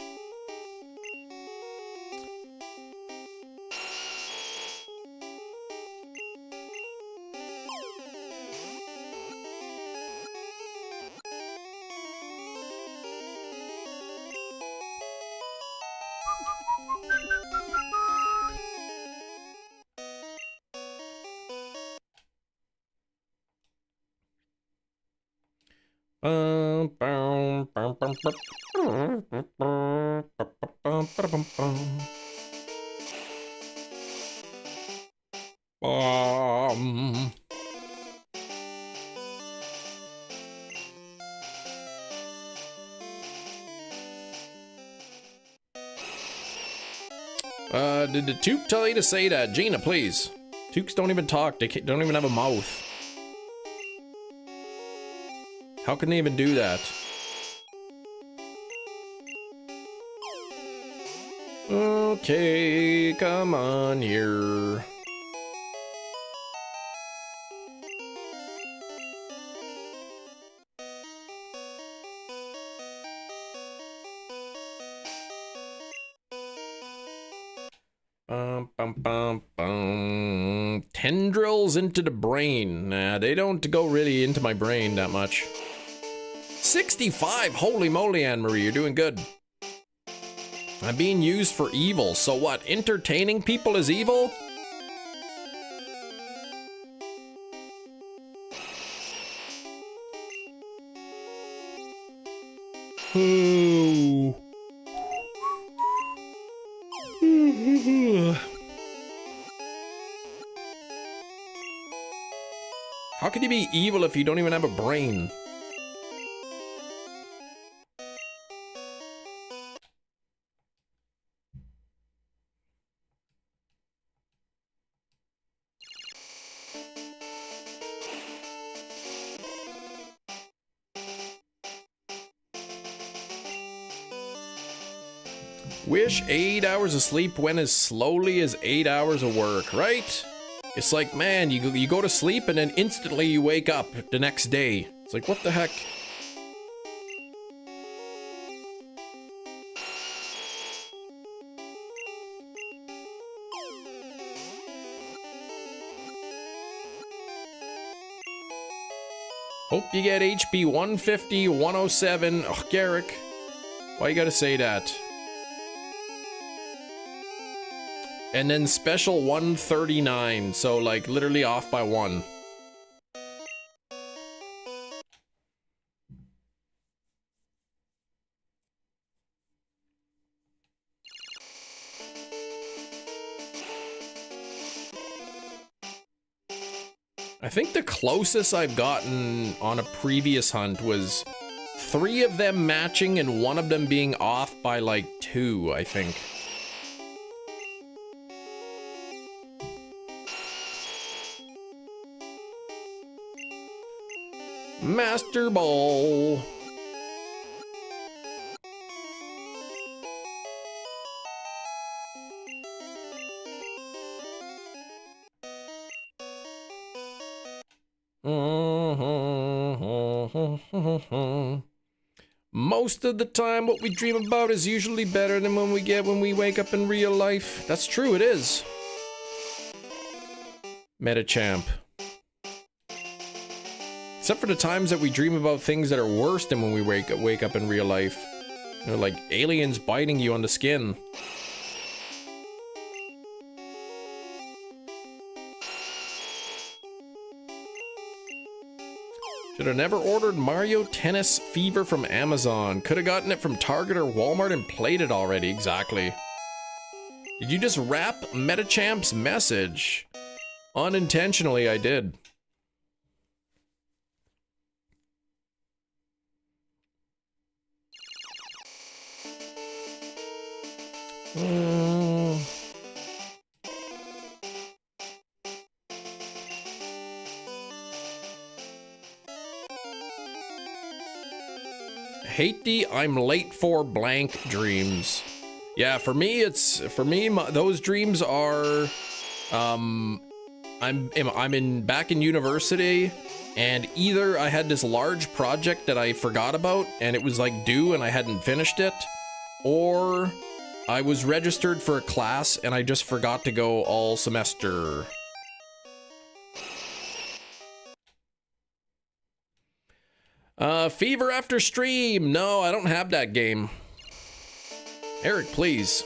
Did the toque tell you to say that? Gina, please. Toques don't even talk. They don't even have a mouth. How can they even do that? Okay, come on here. Tendrils into the brain. Nah, they don't go really into my brain that much. 65! Holy moly, Anne-Marie, you're doing good. I'm being used for evil, so what? Entertaining people is evil? Oh. How can you be evil if you don't even have a brain? Wish 8 hours of sleep went as slowly as 8 hours of work, right? It's like, man, you go to sleep and then instantly you wake up the next day. It's like, what the heck? Hope you get HP 150, 107. Oh, Garrick, why you gotta say that? And then special 139, so like literally off by 1. I think the closest I've gotten on a previous hunt was 3 of them matching and 1 of them being off by like 2, I think. Master Ball. Most of the time, what we dream about is usually better than when we wake up in real life. That's true, it is. Metachamp. Except for the times that we dream about things that are worse than when we wake up in real life. You know, like aliens biting you on the skin. Should have never ordered Mario Tennis Fever from Amazon. Could have gotten it from Target or Walmart and played it already. Exactly. Did you just rap Metachamp's message? Unintentionally, I did. Hate the I'm late for blank dreams. Yeah, for me, those dreams are, I'm back in university, and either I had this large project that I forgot about and it was like due and I hadn't finished it, or I was registered for a class and I just forgot to go all semester. Fever after stream. No, I don't have that game. Eric, please.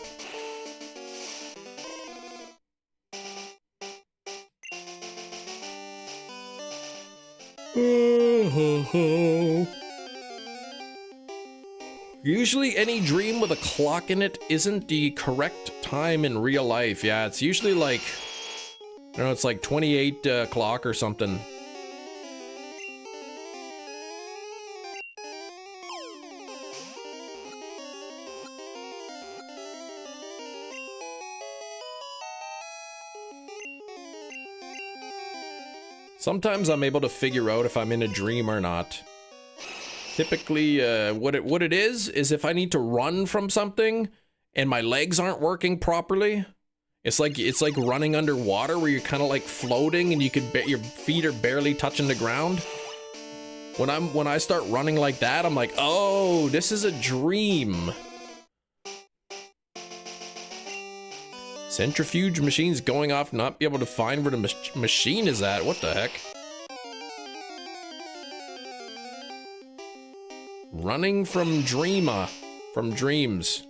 Usually any dream with a clock in it isn't the correct time in real life. Yeah, it's usually like, I don't know, it's like 28 o'clock or something. Sometimes I'm able to figure out if I'm in a dream or not. Typically, what it is if I need to run from something and my legs aren't working properly. It's like running underwater where you're kind of like floating and your feet are barely touching the ground. When I start running like that, I'm like, oh, this is a dream. Centrifuge machine's going off, not be able to find where the machine is at. What the heck? Running from dreams.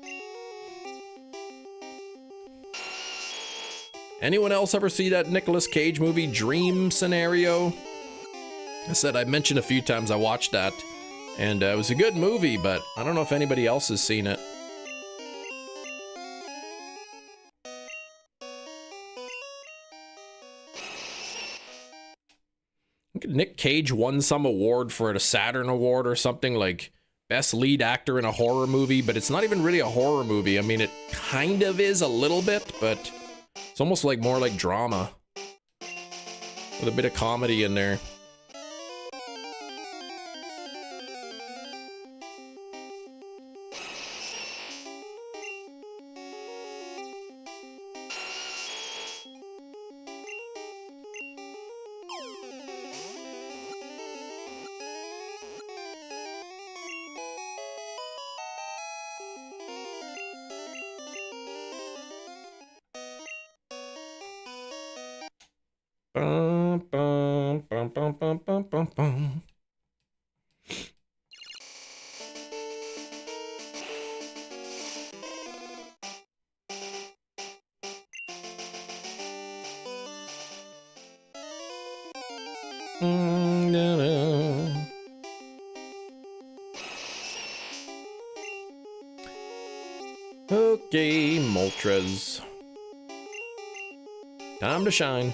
Anyone else ever see that Nicolas Cage movie, Dream Scenario? I said I mentioned a few times I watched that, and it was a good movie, but I don't know if anybody else has seen it. Nick Cage won some award for it, a Saturn Award or something, like best lead actor in a horror movie, but it's not even really a horror movie. I mean, it kind of is a little bit, but it's almost like more like drama with a bit of comedy in there. Bum, bum, bum, bum, bum, bum, bum, bum. Okay, Moltres. Time to shine.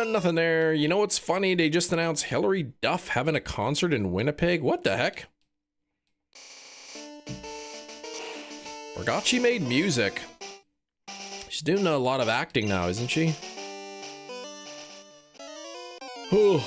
Nothing there. You know what's funny? They just announced Hilary Duff having a concert in Winnipeg. What the heck? Forgot she made music. She's doing a lot of acting now, isn't she? Whew.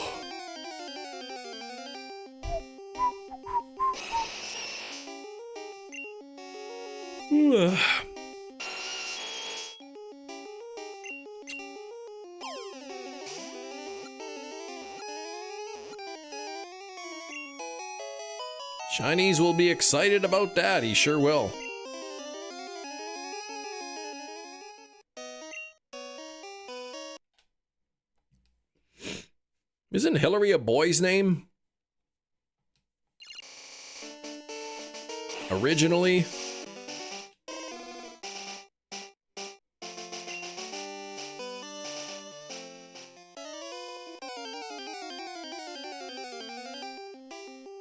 Shinies will be excited about that. He sure will. Isn't Hillary a boy's name? Originally?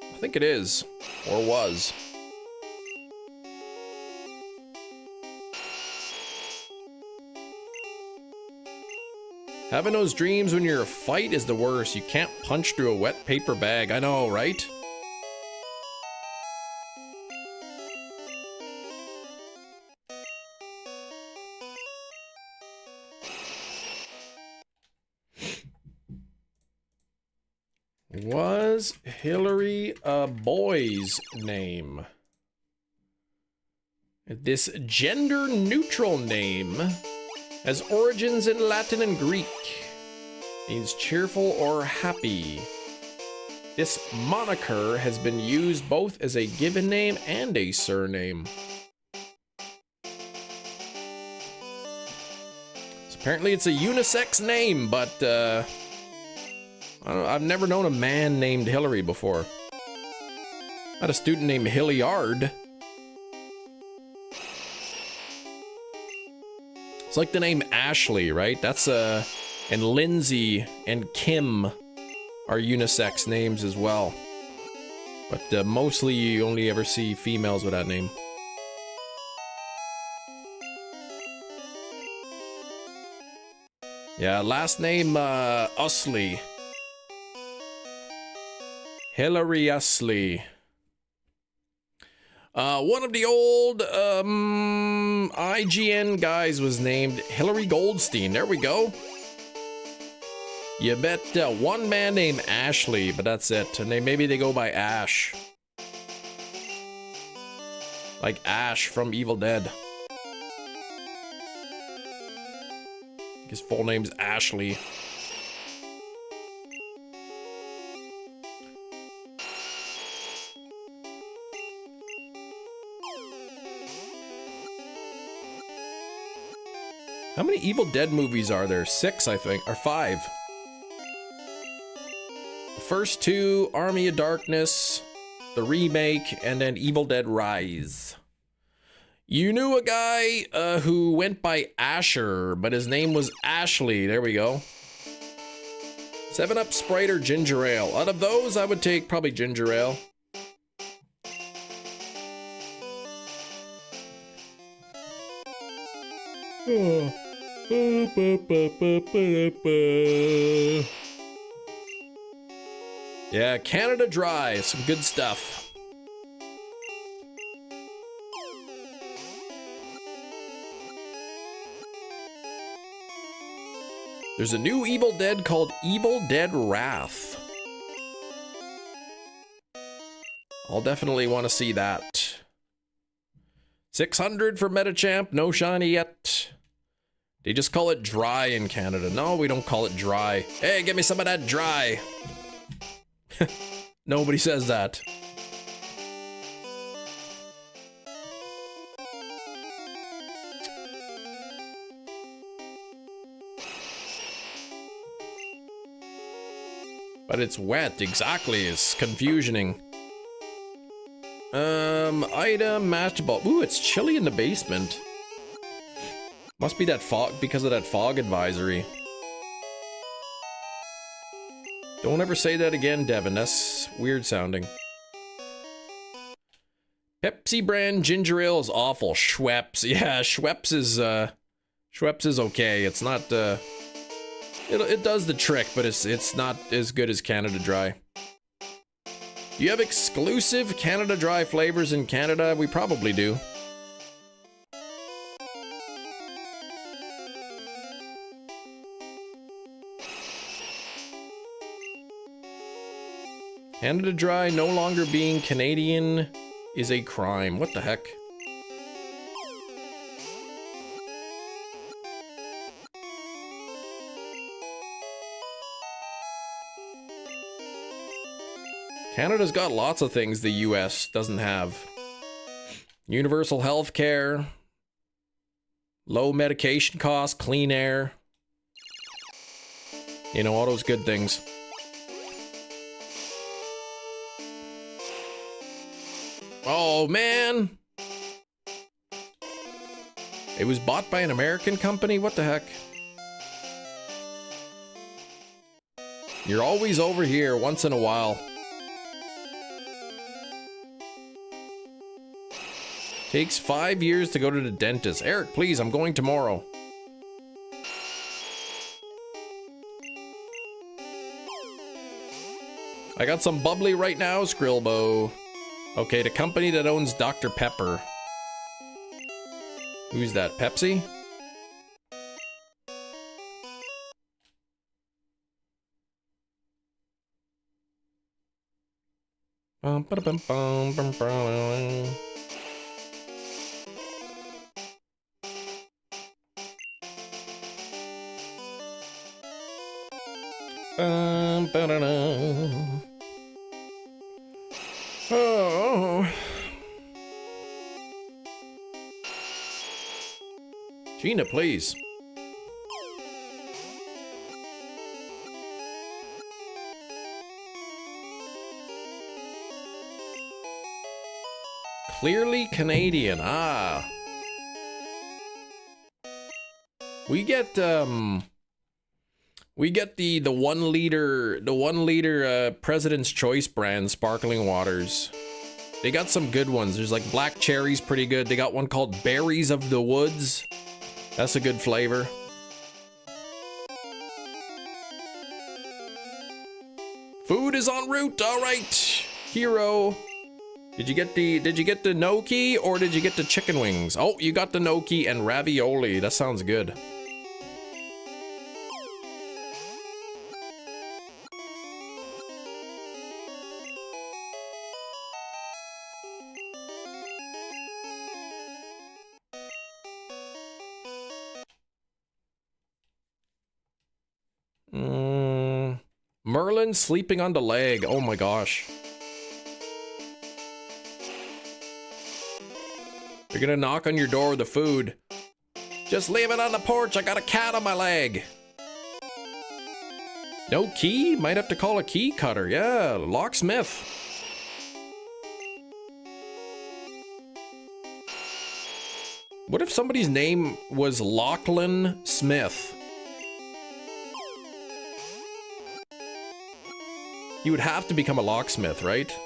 I think it is, or was. Having those dreams when you're a fight is the worst. You can't punch through a wet paper bag. I know, right? Was Hillary a boy's name? This gender-neutral name has origins in Latin and Greek. Means cheerful or happy. This moniker has been used both as a given name and a surname. So apparently it's a unisex name, but I don't know, I've never known a man named Hillary before. I had a student named Hilliard. It's like the name Ashley, right? That's and Lindsay and Kim are unisex names as well. But mostly you only ever see females with that name. Yeah, last name Usley. Hillary Usley. One of the old IGN guys was named Hillary Goldstein. There we go. You bet one man named Ashley, but that's it. And maybe they go by Ash. Like Ash from Evil Dead. His full name's Ashley. How many Evil Dead movies are there? 6, I think, or 5. The first 2, Army of Darkness, the remake, and then Evil Dead Rise. You knew a guy who went by Asher, but his name was Ashley. There we go. 7-Up, Sprite, or Ginger Ale. Out of those, I would take probably Ginger Ale. Yeah, Canada Dry, some good stuff. There's a new Evil Dead called Evil Dead Wrath. I'll definitely want to see that. 600 for Metachamp, no shiny yet. They just call it dry in Canada. No, we don't call it dry. Hey, give me some of that dry. Nobody says that. But it's wet, exactly. It's confusioning. Item, match ball. Ooh, it's chilly in the basement. Must be that fog, because of that fog advisory. Don't ever say that again, Devin. That's weird sounding. Pepsi brand ginger ale is awful. Schweppes. Yeah, Schweppes is okay. It's not, it does the trick, but it's not as good as Canada Dry. Do you have exclusive Canada Dry flavors in Canada? We probably do. Canada Dry no longer being Canadian is a crime. What the heck? Canada's got lots of things the US doesn't have. Universal health care, low medication costs, clean air. You know, all those good things. Oh, man! It was bought by an American company? What the heck? You're always over here once in a while. Takes 5 years to go to the dentist. Eric, please, I'm going tomorrow. I got some bubbly right now, Skrillbo. Okay, the company that owns Dr. Pepper. Who's that, Pepsi? Bum, ba, bum, bum, bum, bum. Oh. Gina, please. Clearly Canadian. Ah. We get the 1 liter President's Choice brand sparkling waters. They got some good ones. There's like black cherries, pretty good. They got one called Berries of the Woods. That's a good flavor. Food is en route. All right, hero. Did you get the gnocchi or did you get the chicken wings? Oh, you got the gnocchi and ravioli. That sounds good. Merlin sleeping on the leg. Oh my gosh. You're gonna knock on your door with the food. Just leave it on the porch. I got a cat on my leg. No key? Might have to call a key cutter. Yeah, locksmith. What if somebody's name was Lachlan Smith? You would have to become a locksmith, right?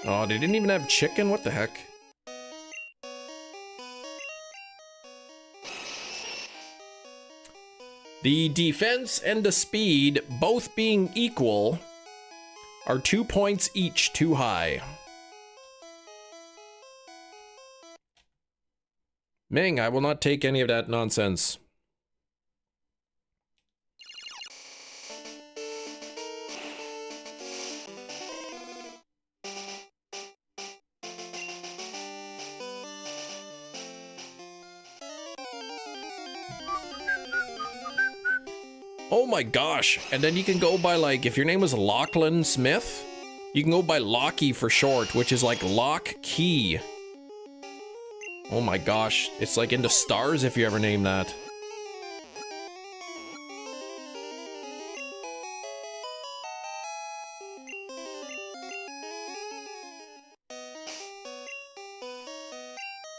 Oh, they didn't even have chicken? What the heck? The defense and the speed, both being equal, are 2 points each too high. Ming, I will not take any of that nonsense. Oh my gosh. And then you can go by, like, if your name was Lachlan Smith, you can go by Lockie for short, which is like lock key. Oh my gosh. It's like in the stars if you ever name that.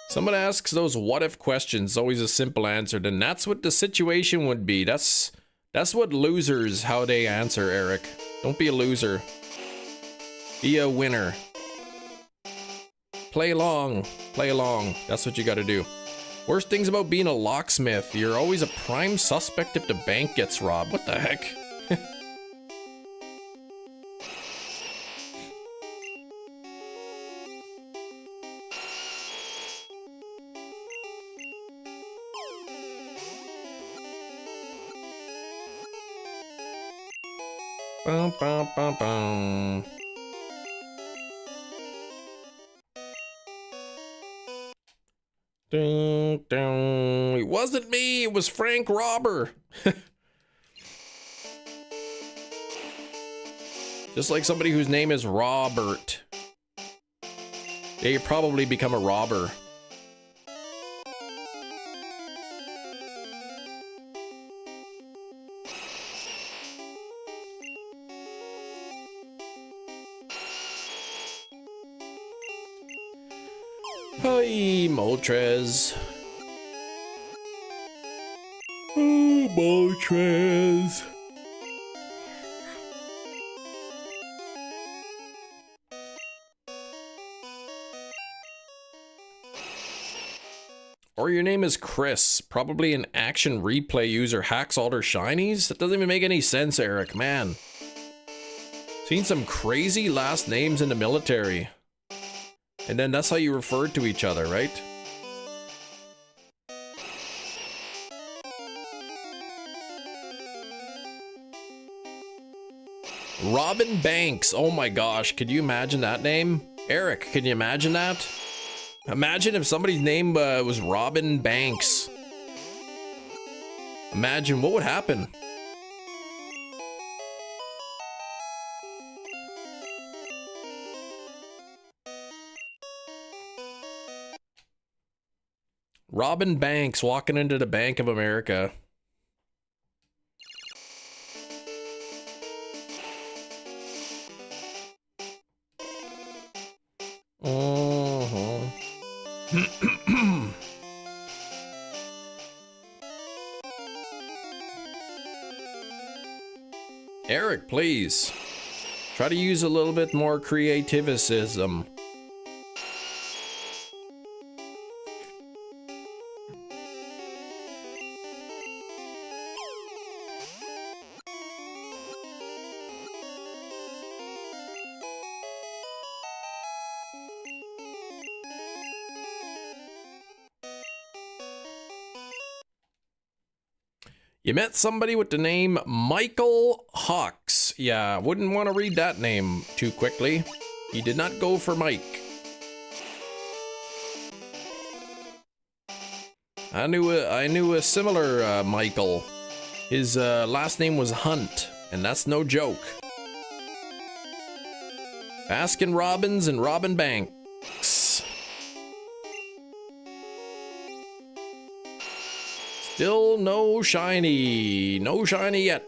Someone asks those what if questions, always a simple answer, then that's what the situation would be. That's what losers, how they answer, Eric. Don't be a loser. Be a winner. Play along. Play along. That's what you gotta do. Worst things about being a locksmith, you're always a prime suspect if the bank gets robbed. What the heck? Bum, bum, bum, bum. Dun, dun. It wasn't me, it was Frank Robber. Just like somebody whose name is Robert. Yeah, you probably become a robber. Hi, Moltres. Oh, Moltres. Or your name is Chris. Probably an action replay user hacks all their shinies? That doesn't even make any sense, Eric, man. Seen some crazy last names in the military. And then that's how you referred to each other, right? Robin Banks. Oh my gosh, could you imagine that name? Eric, can you imagine that? Imagine if somebody's name was Robin Banks. Imagine what would happen. Robin Banks walking into the Bank of America. Eric, please. Try to use a little bit more creativism. You met somebody with the name Michael Hawks. Yeah, wouldn't want to read that name too quickly. He did not go for Mike. I knew a similar Michael. His last name was Hunt, and that's no joke. Baskin Robbins and Robin Banks. Still no shiny. No shiny yet.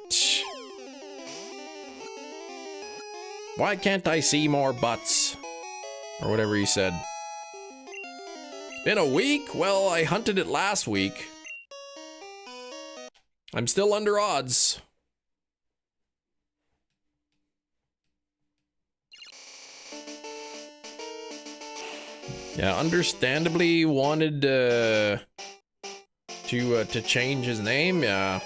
Why can't I see more butts? Or whatever he said. Been a week? Well, I hunted it last week. I'm still under odds. Yeah, understandably wanted to change his name. Yeah.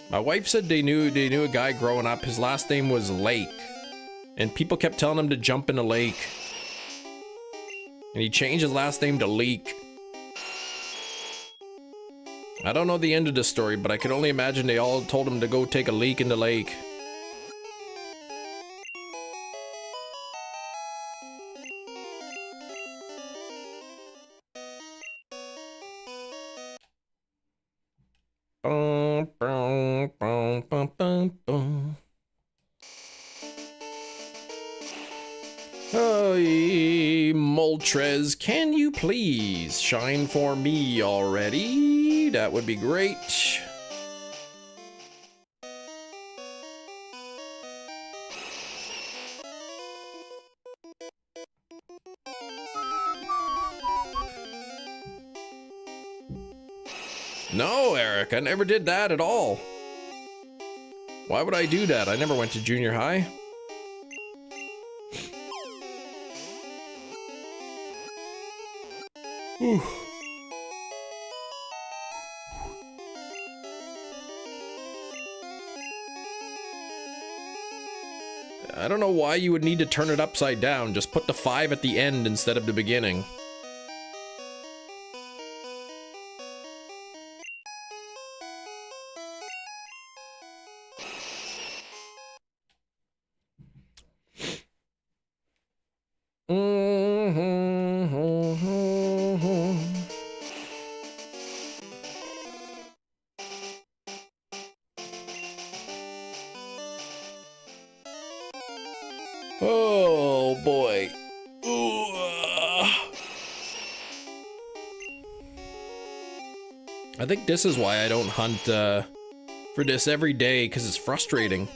My wife said they knew a guy growing up. His last name was Lake, and people kept telling him to jump in a lake. And he changed his last name to Leak. I don't know the end of the story, but I could only imagine they all told him to go take a leak in the lake. Hey, Moltres, can you please shine for me already? That would be great. No, Eric, I never did that at all. Why would I do that? I never went to junior high. Whew. I don't know why you would need to turn it upside down. Just put the 5 at the end instead of the beginning. Oh boy. Ooh. I think this is why I don't hunt for this every day, because it's frustrating.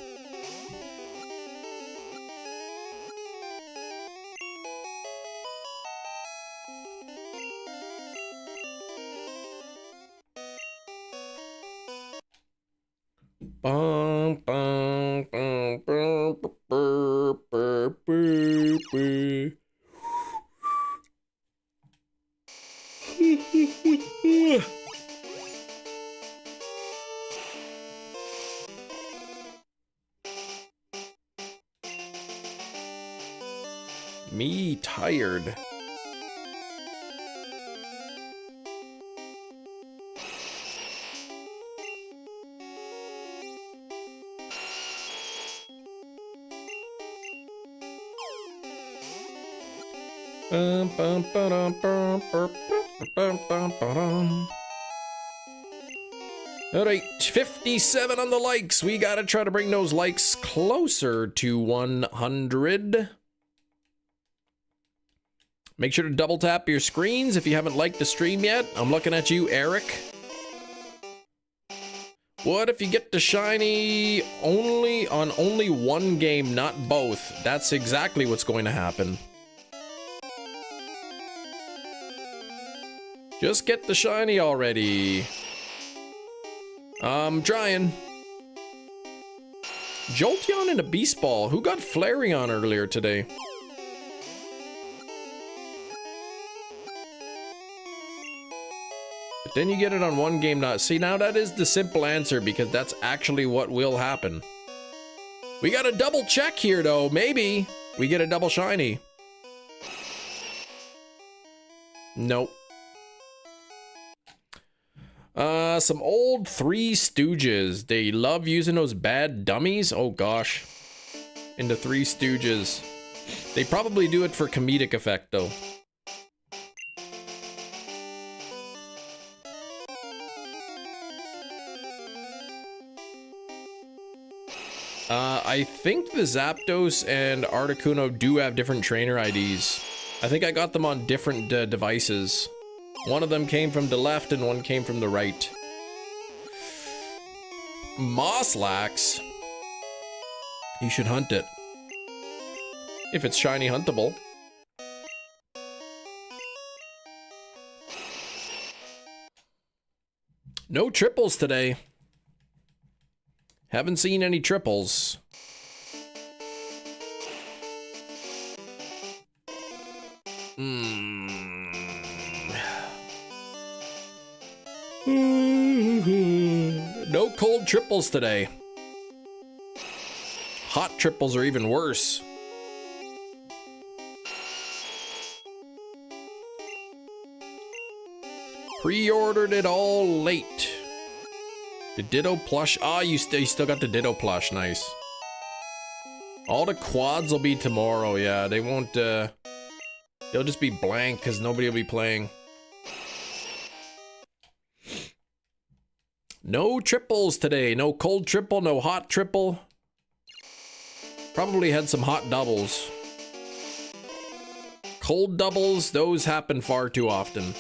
Bum, bum, bum, bum, bum, bum, bum, bum. Me tired. Alright, 57 on the likes. We gotta try to bring those likes closer to 100. Make sure to double tap your screens if you haven't liked the stream yet. I'm looking at you, Eric. What if you get the shiny on only one game, not both? That's exactly what's going to happen. Just get the shiny already. I'm trying. Jolteon and a Beast Ball. Who got Flareon earlier today? But then you get it on one game, not. See, now that is the simple answer, because that's actually what will happen. We got a double check here, though. Maybe we get a double shiny. Nope. Some old Three Stooges. They love using those bad dummies. Oh gosh. In the Three Stooges. They probably do it for comedic effect though. I think the Zapdos and Articuno do have different trainer IDs. I think I got them on different devices. One of them came from the left and one came from the right. Mosslax. You should hunt it. If it's shiny huntable. No triples today. Haven't seen any triples. No cold triples today. Hot triples are even worse. Pre-ordered it all late. The Ditto plush. Ah, you still got the Ditto plush. Nice. All the quads will be tomorrow. Yeah, they won't. They'll just be blank because nobody will be playing. No triples today. No cold triple, no hot triple. Probably had some hot doubles. Cold doubles, those happen far too often.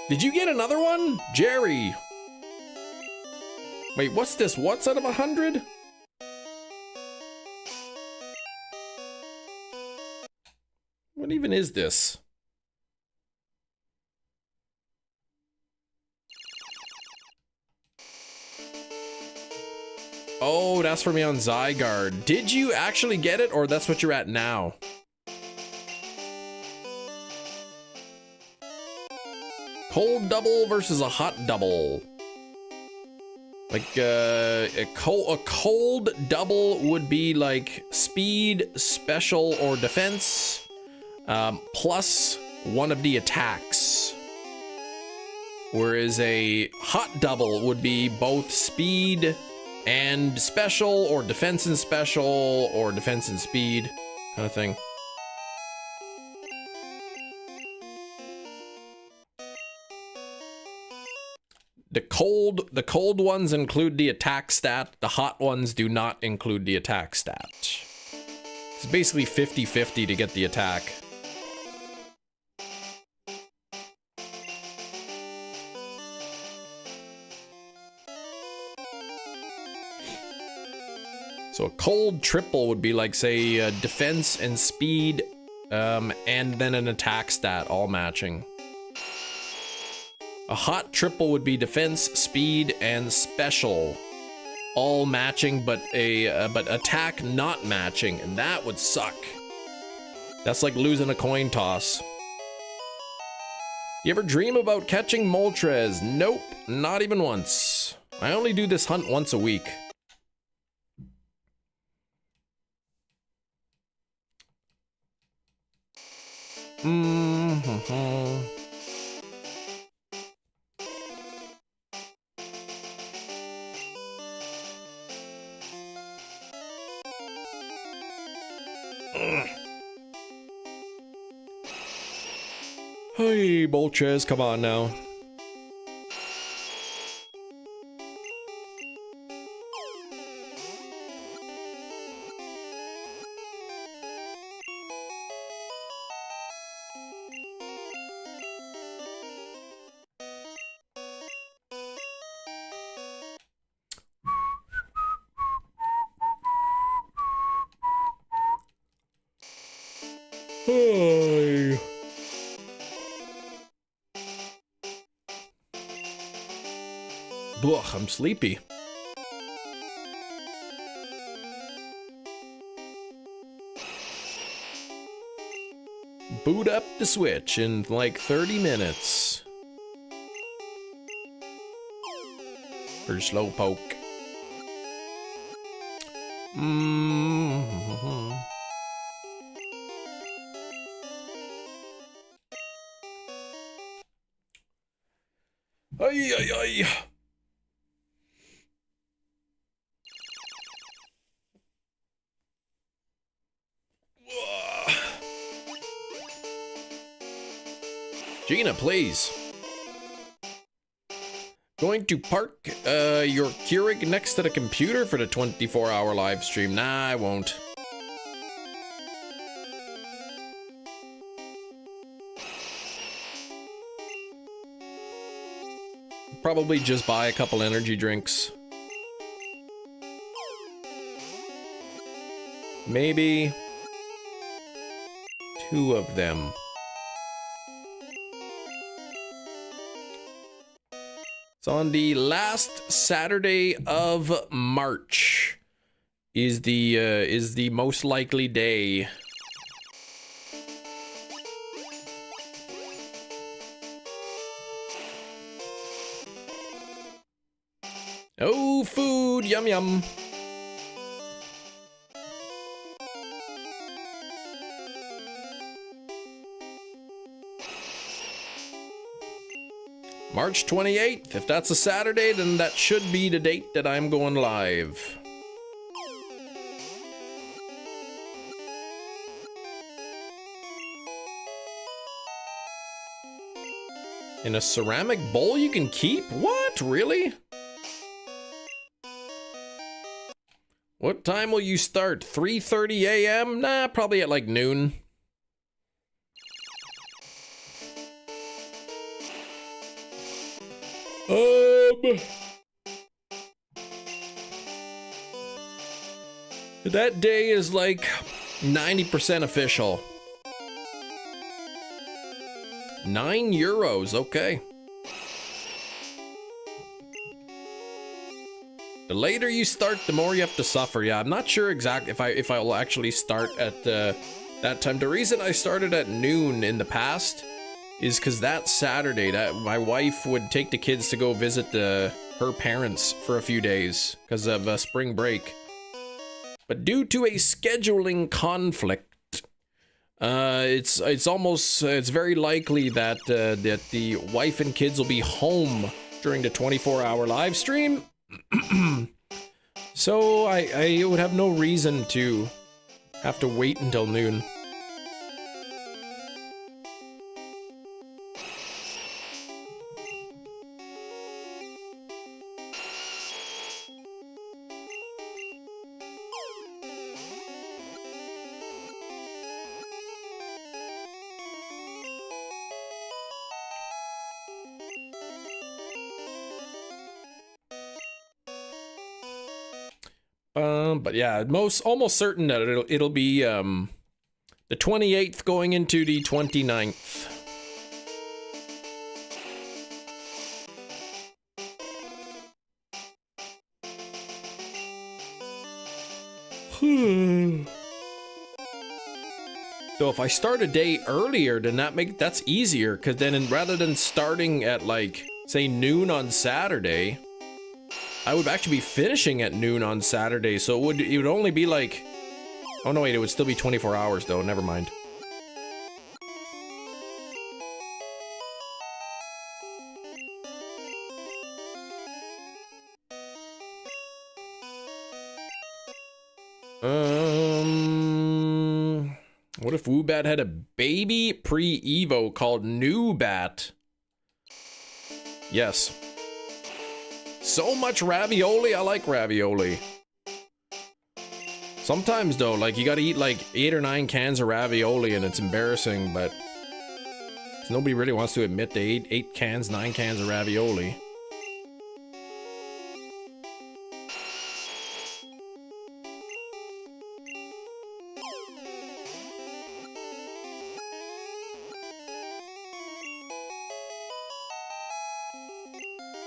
Did you get another one? Jerry. Wait, what's this? What's out of 100? What even is this? Oh, that's for me on Zygarde. Did you actually get it, or that's what you're at now? Cold double versus a hot double. Like, a cold double would be like speed, special, or defense, plus one of the attacks. Whereas a hot double would be both speed and special, or defense and special, or defense and speed, kind of thing. The cold ones include the attack stat. The hot ones do not include the attack stat. It's basically 50-50 to get the attack. So a cold triple would be like, say, defense and speed, and then an attack stat, all matching. A hot triple would be defense, speed, and special, all matching, but attack not matching, and that would suck. That's like losing a coin toss. You ever dream about catching Moltres? Nope, not even once. I only do this hunt once a week. Hey, Moltres, come on now. Hey. Ugh, I'm sleepy. Boot up the Switch in like 30 minutes. For Slowpoke. Ay, ay, ay. Gina, please. Going to park your Keurig next to the computer for the 24-hour live stream? Nah, I won't. Probably just buy a couple energy drinks. Maybe 2 of them. It's on the last Saturday of March is the most likely day. Oh, food, yum yum. March 28th. If that's a Saturday, then that should be the date that I'm going live. In a ceramic bowl you can keep? What? Really? What time will you start? 3:30 a.m.? Nah, probably at like noon. That day is like 90% official. €9, okay. The later you start, the more you have to suffer. Yeah, I'm not sure exactly if I will actually start at that time. The reason I started at noon in the past is because that Saturday, that my wife would take the kids to go visit her parents for a few days because of spring break. But due to a scheduling conflict, It's almost it's very likely that that the wife and kids will be home during the 24-hour live stream. So I would have no reason to have to wait until noon. But yeah, almost certain that it'll be the 28th going into the 29th. So if I start a day earlier, then that's easier, because then rather than starting at like say noon on Saturday, I would actually be finishing at noon on Saturday, so it would only be like... Oh no, wait, it would still be 24 hours though, never mind. What if Woobat had a baby pre-Evo called Newbat? Yes. So much ravioli, I like ravioli. Sometimes though, like you gotta eat like 8 or 9 cans of ravioli and it's embarrassing, but nobody really wants to admit they ate 8 cans, 9 cans of ravioli.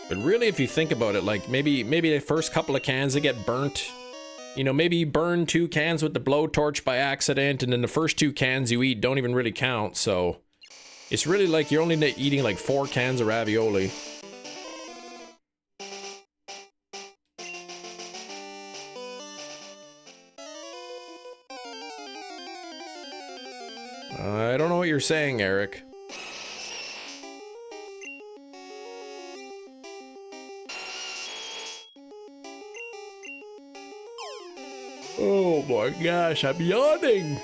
But really, if you think about it, like maybe the first couple of cans they get burnt. You know, maybe you burn 2 cans with the blowtorch by accident, and then the first 2 cans you eat don't even really count. So it's really like you're only eating like 4 cans of ravioli. I don't know what you're saying, Eric. Oh my gosh, I'm yawning.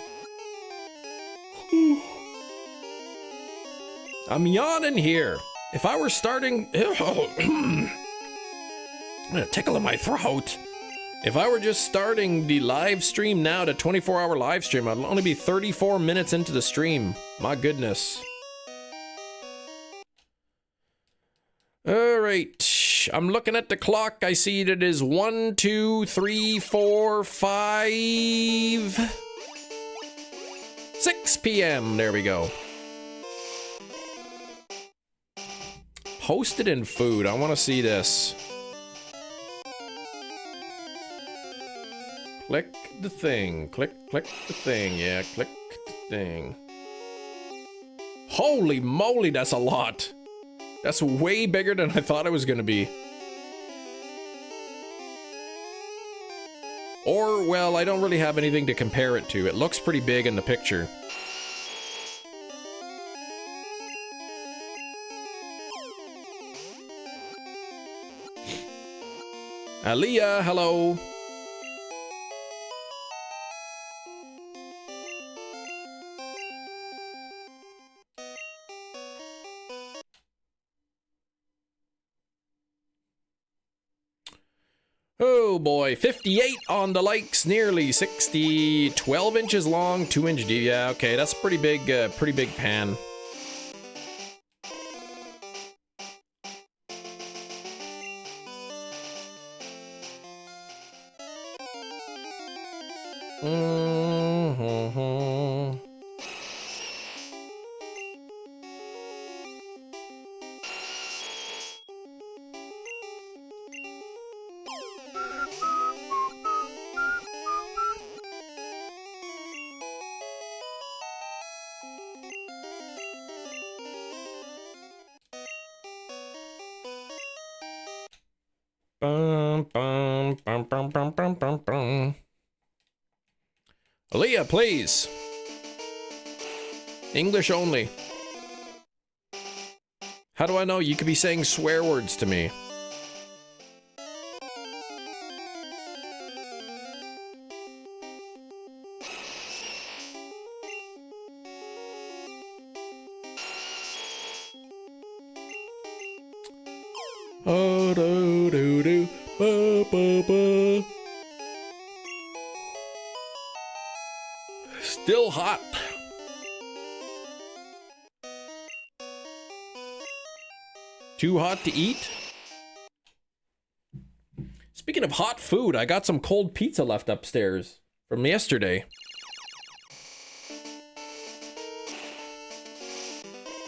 I'm yawning here. If I were starting... I'm gonna tickle in my throat. If I were just starting the live stream now, the 24-hour live stream, I'd only be 34 minutes into the stream. My goodness. Alright. I'm looking at the clock. I see that it is 1, 2, 3, 4, 5... 6 p.m. There we go. Hosted in food. I want to see this. Click the thing. Click the thing. Yeah, click the thing. Holy moly, that's a lot. That's way bigger than I thought it was gonna be. Or, well, I don't really have anything to compare it to. It looks pretty big in the picture. Aliyah, hello. Oh boy, 58 on the likes, nearly 60, 12 inches long, 2-inch deep. Yeah, okay, that's pretty big pan. Aliyah, please. English only. How do I know? You could be saying swear words to me. Oh, do, do, do, ba, ba, ba. Still hot. Too hot to eat? Speaking of hot food, I got some cold pizza left upstairs from yesterday.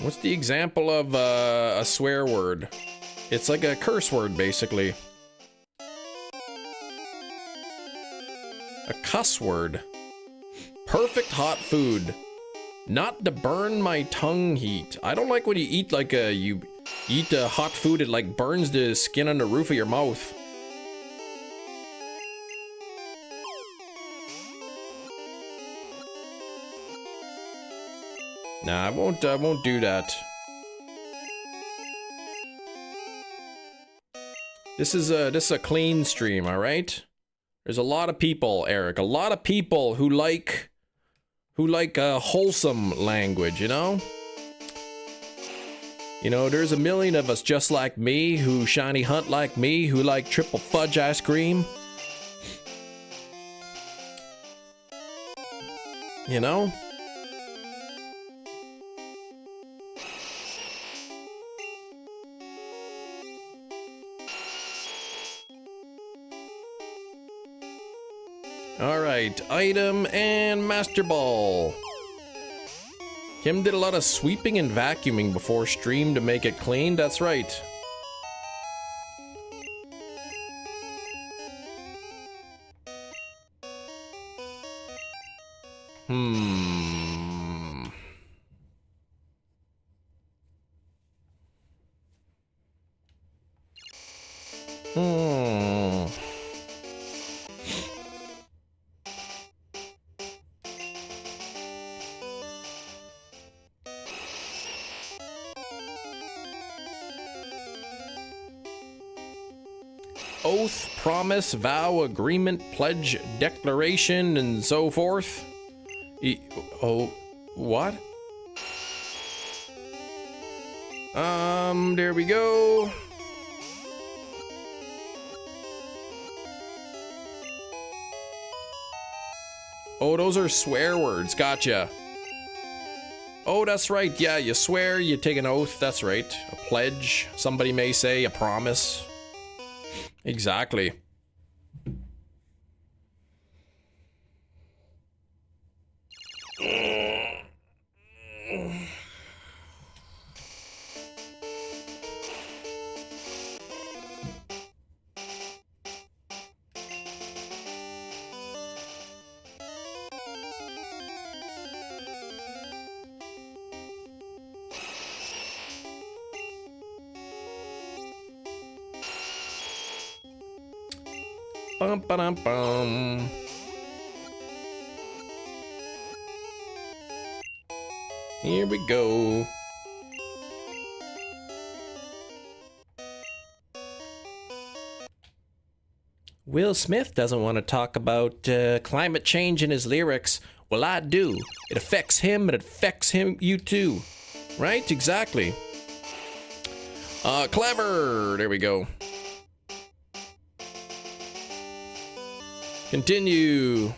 What's the example of a swear word? It's like a curse word, basically. A cuss word. Perfect hot food. Not to burn my tongue heat. I don't like when you eat like you eat hot food, it like burns the skin on the roof of your mouth. Nah, I won't do that. This is a clean stream, all right? There's a lot of people, Eric, a lot of people who like wholesome language, you know? You know, there's a million of us just like me, who shiny hunt like me, who like triple fudge ice cream. You know? Alright, item and master ball. Kim did a lot of sweeping and vacuuming before stream to make it clean, that's right. Oath, promise, vow, agreement, pledge, declaration, and so forth. What? There we go. Oh, those are swear words, gotcha. Oh, that's right, yeah, you swear, you take an oath, that's right. A pledge, somebody may say, a promise. Exactly. Bum, ba-dum, bum. Here we go. Will Smith doesn't want to talk about climate change in his lyrics. Well, I do. It affects him, and it affects you too. Right? Exactly. Clever. There we go. Continue.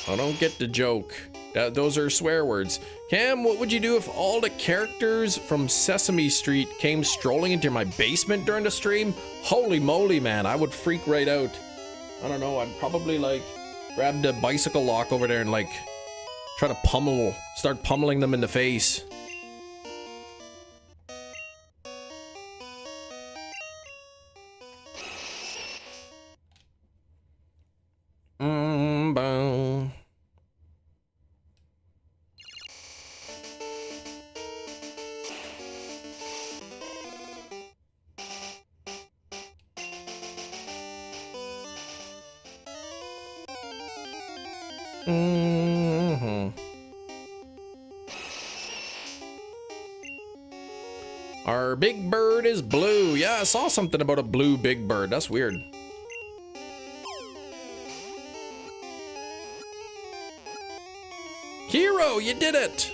I don't get the joke. Those are swear words. Cam, what would you do if all the characters from Sesame Street came strolling into my basement during the stream? Holy moly, man, I would freak right out. I don't know, I'd probably like grab the bicycle lock over there and like try to start pummeling them in the face. Boom. Our big bird is blue. Yeah, I saw something about a blue big bird. That's weird. Hero, you did it!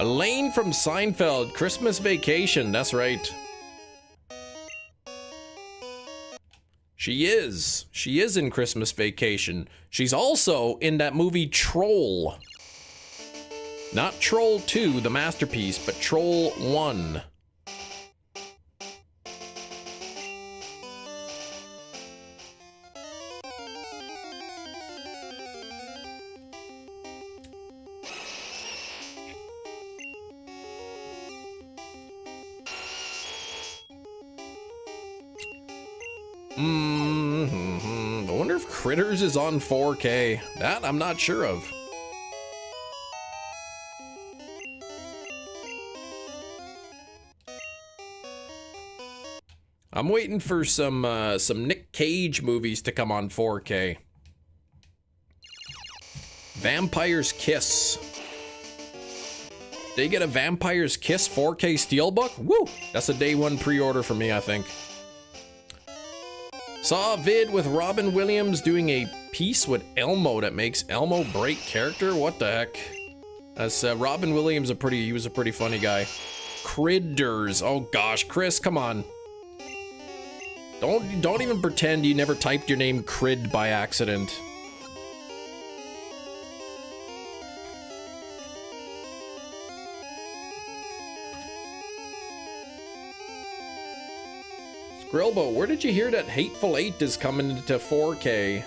Elaine from Seinfeld, Christmas Vacation. That's right. She is. She is in Christmas Vacation. She's also in that movie Troll. Not Troll 2, the masterpiece, but Troll 1. I wonder if Critters is on 4K. That I'm not sure of. I'm waiting for some Nick Cage movies to come on 4K. Vampire's Kiss. They get a Vampire's Kiss 4K Steelbook? Woo! That's a day one pre-order for me, I think. Saw a vid with Robin Williams doing a piece with Elmo that makes Elmo break character? What the heck? That's Robin Williams, he was a pretty funny guy. Critters. Oh gosh, Chris, come on. Don't even pretend you never typed your name Crid by accident. Grillbo, where did you hear that Hateful Eight is coming into 4K?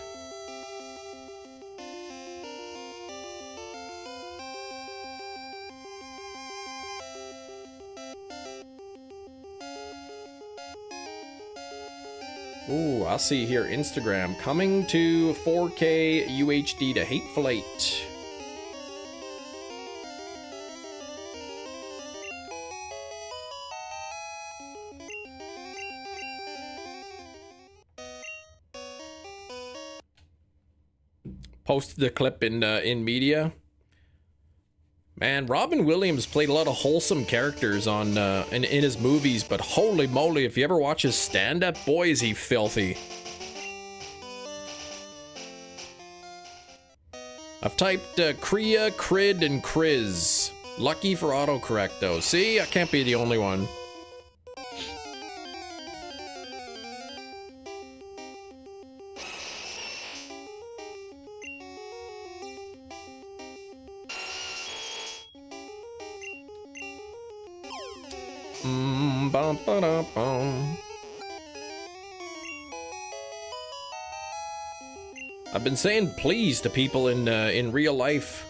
Ooh, I'll see here, Instagram, coming to 4K UHD to Hateful Eight. Posted the clip in media. Man, Robin Williams played a lot of wholesome characters on in his movies, but holy moly, if you ever watch his stand-up, boy, is he filthy. I've typed Kriya, Crid, and Kriz. Lucky for autocorrect, though. See, I can't be the only one. I've been saying please to people in real life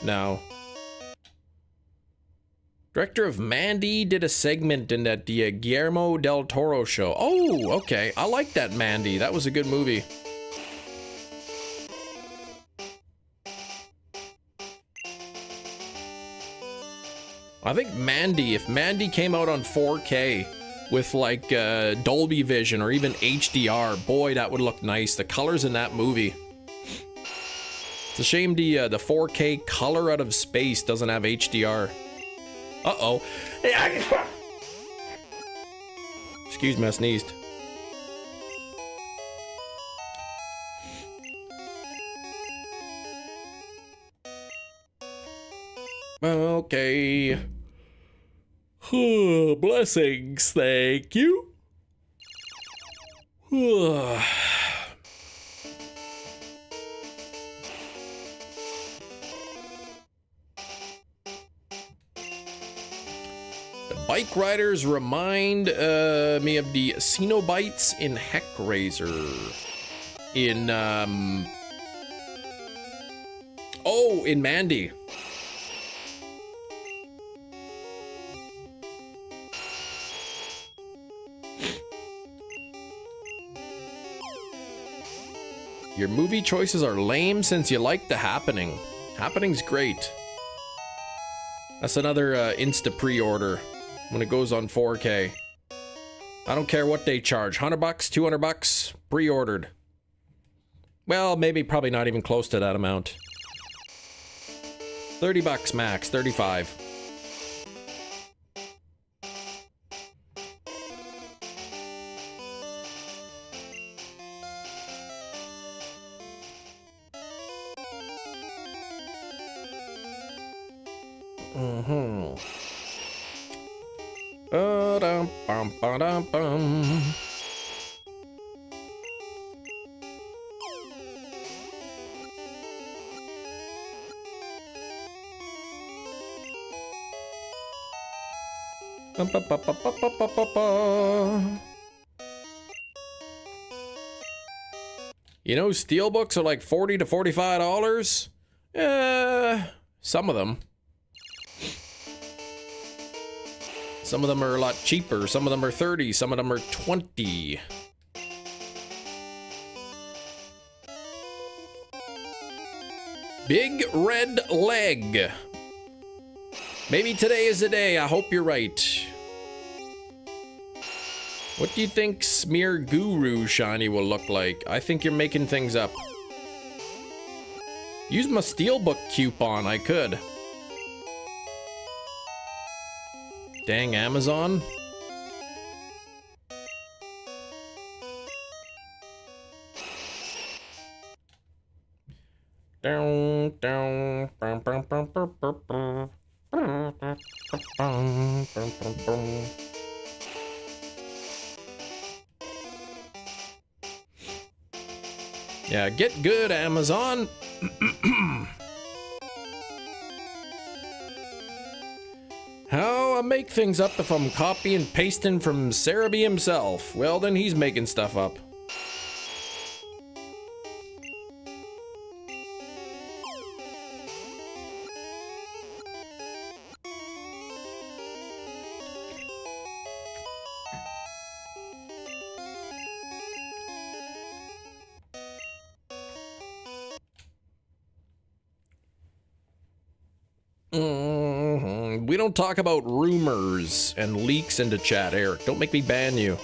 now. Director of Mandy did a segment in that Guillermo del Toro show. Oh, okay. I like that Mandy. That was a good movie. I think Mandy, if Mandy came out on 4K with like Dolby Vision or even HDR, boy, that would look nice. The colors in that movie. It's a shame the 4K color out of space doesn't have HDR. Uh-oh. Excuse me, I sneezed. Okay. Blessings, thank you. The bike riders remind me of the Cenobites in Heckraiser. In in Mandy. Your movie choices are lame since you like The Happening. Happening's great. That's another Insta pre-order when it goes on 4K. I don't care what they charge. $100, $200, pre-ordered. Well, maybe probably not even close to that amount. 30 bucks max, 35. Ba-dum-bum-ba-dum-bum. You know, steelbooks are like $40 to $45. Some of them. Some of them are a lot cheaper. Some of them are 30. Some of them are 20. Big red leg. Maybe today is the day. I hope you're right. What do you think Smear Guru Shiny will look like? I think you're making things up. Use my Steelbook coupon. I could. Dang Amazon. Down, down, bum, bum, bum, bum, bum, bum. Yeah, get good, Amazon. How I make things up if I'm copy and pasting from Cerebi himself? Well, then he's making stuff up. We don't talk about rumors and leaks into chat, Eric. Don't make me ban you.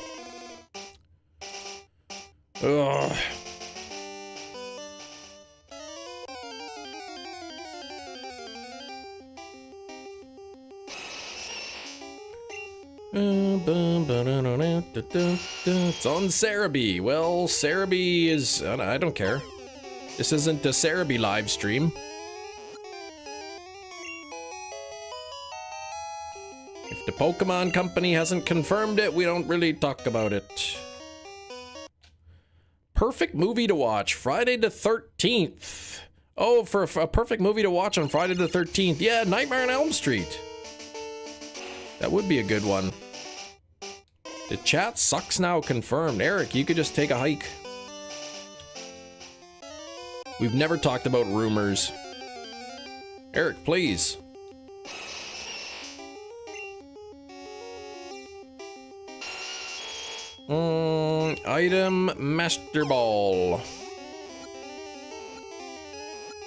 Ugh. It's on Cerebi. Well, Cerebi is... I don't care. This isn't a Cerebi live stream. If the Pokemon Company hasn't confirmed it, we don't really talk about it. Perfect movie to watch, Friday the 13th. Oh, for a perfect movie to watch on Friday the 13th. Yeah, Nightmare on Elm Street. That would be a good one. The chat sucks now confirmed. Eric, you could just take a hike. We've never talked about rumors. Eric, please. Item Master Ball.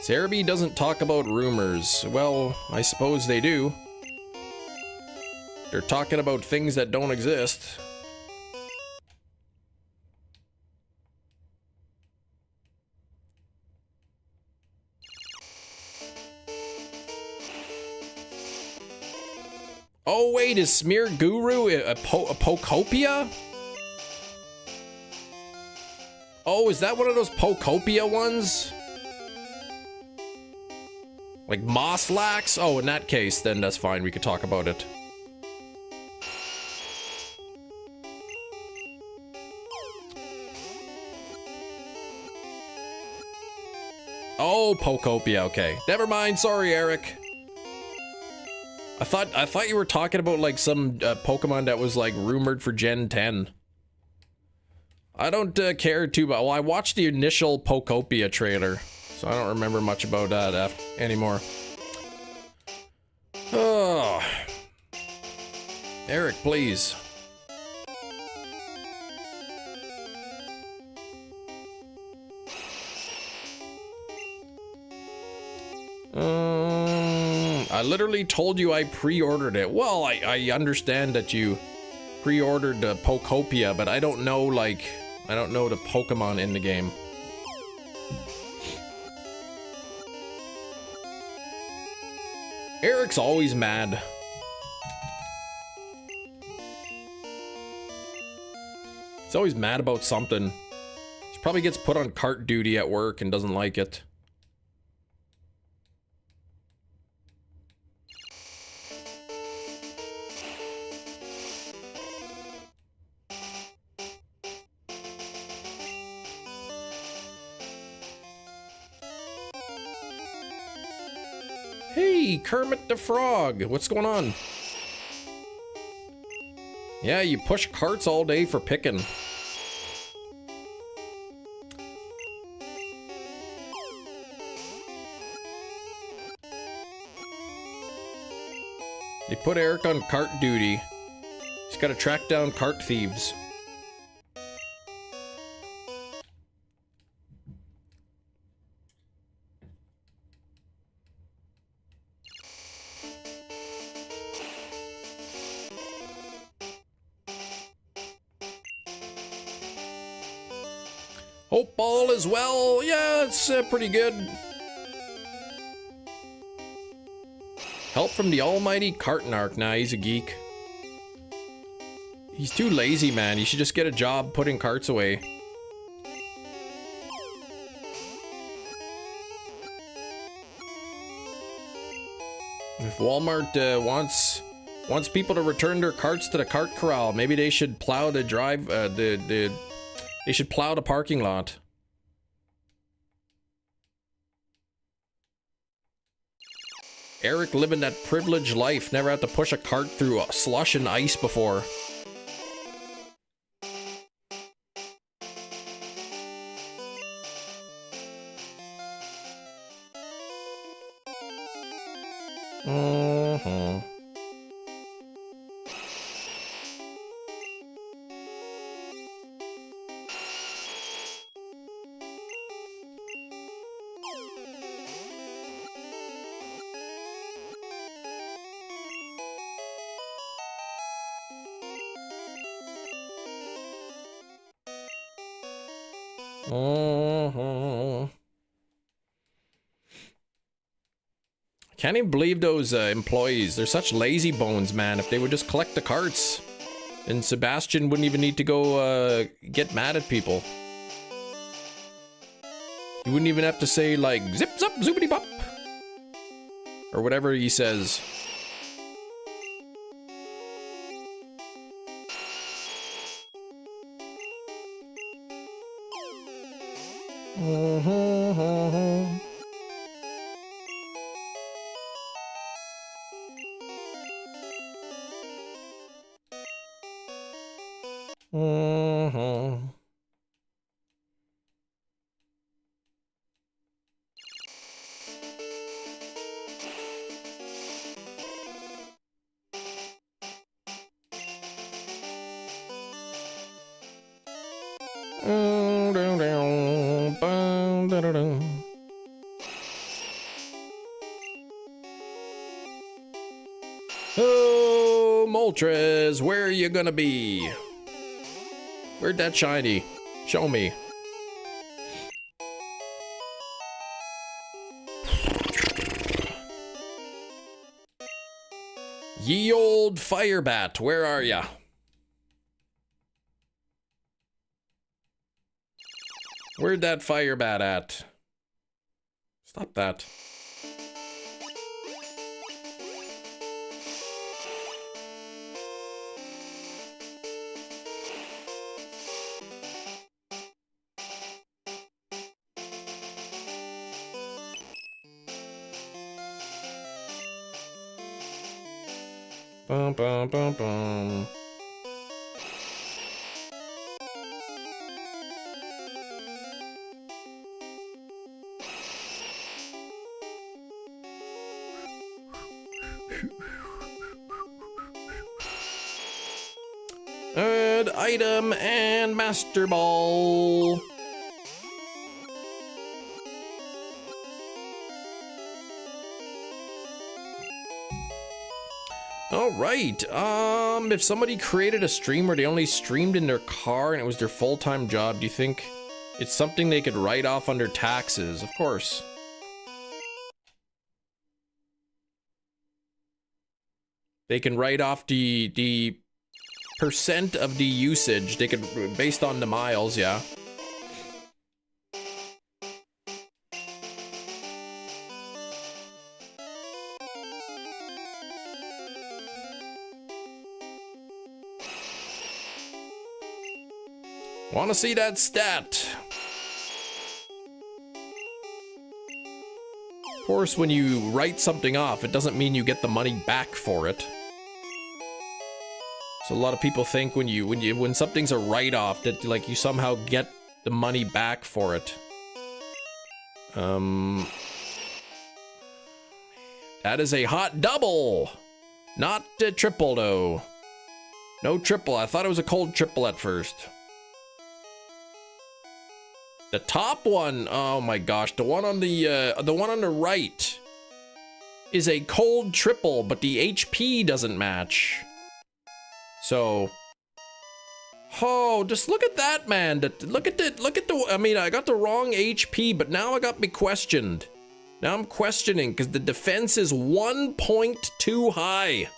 Cerebi doesn't talk about rumors. Well, I suppose they do. They're talking about things that don't exist. Oh wait, is Smear Guru a Pokopia? Oh, is that one of those Pokopia ones? Like Mosslax? Oh, in that case, then that's fine. We could talk about it. Oh, Pokopia. Okay, never mind. Sorry, Eric. I thought you were talking about like some Pokemon that was like rumored for Gen 10. I don't care too much. Well, I watched the initial Pokopia trailer, so I don't remember much about that anymore. Oh, Eric, please. I literally told you I pre-ordered it. Well, I understand that you pre-ordered Pokopia, but I don't know, like, I don't know the Pokemon in the game. Eric's always mad. He's always mad about something. He probably gets put on cart duty at work and doesn't like it. Hey, Kermit the Frog, what's going on? Yeah, you push carts all day for picking. They put Eric on cart duty. He's got to track down cart thieves. Hope all is well. Yeah, it's pretty good. Help from the almighty Cartnark. Nah, he's a geek. He's too lazy, man. He should just get a job putting carts away. If Walmart wants people to return their carts to the cart corral, maybe they should plow the drive they should plow the parking lot. Eric living that privileged life, never had to push a cart through slush and ice before. Can't even believe those employees. They're such lazy bones, man. If they would just collect the carts, then Sebastian wouldn't even need to go get mad at people. He wouldn't even have to say like zip zap zoopity bop or whatever he says. Oh, Moltres, where are you gonna be? Where'd that shiny? Show me. Ye old firebat, where are ya? Where'd that firebat at? Stop that. Bum, bum, bum, bum. Add item and master ball. All right. If somebody created a stream where they only streamed in their car and it was their full-time job, do you think it's something they could write off under taxes? Of course. They can write off the percent of the usage. They could, based on the miles, yeah. Want to see that stat? Of course, when you write something off, it doesn't mean you get the money back for it. So a lot of people think when something's a write-off that like you somehow get the money back for it. That is a hot double, not a triple though. No triple. I thought it was a cold triple at first. The top one, oh my gosh, the one on the right is a cold triple, but the HP doesn't match. So, oh, just look at that, man. Look at the, I mean, I got the wrong HP, but now I got me questioned. Now I'm questioning because the defense is 1 point too high.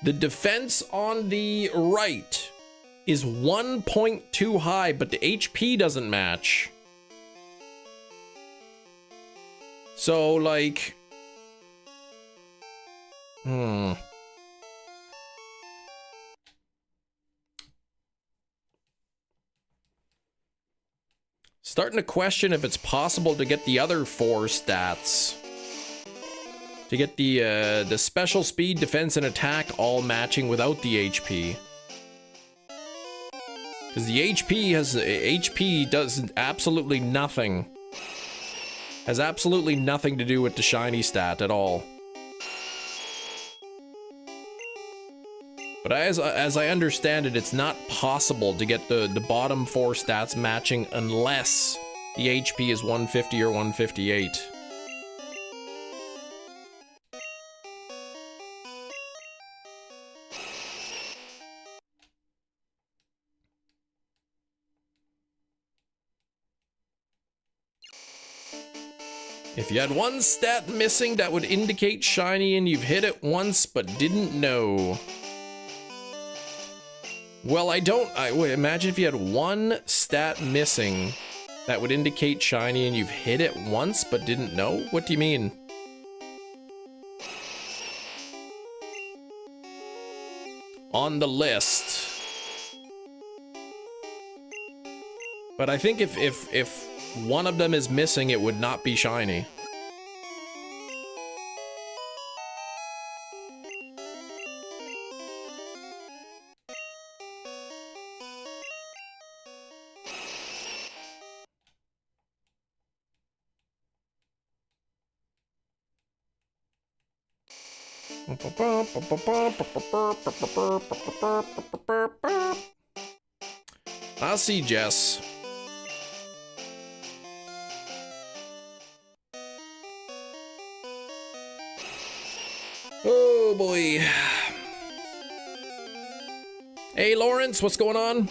The defense on the right is 1 point too high, but the HP doesn't match. So, like... Starting to question if it's possible to get the other 4 stats. To get the special speed, defense, and attack all matching without the HP. Because the HP does absolutely nothing. Has absolutely nothing to do with the shiny stat at all. But as I understand it, it's not possible to get the bottom 4 stats matching unless the HP is 150 or 158. If you had 1 stat missing, that would indicate shiny and you've hit it once but didn't know. Well, I would imagine if you had 1 stat missing, that would indicate shiny and you've hit it once but didn't know? What do you mean? On the list. But I think if one of them is missing, it would not be shiny. I see, Jess. Oh boy. Hey Lawrence, what's going on?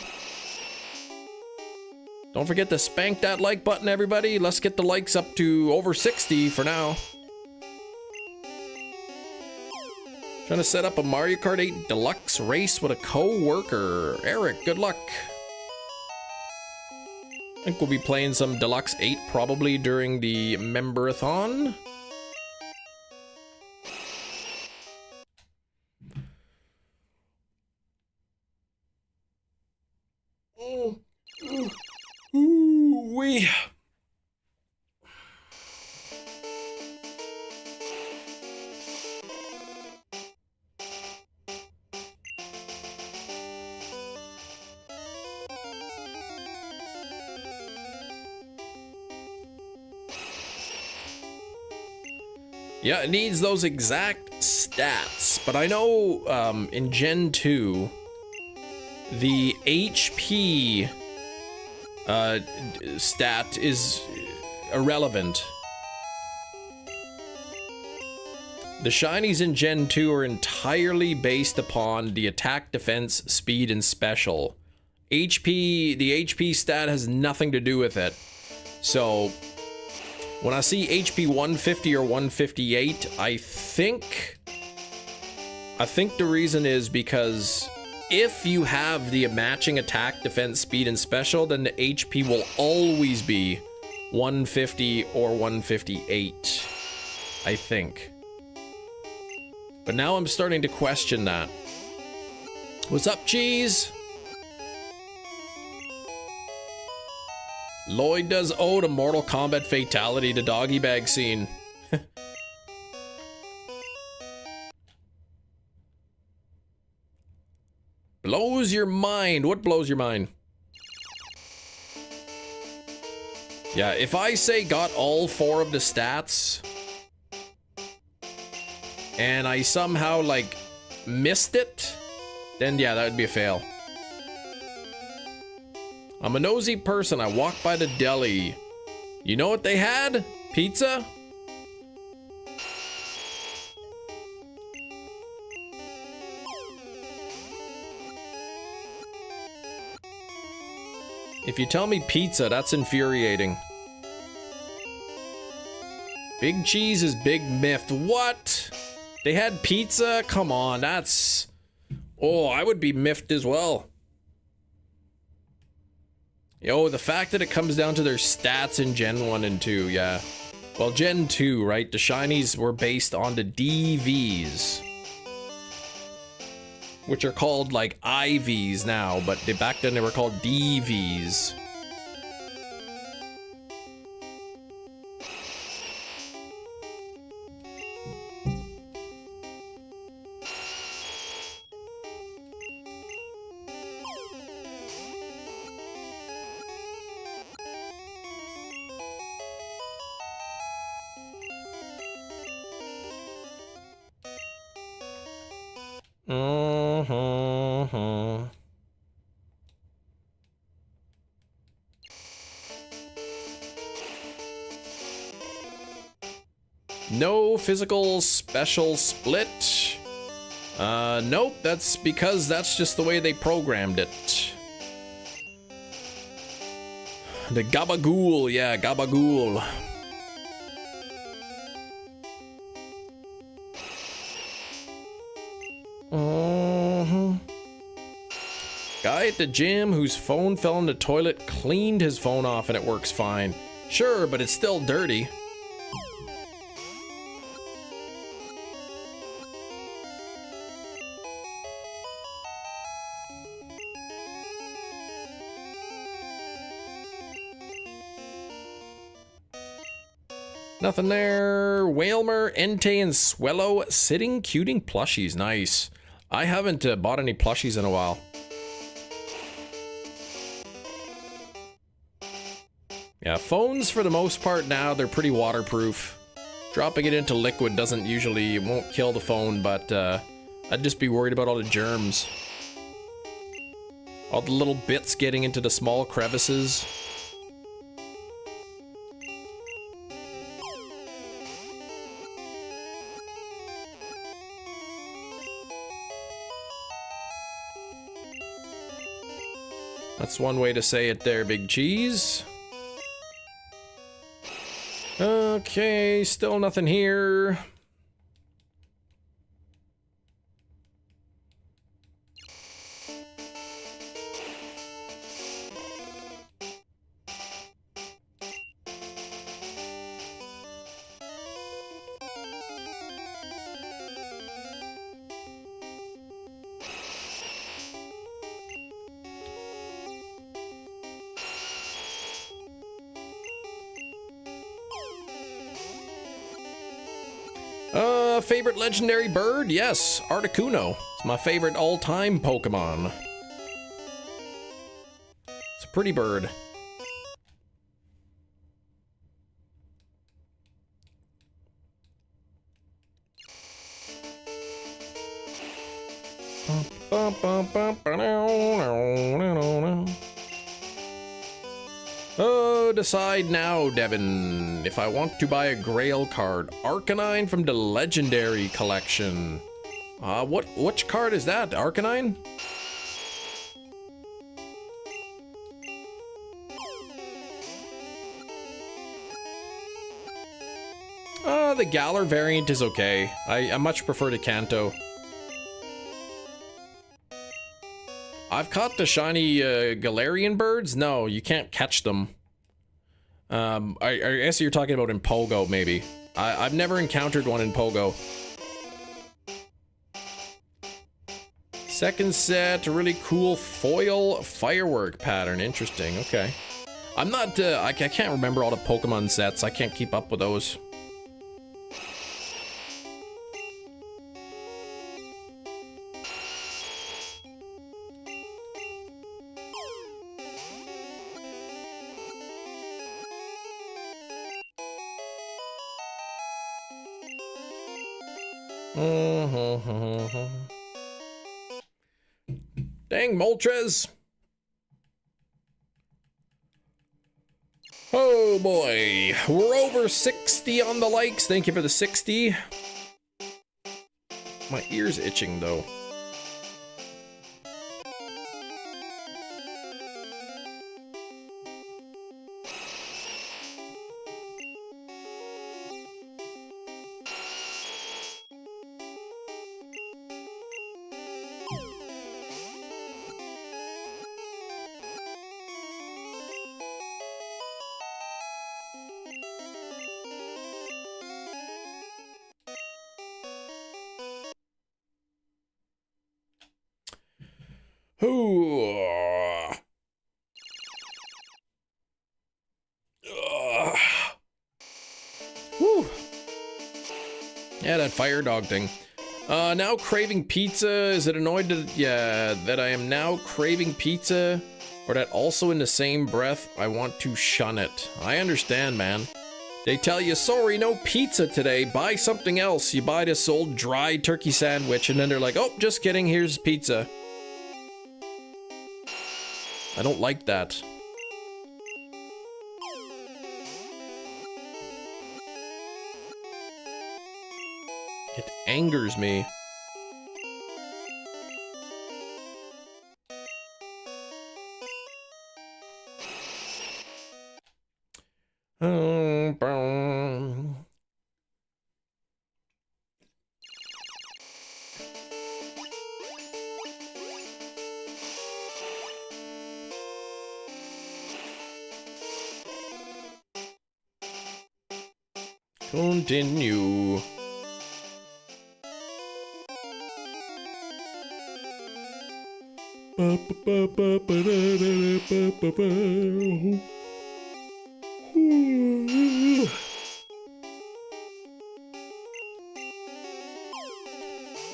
Don't forget to spank that like button, everybody. Let's get the likes up to over 60 for now. Trying to set up a Mario Kart 8 Deluxe race with a co-worker. Eric, good luck. I think we'll be playing some Deluxe 8 probably during the Memberathon. Wee. Yeah, it needs those exact stats, but I know in Gen 2, the HP stat is irrelevant. The shinies in Gen 2 are entirely based upon the attack, defense, speed, and special. The HP stat has nothing to do with it. So, When I see HP 150 or 158, I think the reason is because if you have the matching attack, defense, speed, and special, then the HP will always be 150 or 158, I think. But now I'm starting to question that. What's up, Cheese? Lloyd does owe to Mortal Kombat fatality to doggy bag scene. Blows your mind. What blows your mind? Yeah, if I say got all 4 of the stats and I somehow like missed it, then yeah, that would be a fail. I'm a nosy person. I walked by the deli. You know what they had? Pizza? If you tell me pizza, that's infuriating. Big cheese is big myth. What? They had pizza? Come on, that's... Oh, I would be miffed as well. Yo, the fact that it comes down to their stats in Gen 1 and 2, yeah. Well, Gen 2, right? The shinies were based on the DVs. Which are called, like, IVs now, but back then they were called DVs. No physical special split. Nope, that's because that's just the way they programmed it. The Gabagool, yeah, Gabagool. Guy at the gym whose phone fell in the toilet cleaned his phone off and it works fine. Sure, but it's still dirty. Nothing there. Whalmer, Entei, and Swellow sitting cuting plushies. Nice. I haven't bought any plushies in a while. Yeah, phones for the most part now, they're pretty waterproof. Dropping it into liquid doesn't usually, it won't kill the phone, but I'd just be worried about all the germs. All the little bits getting into the small crevices. That's one way to say it there, Big Cheese. Okay, still nothing here. Favorite legendary bird? Yes, Articuno. It's my favorite all-time Pokemon. It's a pretty bird. Oh, decide now, Devin, if I want to buy a Grail card. Arcanine from the Legendary Collection. Which card is that? Arcanine? the Galar variant is okay. I much prefer the Kanto. I've caught the shiny Galarian birds. No, you can't catch them. I guess you're talking about in Pogo, maybe. I've never encountered one in Pogo. Second set, a really cool foil firework pattern. Interesting, okay. I'm not, I can't remember all the Pokemon sets. I can't keep up with those. Dang, Moltres! Oh boy, we're over 60 on the likes. Thank you for the 60. My ear's itching though. Whew. Yeah, that fire dog thing. Now craving pizza. Is it annoyed that I am now craving pizza? Or that also in the same breath, I want to shun it? I understand, man. They tell you, sorry, no pizza today. Buy something else. You buy this old dry turkey sandwich, and then they're like, oh, just kidding, here's pizza. I don't like that. It angers me. Continue.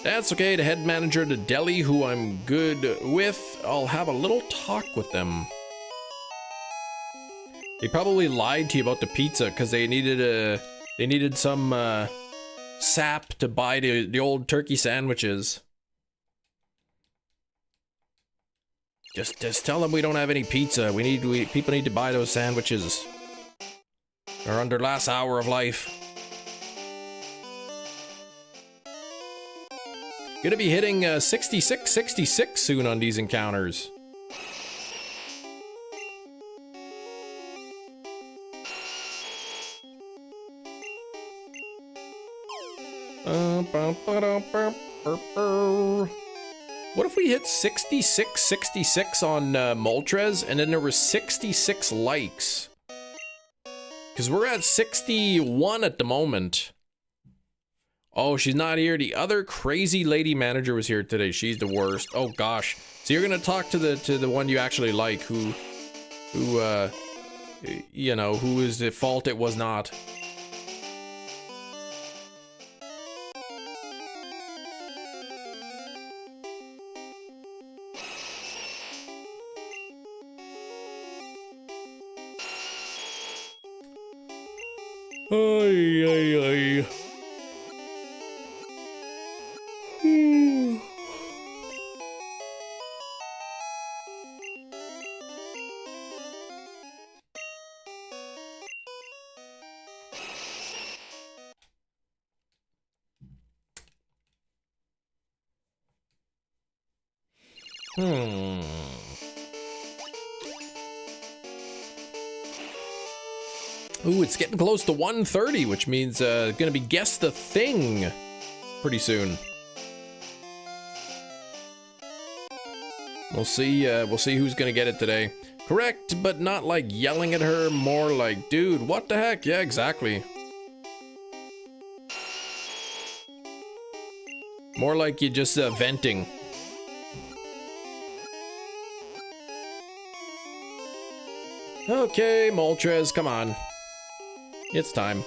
That's okay, the head manager to Delhi, who I'm good with, I'll have a little talk with them. They probably lied to you about the pizza because they needed some sap to buy the old turkey sandwiches. Just tell them we don't have any pizza. People need to buy those sandwiches. They're on their last hour of life. Gonna be hitting 66 soon on these encounters. What if we hit 66 on Moltres and then there were 66 likes? Because we're at 61 at the moment. Oh, she's not here. The other crazy lady manager was here today. She's the worst. Oh gosh. So you're gonna talk to the one you actually like, who you know, who is the fault it was not. Ay, ay, ay. Ooh, it's getting close to 1:30, which means gonna be Guess the Thing pretty soon. We'll see who's gonna get it today. Correct, but not like yelling at her, more like, dude, what the heck? Yeah, exactly. More like you just venting. Okay, Moltres, come on. It's time.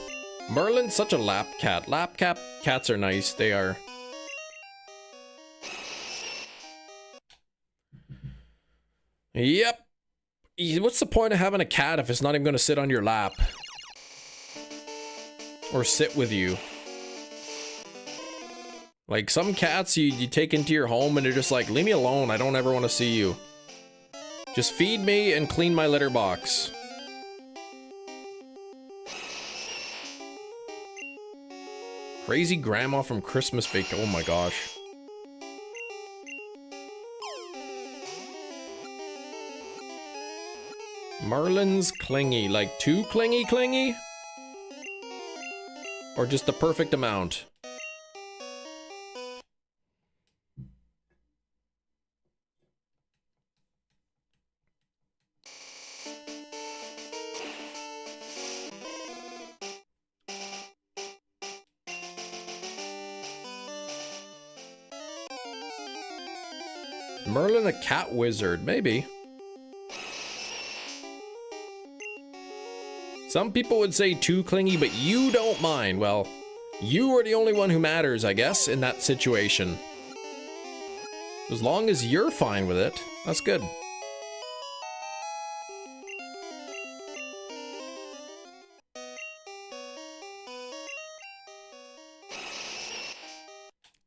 Merlin's such a lap cat. Lap cats are nice, they are. Yep. What's the point of having a cat if it's not even gonna sit on your lap? Or sit with you? Like, some cats you take into your home and they're just like, leave me alone, I don't ever want to see you. Just feed me and clean my litter box. Crazy grandma from Christmas Vacation. Oh my gosh. Merlin's clingy. Like too clingy? Or just the perfect amount? Merlin a cat wizard, maybe. Some people would say too clingy, but you don't mind. Well, you are the only one who matters, I guess, in that situation. As long as you're fine with it, that's good.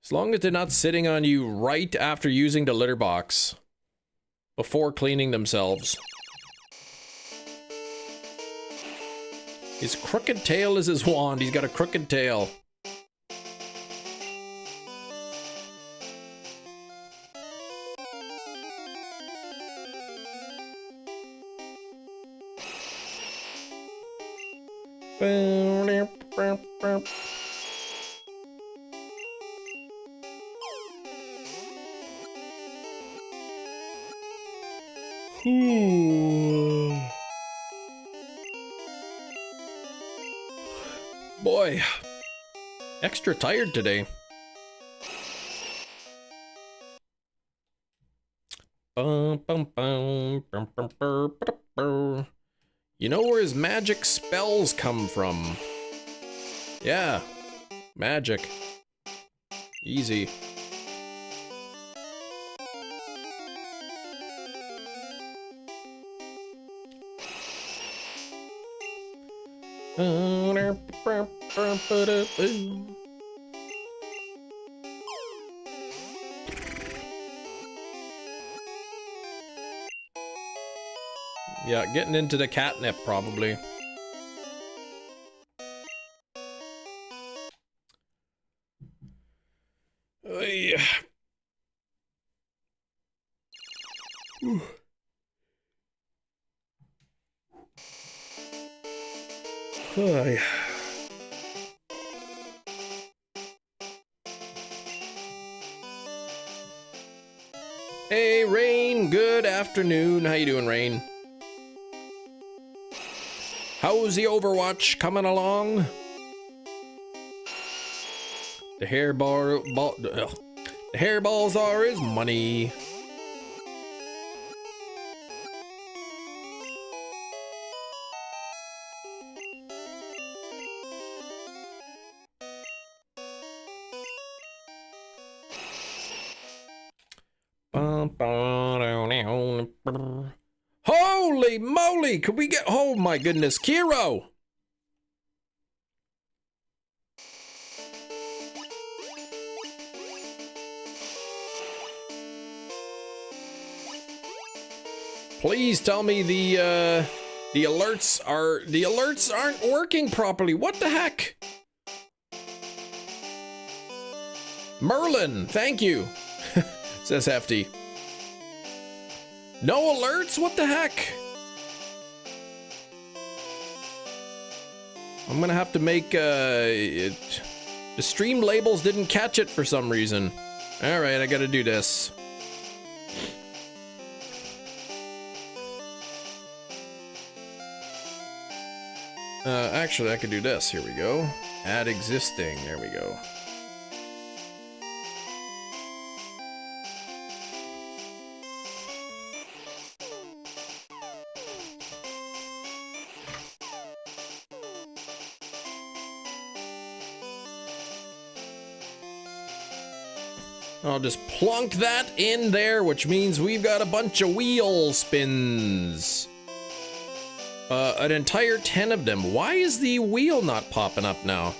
As long as they're not sitting on you right after using the litter box. Before cleaning themselves. His crooked tail is his wand. He's got a crooked tail. Boy, extra tired today. You know where his magic spells come from? Yeah, magic. Easy. Yeah, getting into the catnip probably. Yeah. Hi. Hey, Rain. Good afternoon. How you doing, Rain? How's the Overwatch coming along? The hairballs are his money. Holy moly! Could we get? Oh my goodness, Kiro! Please tell me the alerts aren't working properly. What the heck? Merlin, thank you. Says Hefty. No alerts? What the heck? I'm gonna have to make, the stream labels didn't catch it for some reason. Alright, I gotta do this. Actually, I could do this. Here we go. Add existing. There we go. I'll just plunk that in there, which means we've got a bunch of wheel spins. An entire 10 of them. Why is the wheel not popping up now?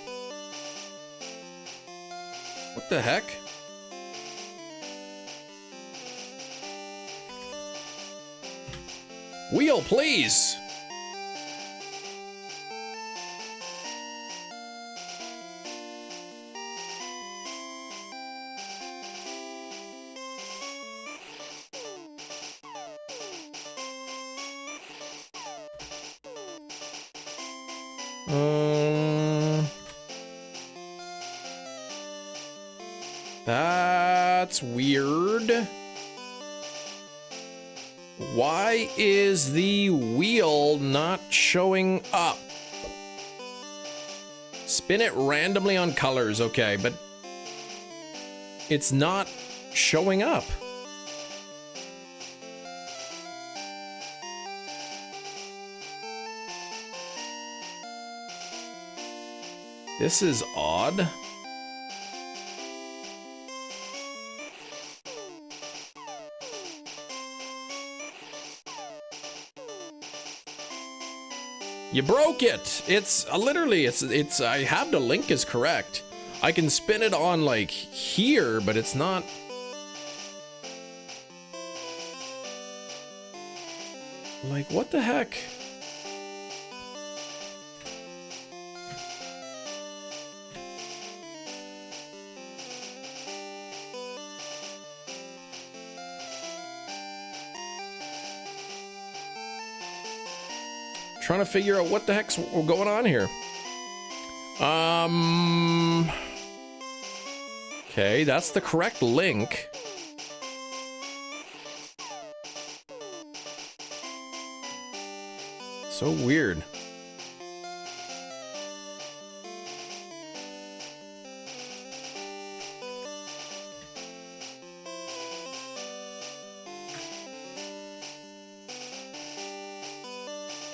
What the heck? Wheel, please! That's weird. Why is the wheel not showing up? Spin it randomly on colors, okay, but it's not showing up. This is odd. You broke it. It's literally, it's, I have the link is correct. I can spin it on like here, but it's not. Like, what the heck? Trying to figure out what the heck's going on here. Okay, that's the correct link. So weird.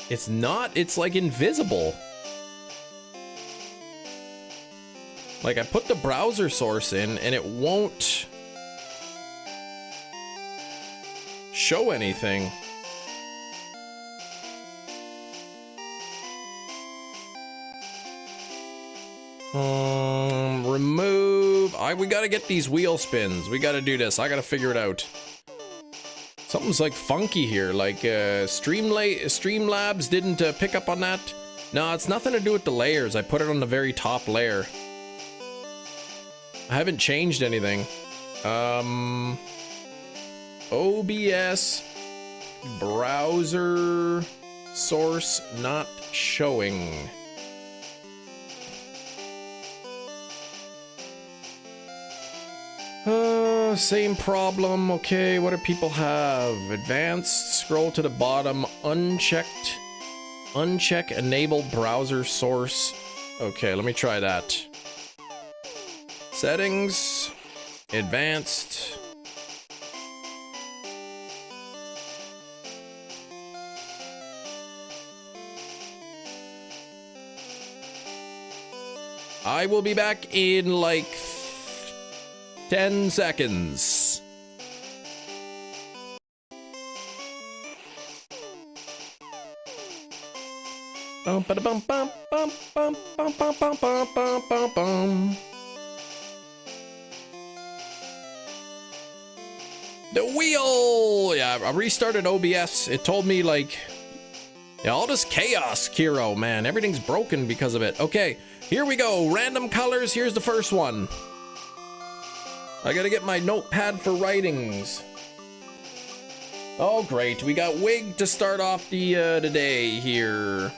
It's not, it's like invisible. Like I put the browser source in and it won't show anything. Remove. We gotta get these wheel spins. We gotta do this. I gotta figure it out. Something's like funky here, like Streamlabs didn't pick up on that. No, it's nothing to do with the layers. I put it on the very top layer. I haven't changed anything. OBS browser source not showing. Same problem. Okay, what do people have? Advanced, scroll to the bottom, unchecked. Uncheck enable browser source. Okay, let me try that. Settings, advanced. I will be back in like 10 seconds. Bum ba bum bum bum bum bum bum bum bum bum bum. The wheel! Yeah, I restarted OBS. It told me like, yeah, all this chaos, Kiro, man. Everything's broken because of it. Okay, here we go. Random colors. Here's the first one. I gotta get my notepad for writings. Oh, great. We got wig to start off the day here.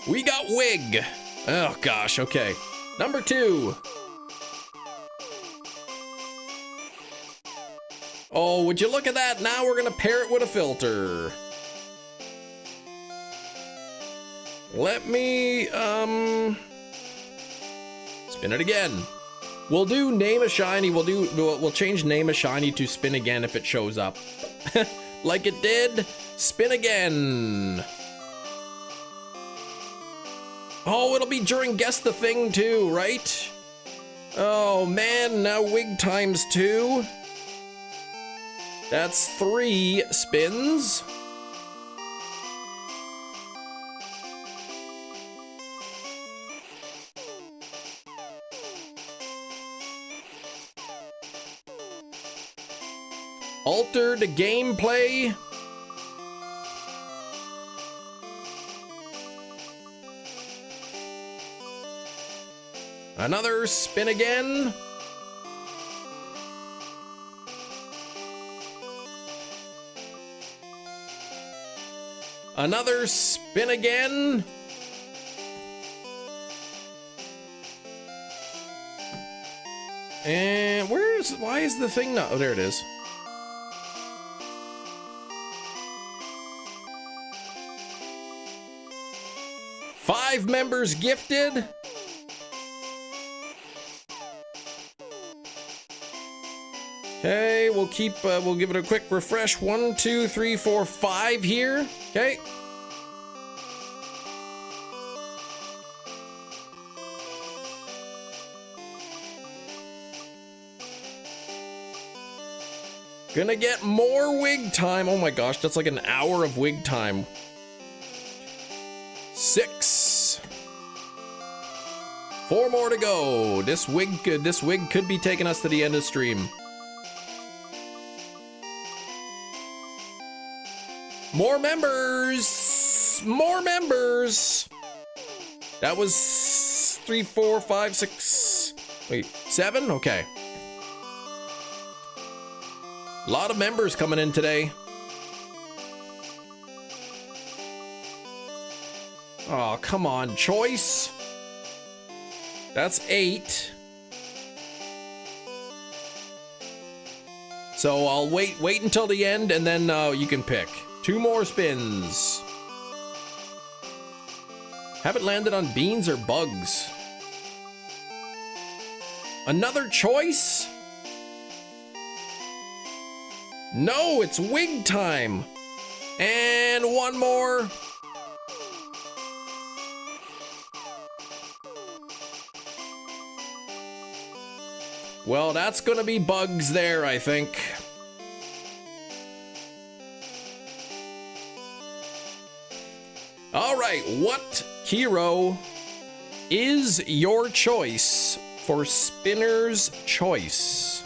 We got wig. Oh gosh, okay. Number 2. Oh, would you look at that? Now we're gonna pair it with a filter. Let me, spin it again. We'll do name a shiny. We'll change name a shiny to spin again if it shows up. Like it did. Spin again. Oh, it'll be during Guess the Thing too, right? Oh man, now wig times 2. That's 3 spins. Altered gameplay. Another spin again. Another spin again. And why is the thing not? Oh, there it is. Five members gifted. Okay, we'll give it a quick refresh. 1, 2, 3, 4, 5 here. Okay. Gonna get more wig time. Oh my gosh, that's like an hour of wig time. 6. 4 more to go. This wig could be taking us to the end of the stream. More members! More members! That was 3, 4, 5, 6. Wait, 7? Okay. A lot of members coming in today. Oh, come on, choice. That's 8. So I'll wait until the end and then you can pick. 2 more spins. Haven't landed on beans or bugs. Another choice? No, it's wig time. And 1 more. Well, that's gonna be bugs there, I think. All right, what hero is your choice for Spinner's Choice?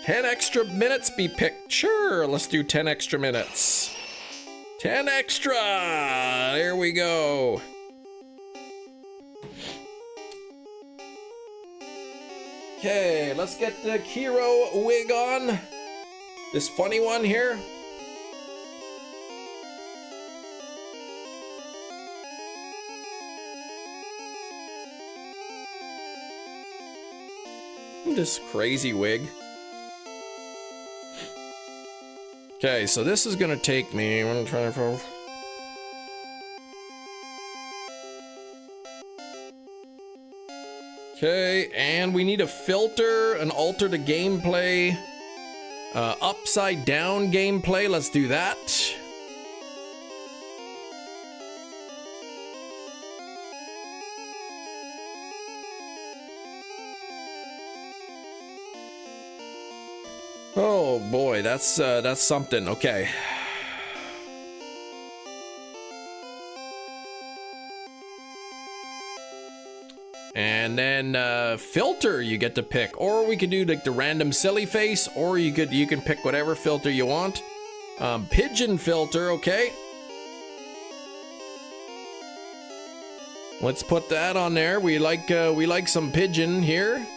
Ten extra minutes be picked. Sure, let's do 10 extra minutes. 10 extra! There we go. Okay, let's get the Kiro wig on. This funny one here. This crazy wig. Okay, so this is gonna take me. I'm gonna try to. Okay, and we need a filter, an alter to gameplay, upside down gameplay. Let's do that. Oh boy, that's something. Okay. And then filter you get to pick, or we could do like the random silly face, or you can pick whatever filter you want. Pigeon filter, okay. Let's put that on there. We like some pigeon here.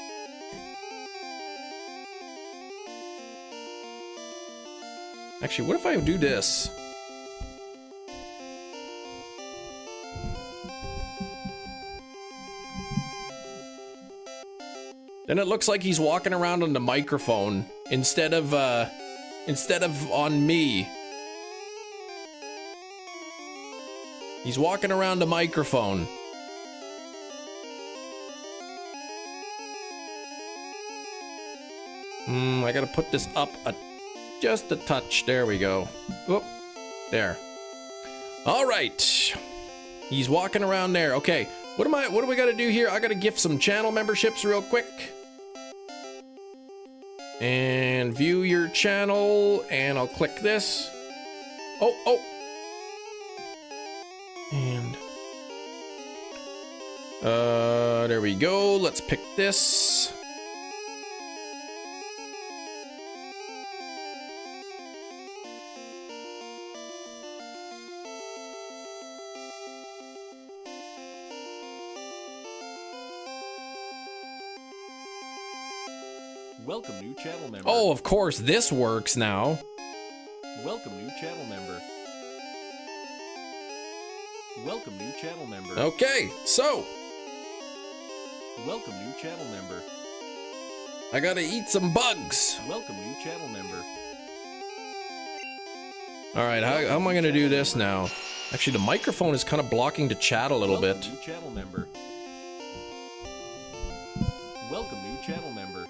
Actually, what if I do this? Then it looks like he's walking around on the microphone instead of on me. He's walking around the microphone. I gotta put this up just a touch. There we go. Oop, there. All right. He's walking around there. Okay. What do we gotta do here? I gotta gift some channel memberships real quick. And view your channel, and I'll click this. Oh. And there we go. Let's pick this. Welcome new channel member. Oh, of course, this works now. Welcome new channel member. Welcome new channel member. Okay, so. Welcome new channel member. I gotta eat some bugs. Welcome new channel member. Alright, how am I gonna do this now? Actually, the microphone is kind of blocking the chat a little bit. New channel member. Welcome new channel member.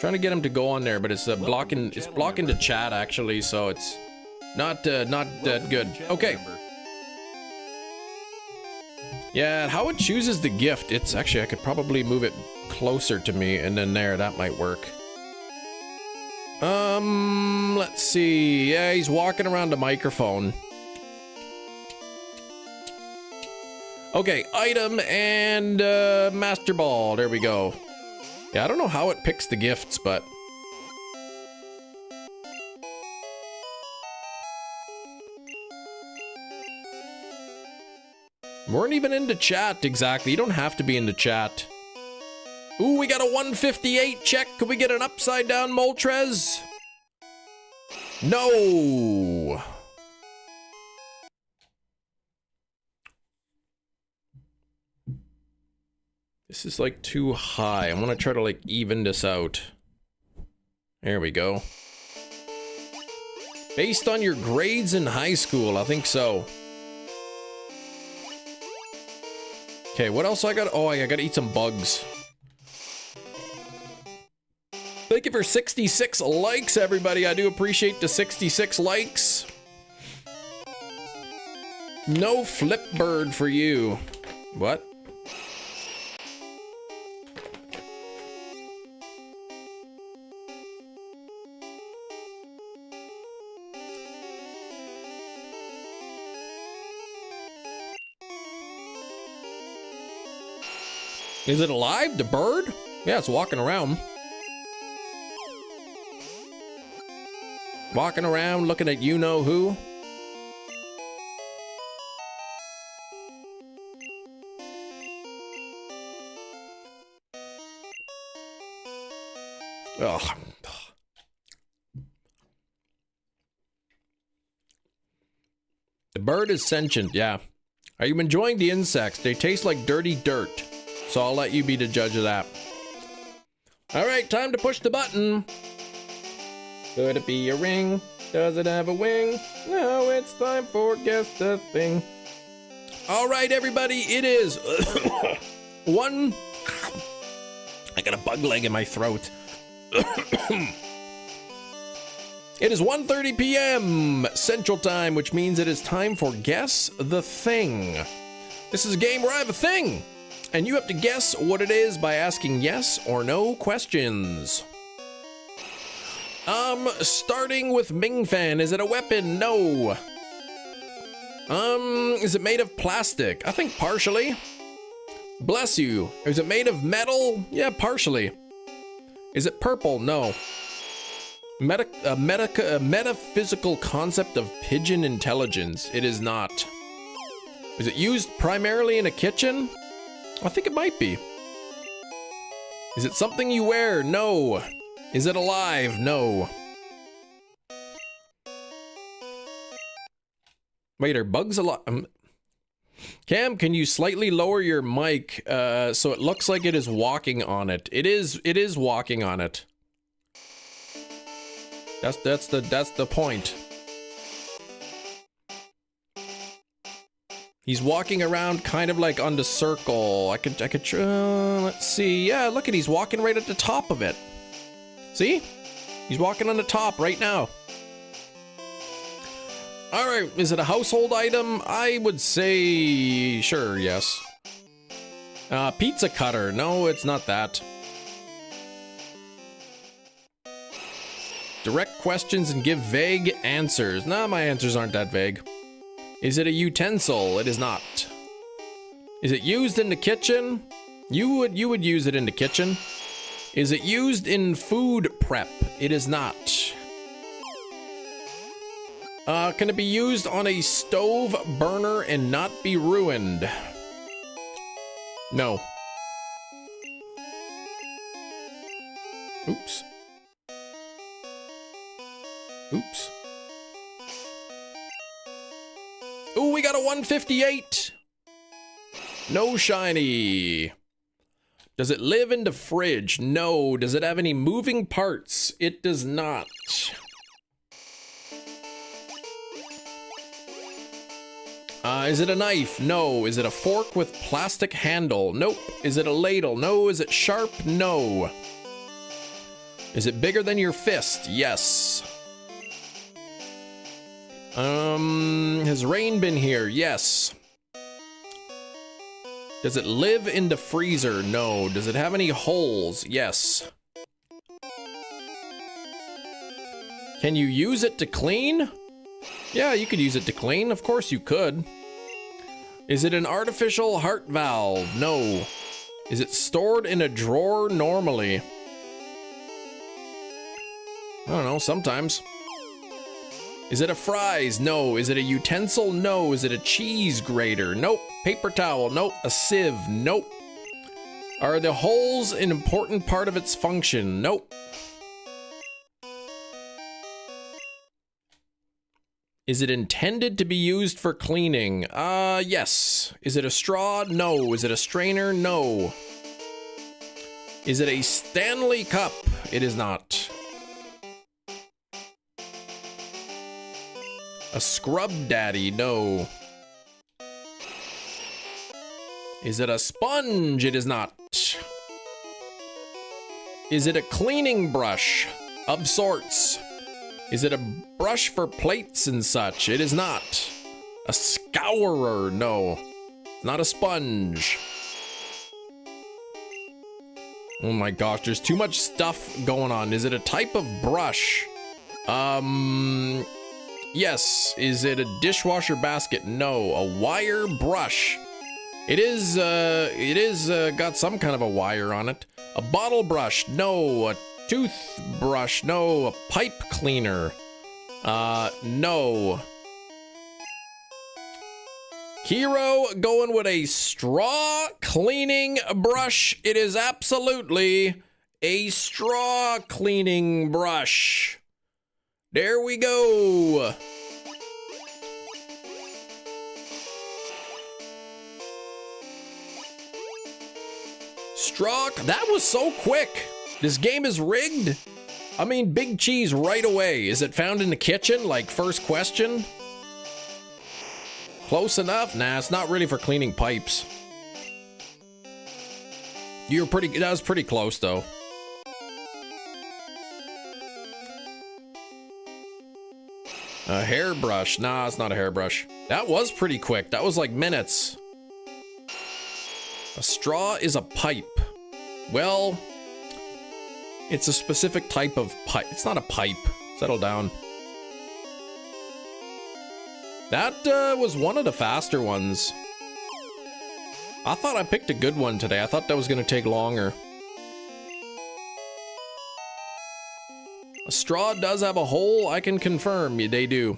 Trying to get him to go on there, but it's blocking the chat actually, so it's not that good. Okay. Yeah, how it chooses the gift, it's actually, I could probably move it closer to me, and then there, that might work. Let's see. Yeah, he's walking around the microphone. Okay, item and master ball. There we go. Yeah, I don't know how it picks the gifts, but... weren't even in the chat, exactly. You don't have to be in the chat. Ooh, we got a 158 check. Could we get an upside down Moltres? No! This is like too high. I'm gonna try to like even this out. There we go. Based on your grades in high school, I think so. Okay, what else I got? Oh, I gotta eat some bugs. Thank you for 66 likes, everybody. I do appreciate the 66 likes. No flip bird for you. What? Is it alive, the bird? Yeah, it's walking around. Walking around, looking at you-know-who. Ugh. The bird is sentient, yeah. Are you enjoying the insects? They taste like dirty dirt. So I'll let you be the judge of that. All right, time to push the button. Could it be a ring? Does it have a wing? No, it's time for guess the thing. All right, everybody, it is one. I got a bug leg in my throat. It is 1:30 p.m. Central Time, which means it is time for Guess the Thing. This is a game where I have a thing, and you have to guess what it is by asking yes or no questions. Starting with Mingfan, is it a weapon? No. Is it made of plastic? I think partially. Bless you. Is it made of metal? Yeah, partially. Is it purple? No. Metaphysical concept of pigeon intelligence. It is not. Is it used primarily in a kitchen? I think it might be. Is it something you wear? No. Is it alive? No. Wait, are bugs alive? Cam, can you slightly lower your mic so it looks like it is walking on it? It is walking on it. That's the point. He's walking around kind of like on the circle. I could let's see. Yeah, look at, he's walking right at the top of it. See? He's walking on the top right now. All right, is it a household item? I would say sure, yes. Pizza cutter. No, it's not that. Direct questions and give vague answers. Nah, my answers aren't that vague. Is it a utensil? It is not. Is it used in the kitchen? You would use it in the kitchen. Is it used in food prep? It is not. Can it be used on a stove burner and not be ruined? No. Oops. Oops. Ooh, we got a 158. No shiny. Does it live in the fridge? No. Does it have any moving parts? It does not. Is it a knife? No. Is it a fork with plastic handle? Nope. Is it a ladle? No. Is it sharp? No. Is it bigger than your fist? Yes. Has rain been here? Yes. Does it live in the freezer? No. Does it have any holes? Yes. Can you use it to clean? Yeah, you could use it to clean. Of course you could. Is it an artificial heart valve? No. Is it stored in a drawer normally? I don't know, sometimes. Is it a fries? No. Is it a utensil? No. Is it a cheese grater? Nope. Paper towel? Nope. A sieve? Nope. Are the holes an important part of its function? Nope. Is it intended to be used for cleaning? Yes. Is it a straw? No. Is it a strainer? No. Is it a Stanley cup? It is not. A scrub daddy? No. Is it a sponge? It is not. Is it a cleaning brush of sorts? Is it a brush for plates and such? It is not. A scourer? No. It's not a sponge. Oh my gosh, there's too much stuff going on. Is it a type of brush? Yes. Is it a dishwasher basket? No. A wire brush. It is got some kind of a wire on it. A bottle brush? No. A toothbrush? No. A pipe cleaner? No. Hero going with a straw cleaning brush. It is absolutely a straw cleaning brush. There we go. Straw. That was so quick. This game is rigged. I mean, big cheese right away. Is it found in the kitchen? Like, first question? Close enough? Nah, it's not really for cleaning pipes. That was pretty close, though. A hairbrush. Nah, it's not a hairbrush. That was pretty quick. That was like minutes. A straw is a pipe. Well, it's a specific type of pipe. It's not a pipe. Settle down. That was one of the faster ones. I thought I picked a good one today. I thought that was going to take longer. A straw does have a hole. I can confirm they do.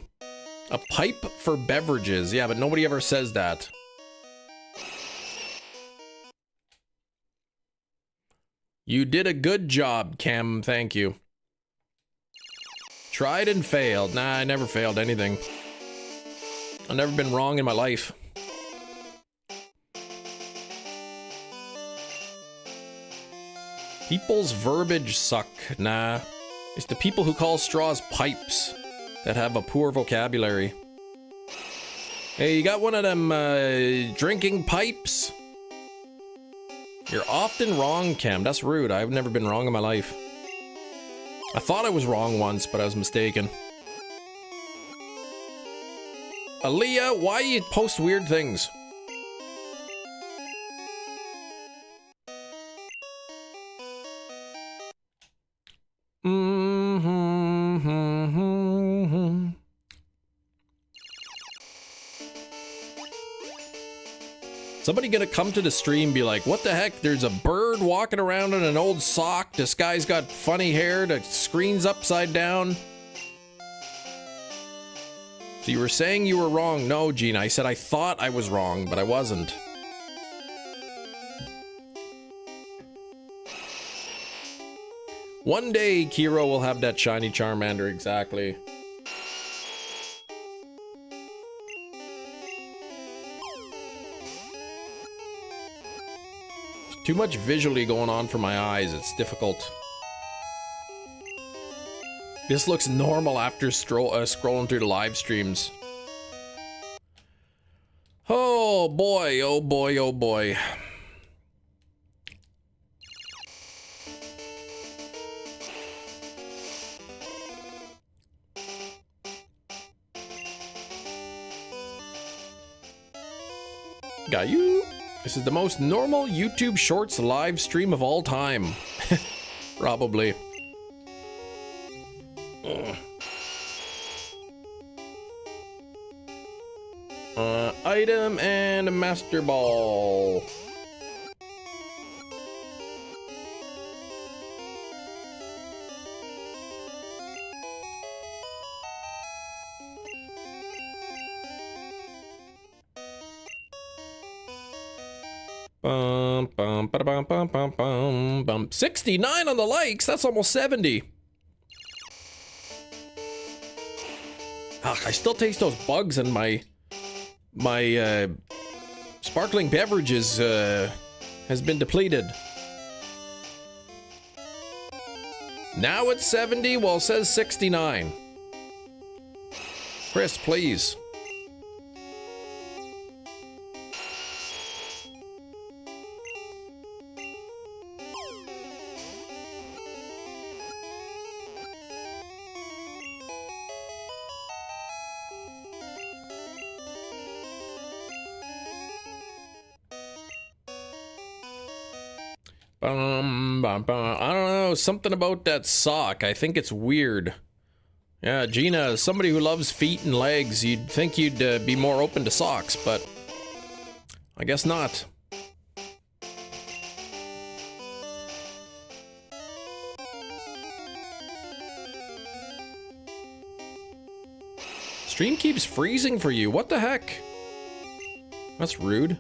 A pipe for beverages. Yeah, but nobody ever says that. You did a good job, Cam. Thank you. Tried and failed. Nah, I never failed anything. I've never been wrong in my life. People's verbiage suck. Nah. It's the people who call straws pipes that have a poor vocabulary. Hey, you got one of them drinking pipes? You're often wrong, Cam. That's rude. I've never been wrong in my life. I thought I was wrong once, but I was mistaken. Aaliyah, why you post weird things? Somebody gonna come to the stream be like, what the heck? There's a bird walking around in an old sock. This guy's got funny hair. The screen's upside down. So you were saying you were wrong. No, Gina. I said I thought I was wrong, but I wasn't. One day, Kiro will have that shiny Charmander, exactly. Too much visually going on for my eyes. It's difficult. This looks normal after scrolling through the live streams. Oh boy, oh boy, oh boy. Got you. This is the most normal YouTube Shorts live stream of all time. Probably. Item and a Master Ball. Bum, bum, ba-da-bum, bum, bum, bum, bum. 69 on the likes. That's almost 70. Ugh, I still taste those bugs in my sparkling beverages has been depleted. Now it's 70. Well, it says 69. Chris, please. I don't know, something about that sock. I think it's weird. Yeah, Gina, as somebody who loves feet and legs, you'd think you'd be more open to socks, but I guess not. Stream keeps freezing for you. What the heck? That's rude.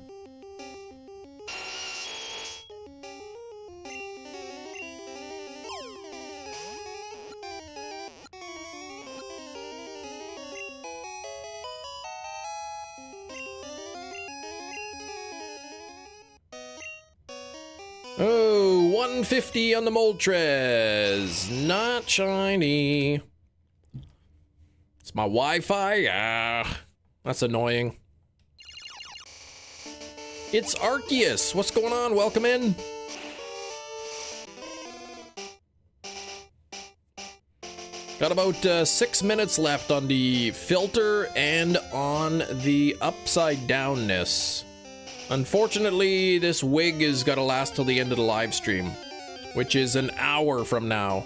Oh, 150 on the Moltres. Not shiny. It's my Wi-Fi. Ah, that's annoying. It's Arceus. What's going on? Welcome in. Got about 6 minutes left on the filter and on the upside downness. Unfortunately, this wig is gonna last till the end of the live stream, which is an hour from now.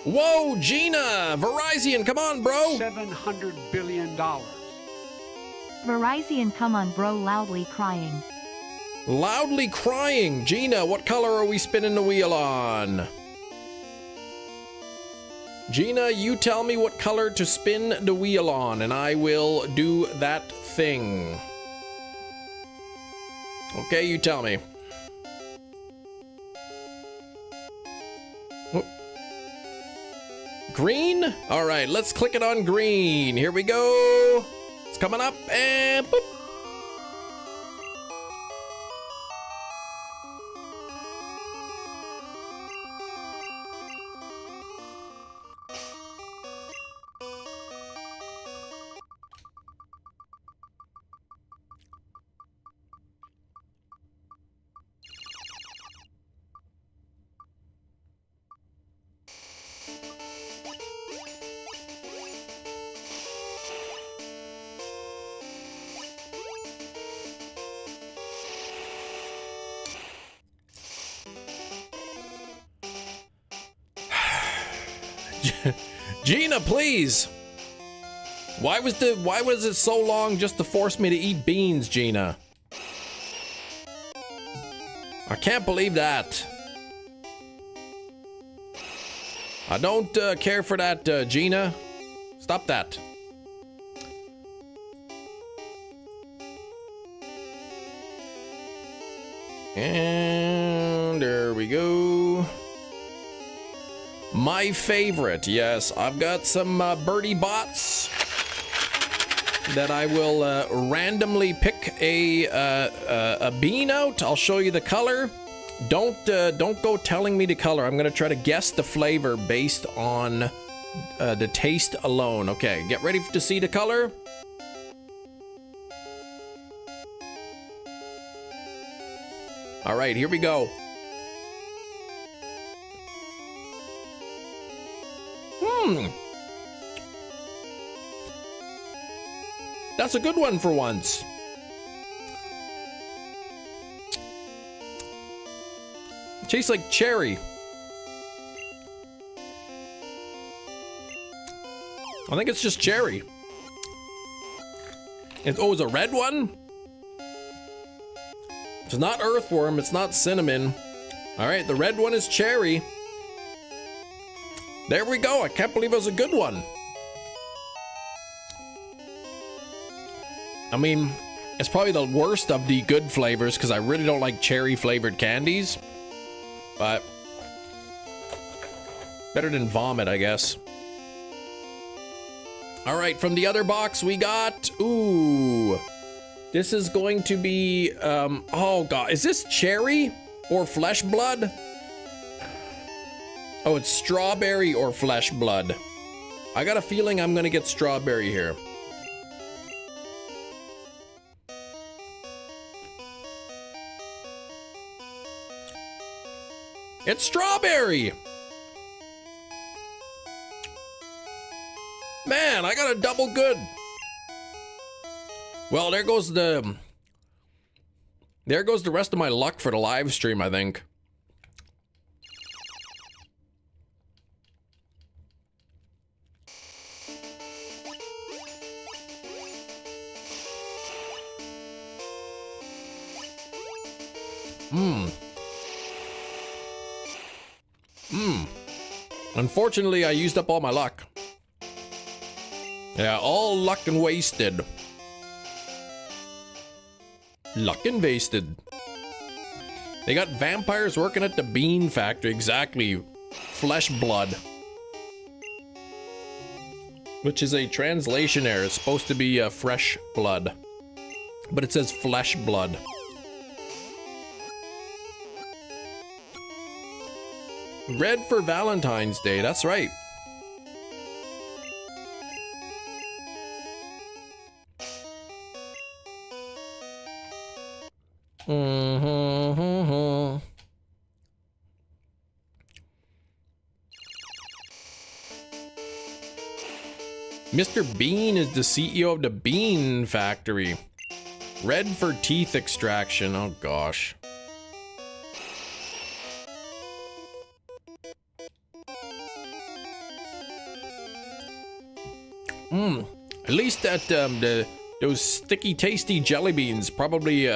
Whoa, Gina! Verizon, come on, bro! $700 billion. Verizon, come on, bro, loudly crying. Loudly crying. Gina, what color are we spinning the wheel on? Gina, you tell me what color to spin the wheel on, and I will do that thing. Okay, you tell me. Oh. Green? All right, let's click it on green. Here we go. It's coming up, and boop. Gina, please. Why was it so long just to force me to eat beans, Gina? I can't believe that. I don't care for that, Gina. Stop that. And there we go. My favorite, yes, I've got some birdie bots that I will randomly pick a bean out. I'll show you the color. Don't go telling me the color. I'm gonna try to guess the flavor based on the taste alone. Okay, get ready to see the color. All right, here we go. That's a good one for once. It tastes like cherry. I think it's just cherry. Oh, it's a red one? It's not earthworm, it's not cinnamon. All right, the red one is cherry. There we go. I can't believe it was a good one. I mean, it's probably the worst of the good flavors because I really don't like cherry flavored candies. But better than vomit, I guess. All right, from the other box we got, ooh, this is going to be, oh God, is this cherry or flesh blood? Oh, it's strawberry or flesh blood. I got a feeling I'm gonna get strawberry here. It's strawberry! Man, I got a double good. Well, there goes the rest of my luck for the live stream, I think. Unfortunately, I used up all my luck. Yeah, all luck and wasted. Luck and wasted. They got vampires working at the bean factory. Exactly. Flesh blood. Which is a translation error. It's supposed to be fresh blood. But it says flesh blood. Red for Valentine's Day, that's right. Mr. Bean is the CEO of the Bean Factory. Red for teeth extraction, oh gosh. At least that those sticky, tasty jelly beans probably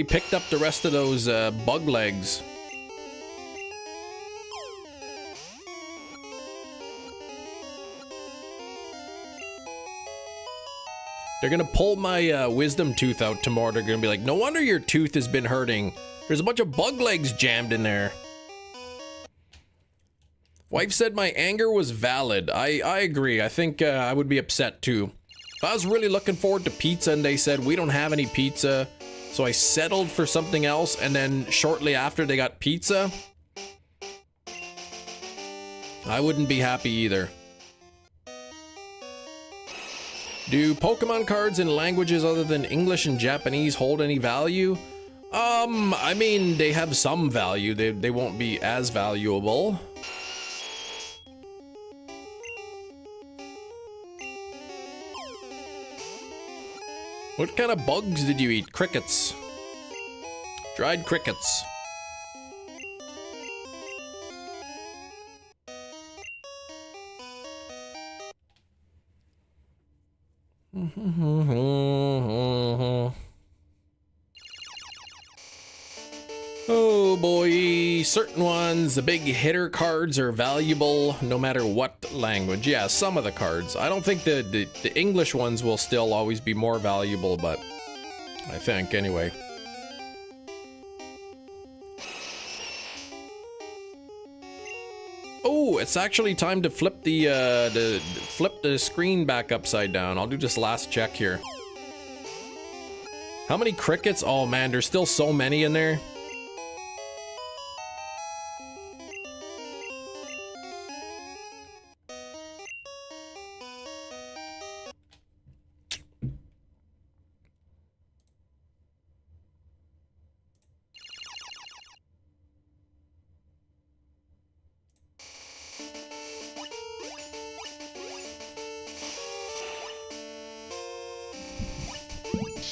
picked up the rest of those bug legs. They're gonna pull my wisdom tooth out tomorrow. They're gonna be like, no wonder your tooth has been hurting. There's a bunch of bug legs jammed in there. Wife said my anger was valid. I agree. I think I would be upset too. If I was really looking forward to pizza and they said we don't have any pizza, so I settled for something else, and then shortly after they got pizza, I wouldn't be happy either. Do Pokemon cards in languages other than English and Japanese hold any value? I mean, they have some value. They won't be as valuable. What kind of bugs did you eat? Crickets. Dried crickets. Oh boy, certain ones, the big hitter cards are valuable no matter what language. Yeah, some of the cards. I don't think the English ones will still always be more valuable, but I think anyway. Oh, it's actually time to flip the screen back upside down. I'll do this last check here. How many crickets? Oh man, there's still so many in there.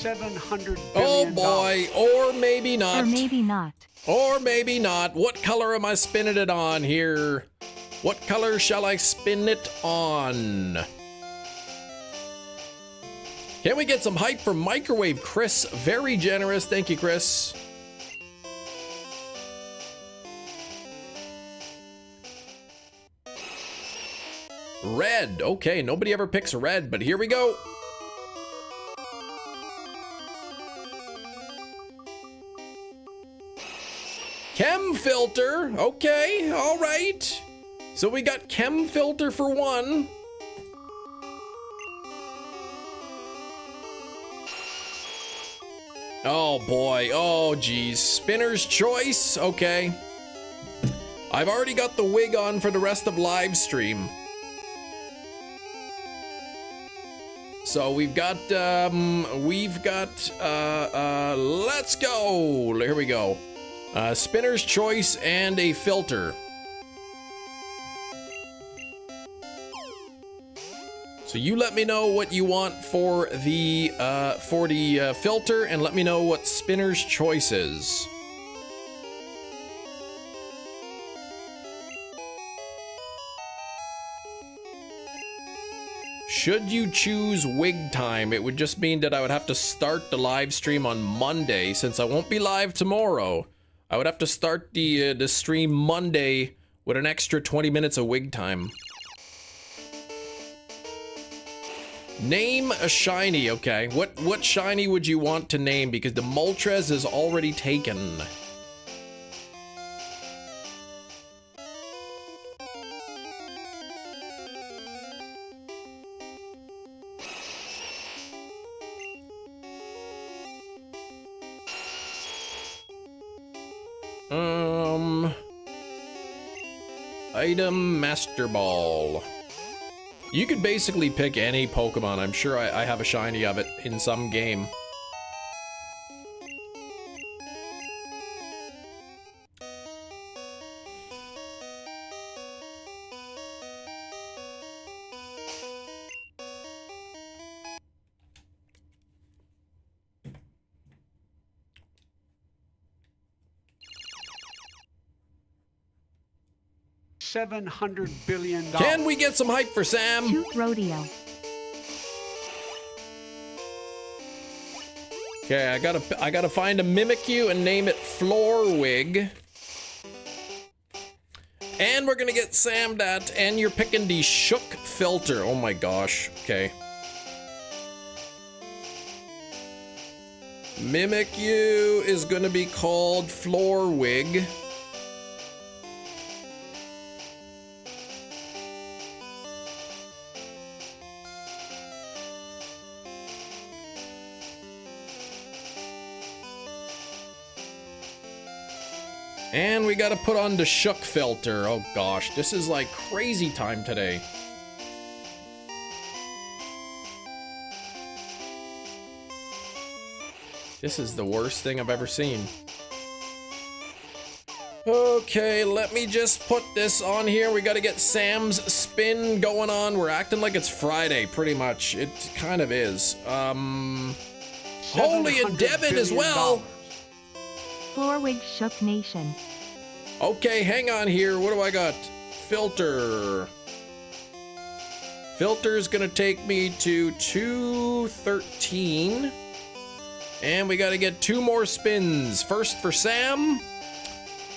$700 Oh billion. boy, or maybe not. Or maybe not. Or maybe not. What color am I spinning it on here? What color shall I spin it on? Can we get some hype from Microwave Chris? Very generous. Thank you, Chris. Red. Okay, nobody ever picks red, but here we go. Chem filter. Okay, all right. So we got chem filter for one. Oh boy. Oh geez. Spinner's choice. Okay. I've already got the wig on for the rest of live stream. So we've got let's go. Here we go. Spinner's choice and a filter. So you let me know what you want for the filter, and let me know what Spinner's choice is. Should you choose wig time, it would just mean that I would have to start the live stream on Monday, since I won't be live tomorrow. I would have to start the stream Monday with an extra 20 minutes of wig time. Name a shiny. Okay, what shiny would you want to name? Because the Moltres is already taken. Item Master Ball. You could basically pick any Pokemon. I'm sure I have a shiny of it in some game. $700 billion. Can we get some hype for Sam? Tooth rodeo. Okay, I gotta find a Mimikyu and name it Floorwig. And we're gonna get Sam that, and you're picking the Shook filter. Oh my gosh. Okay. Mimic You is gonna be called Floor Wig. And we gotta put on the Shook filter. Oh gosh, this is like crazy time today. This is the worst thing I've ever seen. Okay, let me just put this on here. We gotta get Sam's spin going on. We're acting like it's Friday, pretty much. It kind of is. Holy, and Devin as well. Floorwig Shook Nation. Okay, hang on here. What do I got? Filter. Filter's gonna take me to 213. And we gotta get 2 more spins. First for Sam.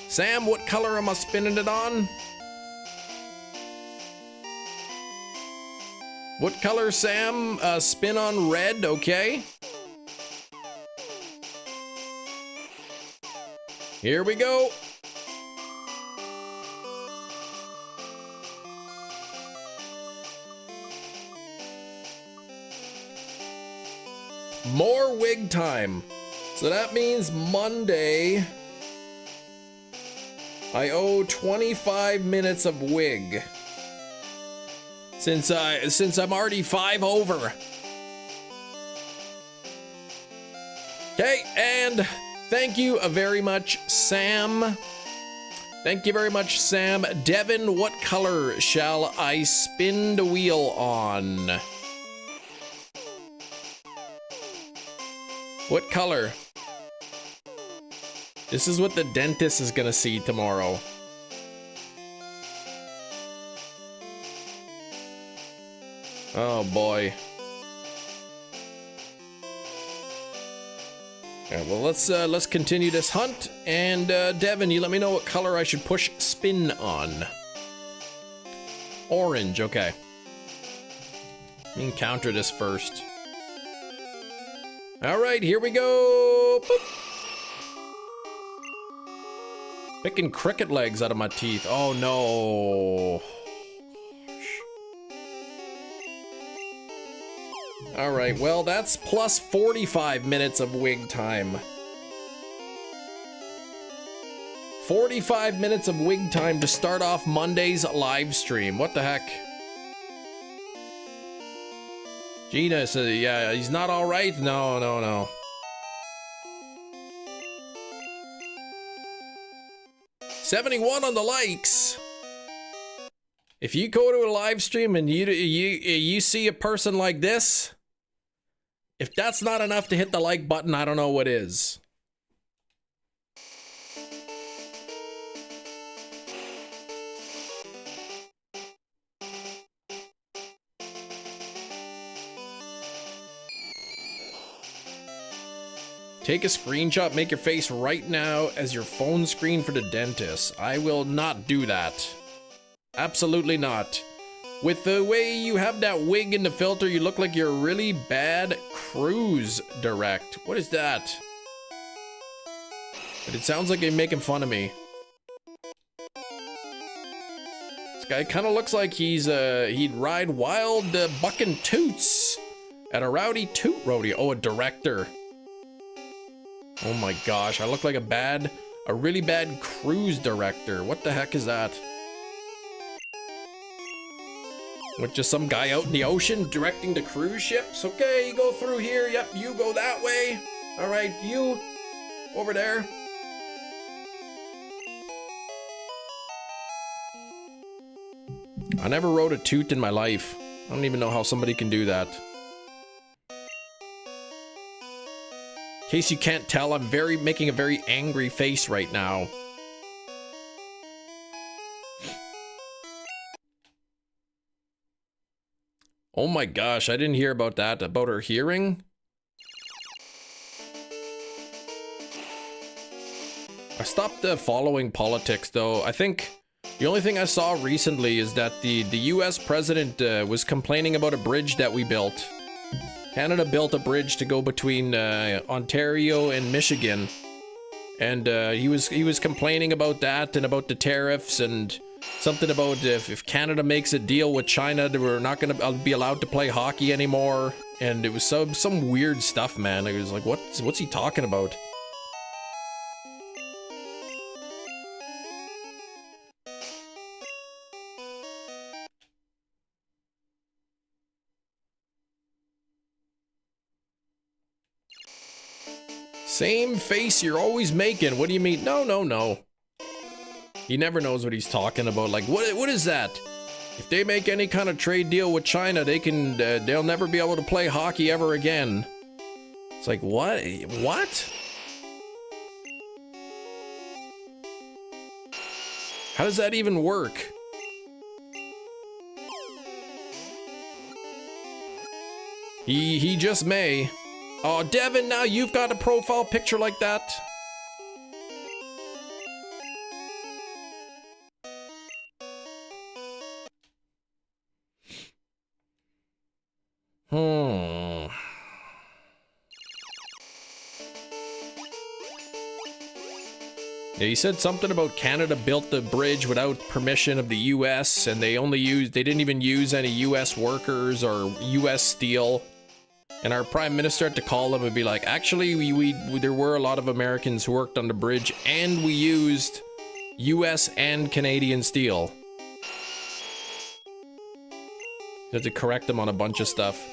Sam, what color am I spinning it on? What color, Sam? Spin on red, okay. Here we go. More wig time. So that means Monday I owe 25 minutes of wig. Since I'm already 5 over. Okay, and thank you very much, Sam. Thank you very much, Sam. Devin, what color shall I spin the wheel on? What color? This is what the dentist is gonna see tomorrow. Oh boy. Alright, well let's continue this hunt, and Devin, you let me know what color I should push spin on. Orange, okay. Let me encounter this first. Alright, here we go. Boop. Picking cricket legs out of my teeth. Oh no. Alright, well that's plus 45 minutes of wig time. 45 minutes of wig time to start off Monday's live stream. What the heck? Gina says, yeah, he's not alright? No, no, no. 71 on the likes. If you go to a live stream and you see a person like this, if that's not enough to hit the like button, I don't know what is. Take a screenshot, make your face right now as your phone screen for the dentist. I will not do that. Absolutely not. With the way you have that wig in the filter, you look like you're a really bad cruise direct. What is that? But it sounds like you're making fun of me. This guy kind of looks like he'd ride wild bucking toots at a rowdy toot rodeo. Oh, a director. Oh my gosh, I look like a really bad cruise director. What the heck is that? With just some guy out in the ocean directing the cruise ships? Okay, you go through here. Yep, you go that way. All right, you over there. I never rode a toot in my life. I don't even know how somebody can do that. In case you can't tell, I'm making a very angry face right now. Oh my gosh, I didn't hear about that, about her hearing. I stopped following politics though. I think the only thing I saw recently is that the US president was complaining about a bridge that we built. Canada built a bridge to go between Ontario and Michigan, and he was complaining about that and about the tariffs and something about if Canada makes a deal with China, they were not gonna be allowed to play hockey anymore, and it was some weird stuff, man. I was like, what's he talking about? Same face you're always making. What do you mean? No. He never knows what he's talking about. Like, what is that? If they make any kind of trade deal with China, they'll never be able to play hockey ever again. It's like, what? What? How does that even work? He just may. Oh, Devin, now you've got a profile picture like that? Yeah, he said something about Canada built the bridge without permission of the US, and they didn't even use any US workers or US steel. And our prime minister had to call them and be like, actually, there were a lot of Americans who worked on the bridge, and we used US and Canadian steel. Had to correct them on a bunch of stuff.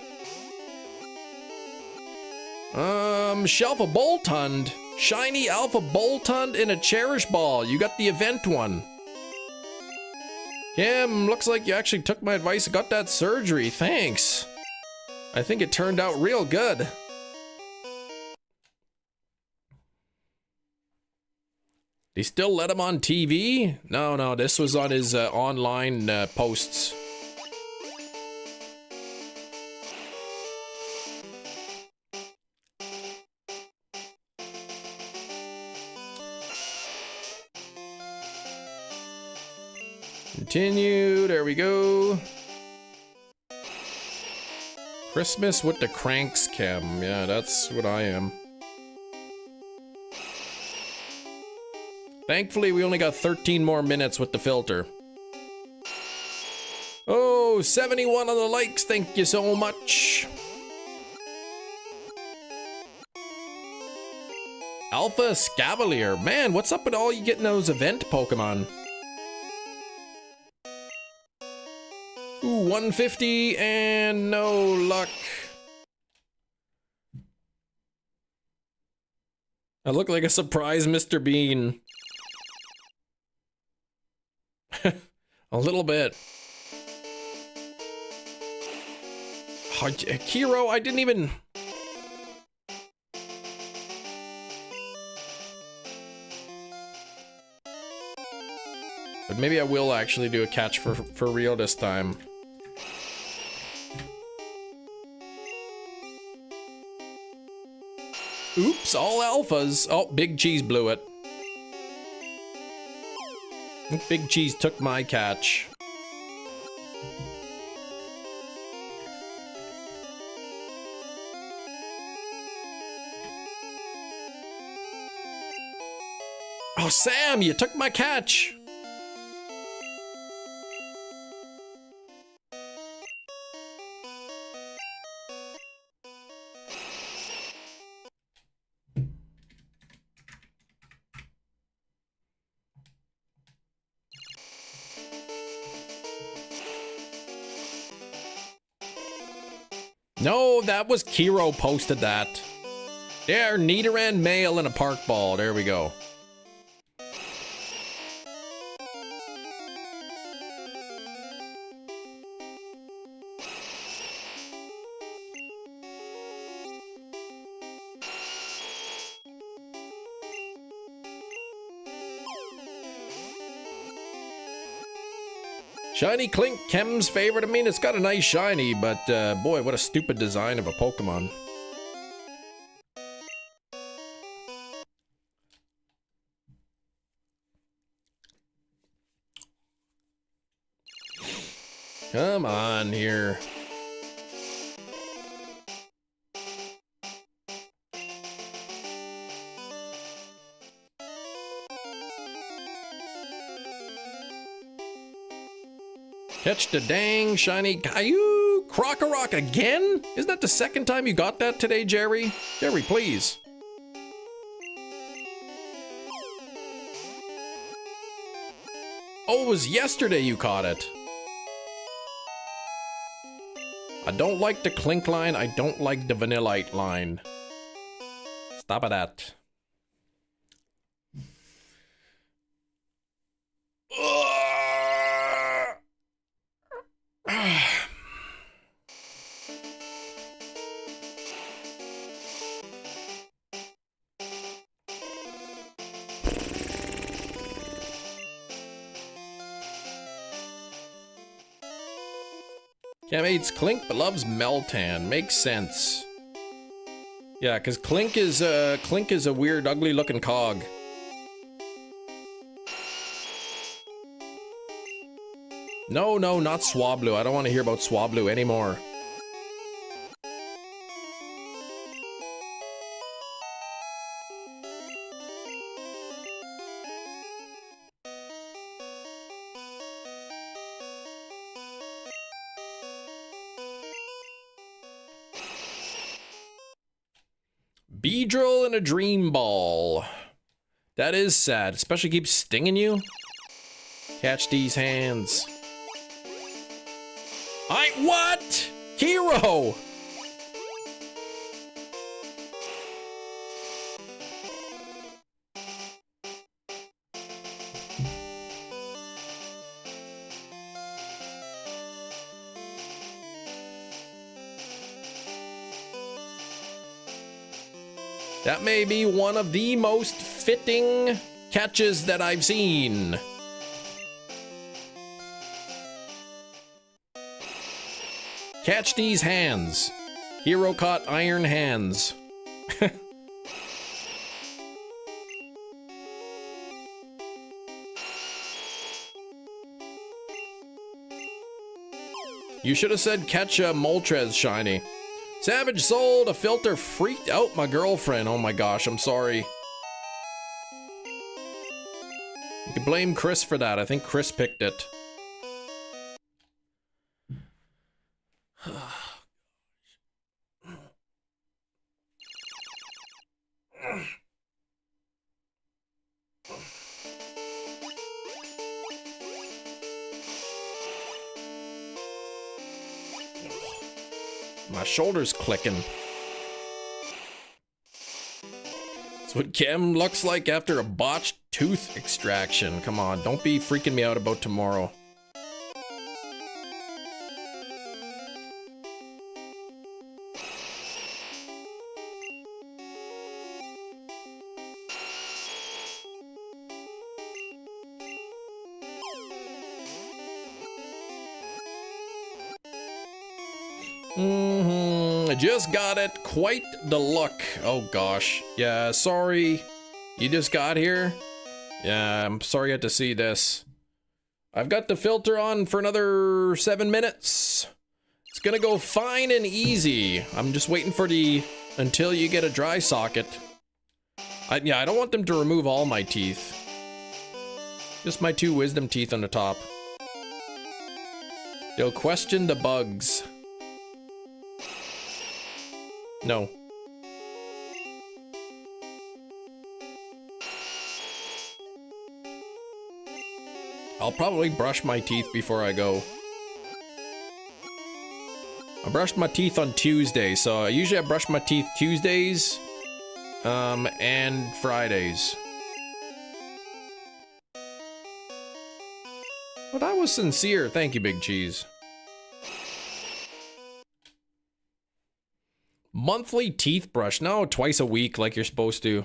Shelf of Boltund. Shiny Alpha Boltund in a Cherish Ball. You got the event one. Kim, looks like you actually took my advice and got that surgery. Thanks. I think it turned out real good. They still let him on TV? No, this was on his online posts. Continue, there we go. Christmas with the Cranks Chem. Yeah, that's what I am. Thankfully, we only got 13 more minutes with the filter. Oh, 71 on the likes. Thank you so much. Alpha Scavalier. Man, what's up with all you getting those event Pokemon? Ooh, 150 and no luck. I look like a surprise Mr. Bean. A little bit. Oh, Kiro, I didn't even... But maybe I will actually do a catch for real this time. Oops, all alphas. Oh, Big Cheese blew it. Big Cheese took my catch. Oh, Sam, you took my catch. No, that was Kiro posted that. There, Nidoran male in a park ball. There we go. Shiny Clink, Chem's favorite. I mean, it's got a nice shiny, but boy, what a stupid design of a Pokemon. Come on here. Catch the dang shiny Caillou Croc-a-Rock again? Isn't that the second time you got that today, Jerry? Jerry, please. Oh, it was yesterday you caught it. I don't like the Clink line. I don't like the Vanillite line. Stop at that. Cam hates Clink but loves Meltan. Makes sense. Yeah, because Clink is a weird, ugly looking cog. No, no, not Swablu. I don't want to hear about Swablu anymore. Beedrill and a Dream Ball. That is sad, especially keeps stinging you. Catch these hands. What? Hero! That may be one of the most fitting catches that I've seen. Catch these hands. Hero caught iron hands. You should have said catch a Moltres shiny. Savage Soul, the filter freaked out my girlfriend. Oh my gosh, I'm sorry. You can blame Chris for that. I think Chris picked it. My shoulder's clicking. That's what Chem looks like after a botched tooth extraction. Come on, don't be freaking me out about tomorrow. I just got it. Quite the look. Oh gosh. Yeah, sorry. You just got here? Yeah, I'm sorry you had to see this. I've got the filter on for another 7 minutes. It's gonna go fine and easy. I'm just waiting for until you get a dry socket. Yeah, I don't want them to remove all my teeth. Just my 2 wisdom teeth on the top. They'll question the bugs. No. I'll probably brush my teeth before I go. I brushed my teeth on Tuesday, so usually I brush my teeth Tuesdays, and Fridays. But that was sincere. Thank you, Big Cheese. Monthly teeth brush. No, twice a week like you're supposed to.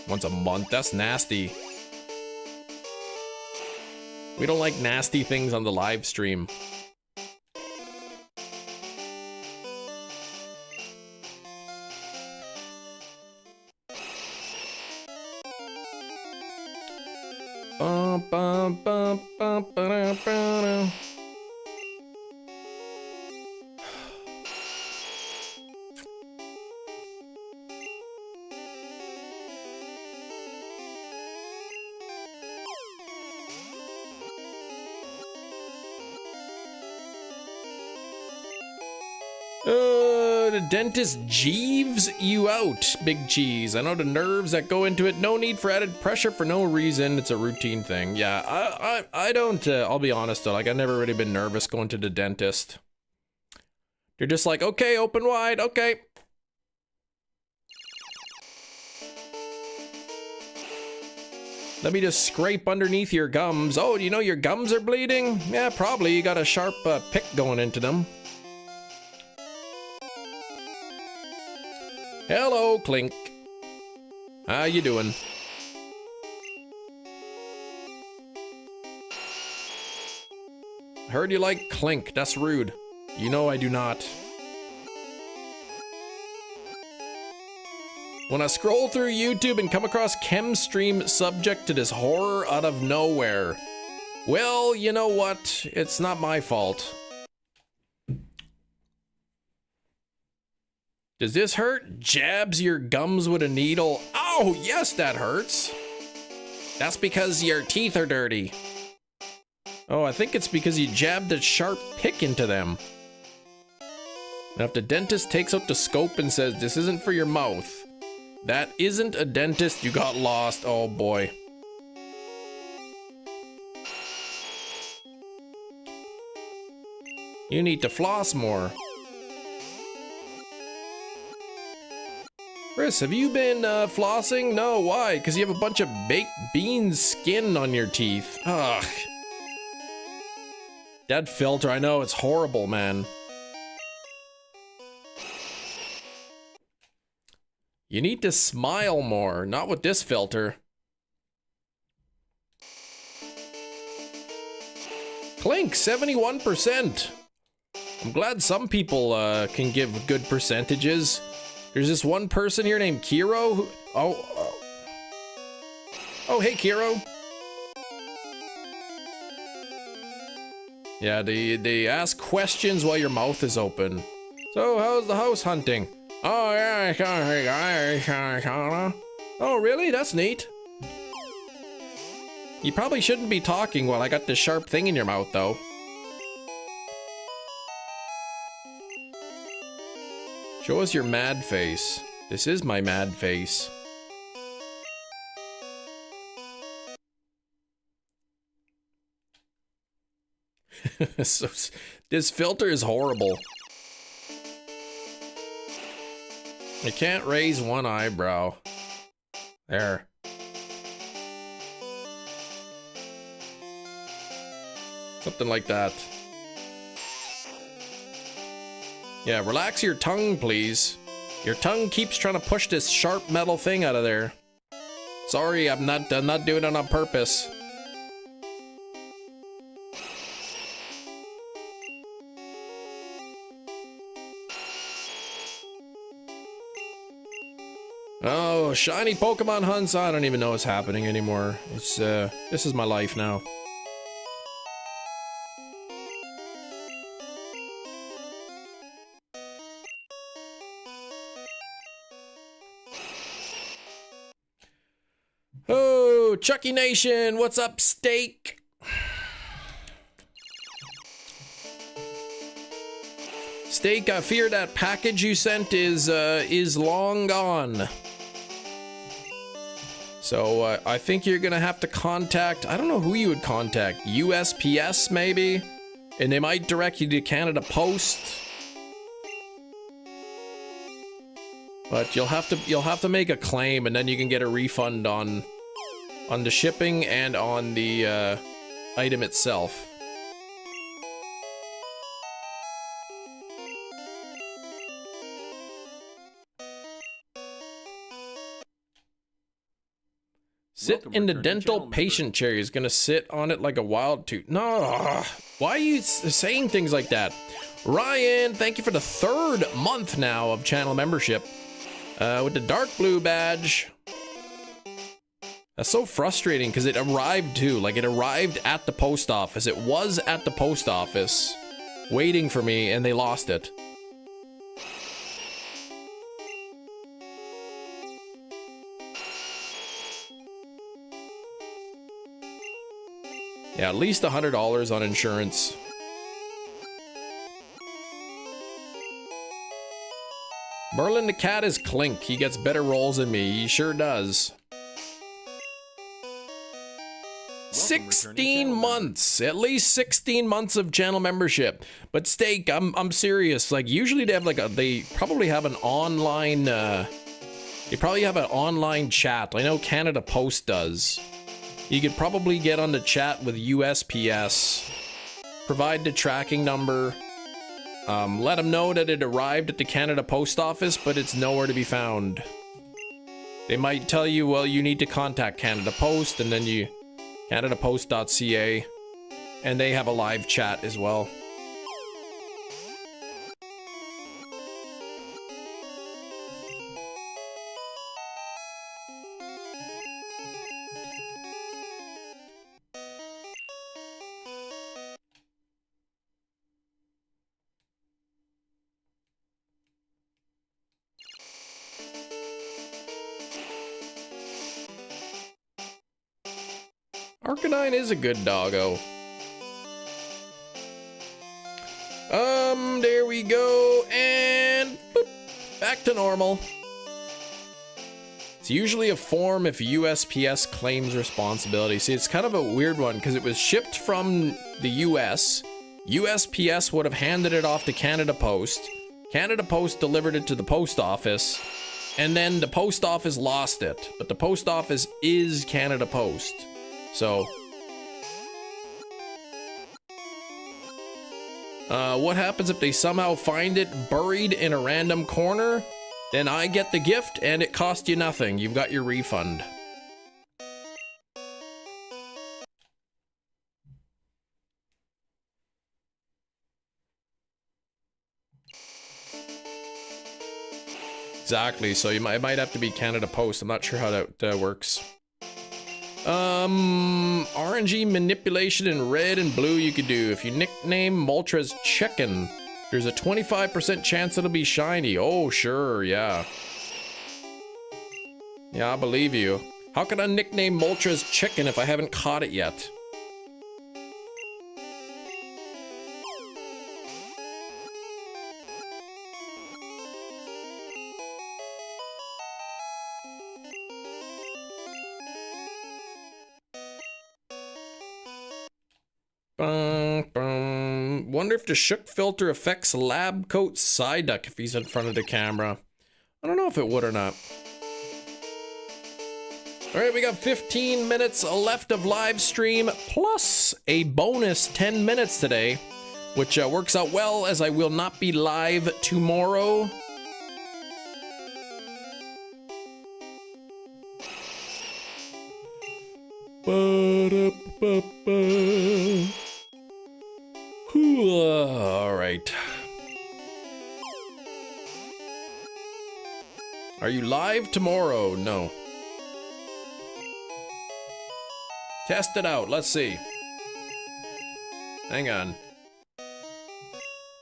Once a month. That's nasty. We don't like nasty things on the live stream. Bum, bum, bum, bum, ba-da, ba-da. The dentist jeeves you out, Big Cheese. I know the nerves that go into it. No need for added pressure for no reason. It's a routine thing. Yeah, I don't, I'll be honest though, like I've never really been nervous going to the dentist. They're just like, okay, open wide, okay. Let me just scrape underneath your gums. Oh, you know your gums are bleeding? Yeah, probably. You got a sharp pick going into them. Hello, Clink. How you doing? Heard you like Clink. That's rude. You know I do not. When I scroll through YouTube and come across Chemstream subject to this horror out of nowhere. Well, you know what? It's not my fault. Does this hurt? Jabs your gums with a needle. Oh, yes, that hurts. That's because your teeth are dirty. Oh, I think it's because you jabbed a sharp pick into them. Now, if the dentist takes out the scope and says, this isn't for your mouth, that isn't a dentist, you got lost. Oh, boy. You need to floss more. Chris, have you been flossing? No, why? Because you have a bunch of baked bean skin on your teeth. Ugh. That filter, I know, it's horrible, man. You need to smile more, not with this filter. Clink, 71%. I'm glad some people can give good percentages. There's this one person here named Kiro who... Oh, hey, Kiro. Yeah, they ask questions while your mouth is open. So, how's the house hunting? Oh, yeah. Oh, really? That's neat. You probably shouldn't be talking while I got this sharp thing in your mouth, though. Show us your mad face. This is my mad face. So, this filter is horrible. I can't raise one eyebrow. There. Something like that. Yeah, relax your tongue, please. Your tongue keeps trying to push this sharp metal thing out of there. Sorry, I'm not doing it on purpose. Oh, shiny Pokemon hunts. I don't even know what's happening anymore. It's this is my life now. Oh, Chucky Nation, what's up, Steak? Steak, I fear that package you sent is long gone. So I think you're gonna have to contact, I don't know who you would contact, USPS maybe? And they might direct you to Canada Post. But you'll have to make a claim, and then you can get a refund on the shipping and on the item itself. Sit in the dental patient chair. He's gonna sit on it like a wild tooth. No, why are you saying things like that? Ryan, thank you for the 3rd month now of channel membership. With the dark blue badge. That's so frustrating because it arrived too. Like, it arrived at the post office. It was at the post office waiting for me, and they lost it. Yeah, at least $100 on insurance. Merlin the cat is Clink. He gets better rolls than me. He sure does. 16 months, at least 16 months of channel membership. But Steak, I'm serious. Like usually they have like they probably have an online they probably have an online chat. I know Canada Post does. You could probably get on the chat with USPS, provide the tracking number, let them know that it arrived at the Canada Post Office, but it's nowhere to be found. They might tell you, well, you need to contact Canada Post, and then you CanadaPost.ca, and they have a live chat as well. Arcanine is a good doggo. There we go, and boop, back to normal. It's usually a form if USPS claims responsibility. See, it's kind of a weird one because it was shipped from the US. USPS would have handed it off to Canada Post. Canada Post delivered it to the post office, and then the post office lost it. But the post office is Canada Post. So, what happens if they somehow find it buried in a random corner? Then I get the gift and it cost you nothing. You've got your refund. Exactly, so it might have to be Canada Post. I'm not sure how that works. RNG manipulation in red and blue you could do. If you nickname Moltres Chicken, there's a 25% chance it'll be shiny. Oh, sure, yeah. Yeah, I believe you. How can I nickname Moltres Chicken if I haven't caught it yet? Wonder if the shook filter affects Lab Coat Psyduck if he's in front of the camera. I don't know if it would or not. Alright, we got 15 minutes left of live stream, plus a bonus 10 minutes today, which works out well as I will not be live tomorrow. All right. Are you live tomorrow? No. Test it out. Let's see. Hang on.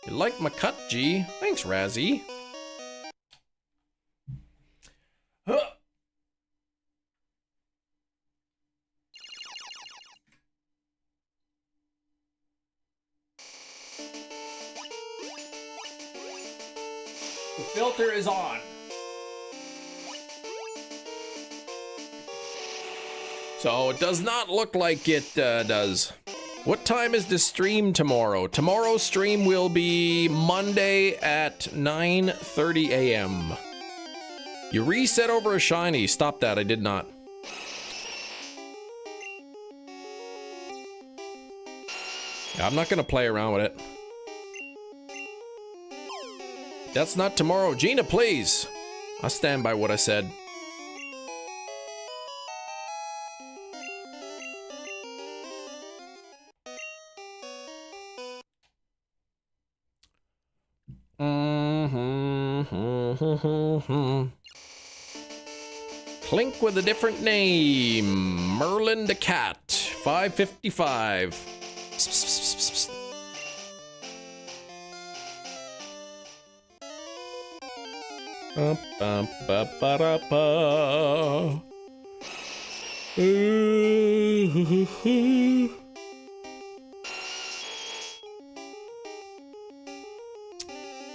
You like my cut, G? Thanks, Razzie. Huh. The filter is on. So it does not look like it does. What time is the stream tomorrow? Tomorrow's stream will be Monday at 9:30 a.m. You reset over a shiny. Stop that, I did not. I'm not gonna play around with it. That's not tomorrow. Gina, please. I stand by what I said. Clink with a different name. Merlin the cat. 555.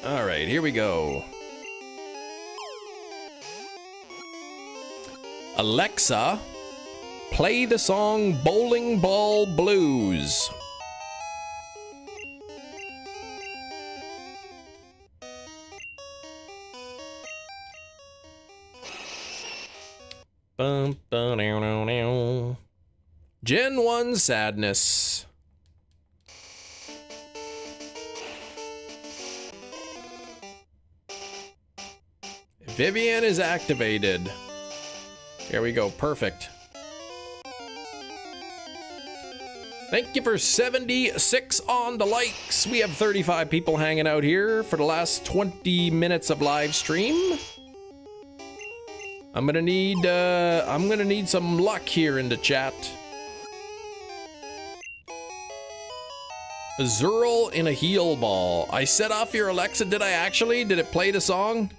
All right, here we go. Alexa, play the song Bowling Ball Blues. Bum, ba, now, now, now. Gen 1 Sadness. Vivian is activated. Here we go, perfect. Thank you for 76 on the likes. We have 35 people hanging out here for the last 20 minutes of live stream. I'm gonna need some luck here in the chat. Zerl in a heel ball. I set off your Alexa, did I actually? Did it play the song?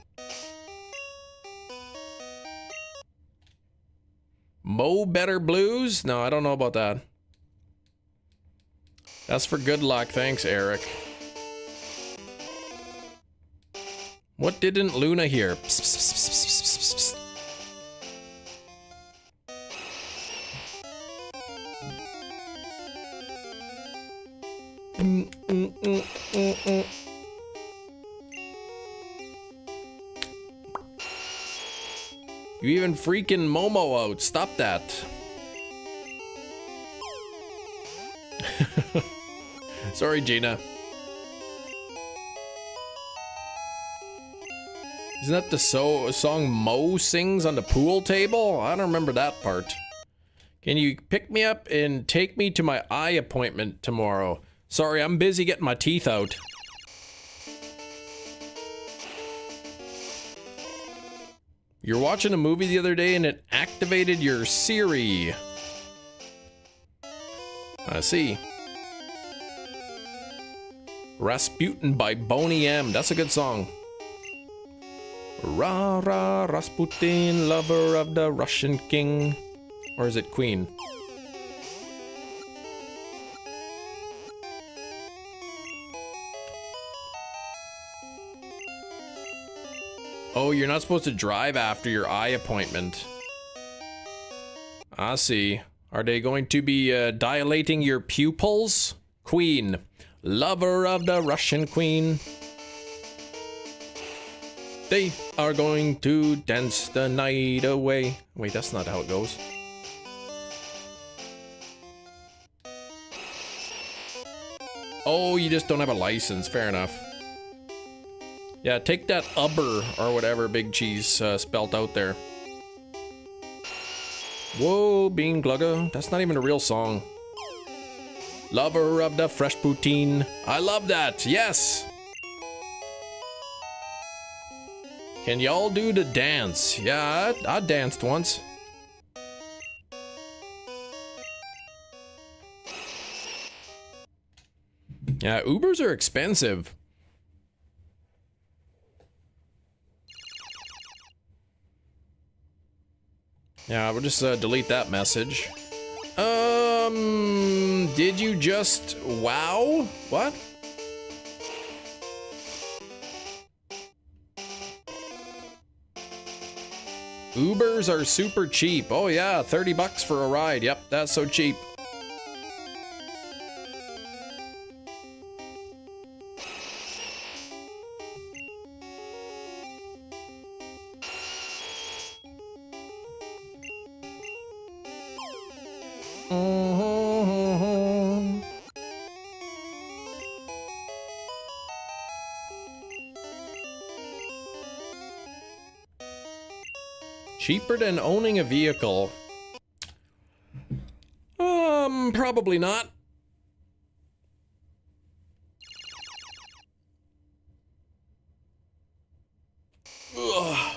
Mo Better Blues? No, I don't know about that. That's for good luck. Thanks, Eric. What didn't Luna hear? Psst, psst, psst, psst, psst, psst. You even freaking Momo out. Stop that. Sorry, Gina. Isn't that the song Mo sings on the pool table? I don't remember that part. Can you pick me up and take me to my eye appointment tomorrow? Sorry, I'm busy getting my teeth out. You're watching a movie the other day and it activated your Siri. I see. Rasputin by Boney M. That's a good song. Ra ra Rasputin, lover of the Russian king. Or is it queen? Oh, you're not supposed to drive after your eye appointment. I see. Are they going to be dilating your pupils? Queen. Lover of the Russian queen. They are going to dance the night away. Wait, that's not how it goes. Oh, you just don't have a license. Fair enough. Yeah, take that ubber or whatever Big Cheese spelt out there. Whoa, Bean Glugga. That's not even a real song. Lover of the fresh poutine. I love that. Yes. Can y'all do the dance? Yeah, I danced once. Yeah, Ubers are expensive. Yeah, we'll just delete that message. Did you just... Wow? What? Ubers are super cheap. Oh yeah, 30 bucks for a ride. Yep, that's so cheap. Cheaper than owning a vehicle? Probably not. Ugh.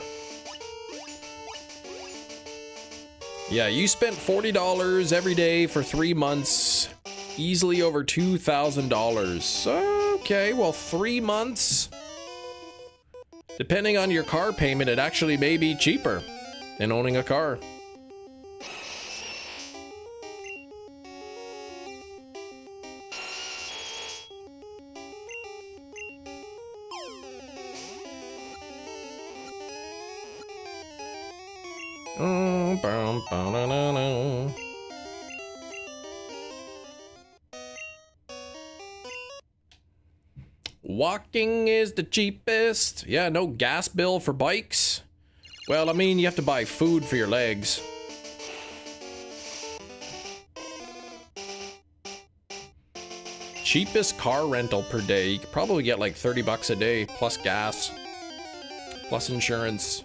Yeah, you spent $40 every day for 3 months. Easily over $2,000. Okay, well, 3 months. Depending on your car payment, it actually may be cheaper than owning a car. Walking is the cheapest. Yeah, no gas bill for bikes. Well, I mean, you have to buy food for your legs. Cheapest car rental per day. You could probably get like 30 bucks a day, plus gas, plus insurance.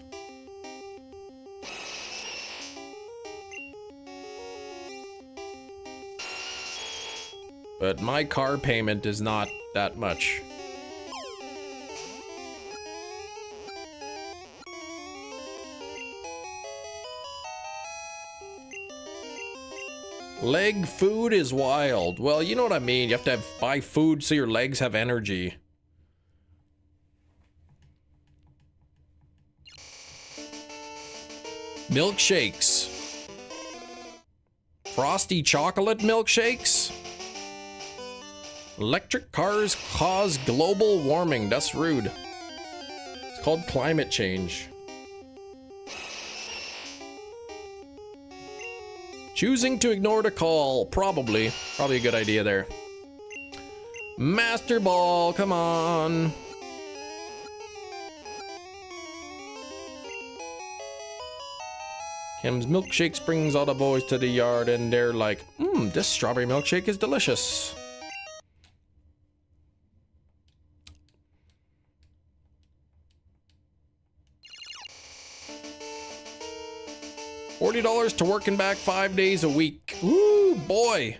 But my car payment is not that much. Leg food is wild. Well, you know what I mean. You have to buy food so your legs have energy. Milkshakes. Frosty chocolate milkshakes. Electric cars cause global warming. That's rude. It's called climate change. Choosing to ignore the call. Probably a good idea there. Master Ball, come on. Kim's milkshakes brings all the boys to the yard and they're like, this strawberry milkshake is delicious. $40 to working back 5 days a week. Ooh, boy.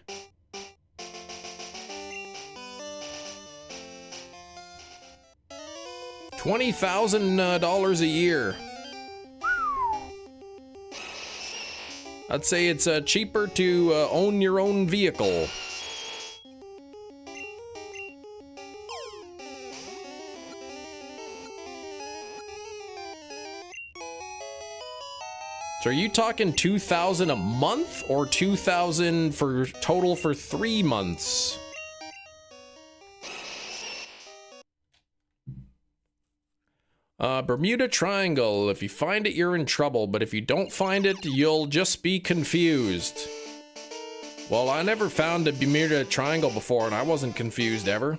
$20,000 a year. I'd say it's cheaper to own your own vehicle. So are you talking 2,000 a month or 2,000 for total for 3 months? Bermuda Triangle. If you find it, you're in trouble, but if you don't find it, you'll just be confused. Well, I never found the Bermuda Triangle before, and I wasn't confused ever.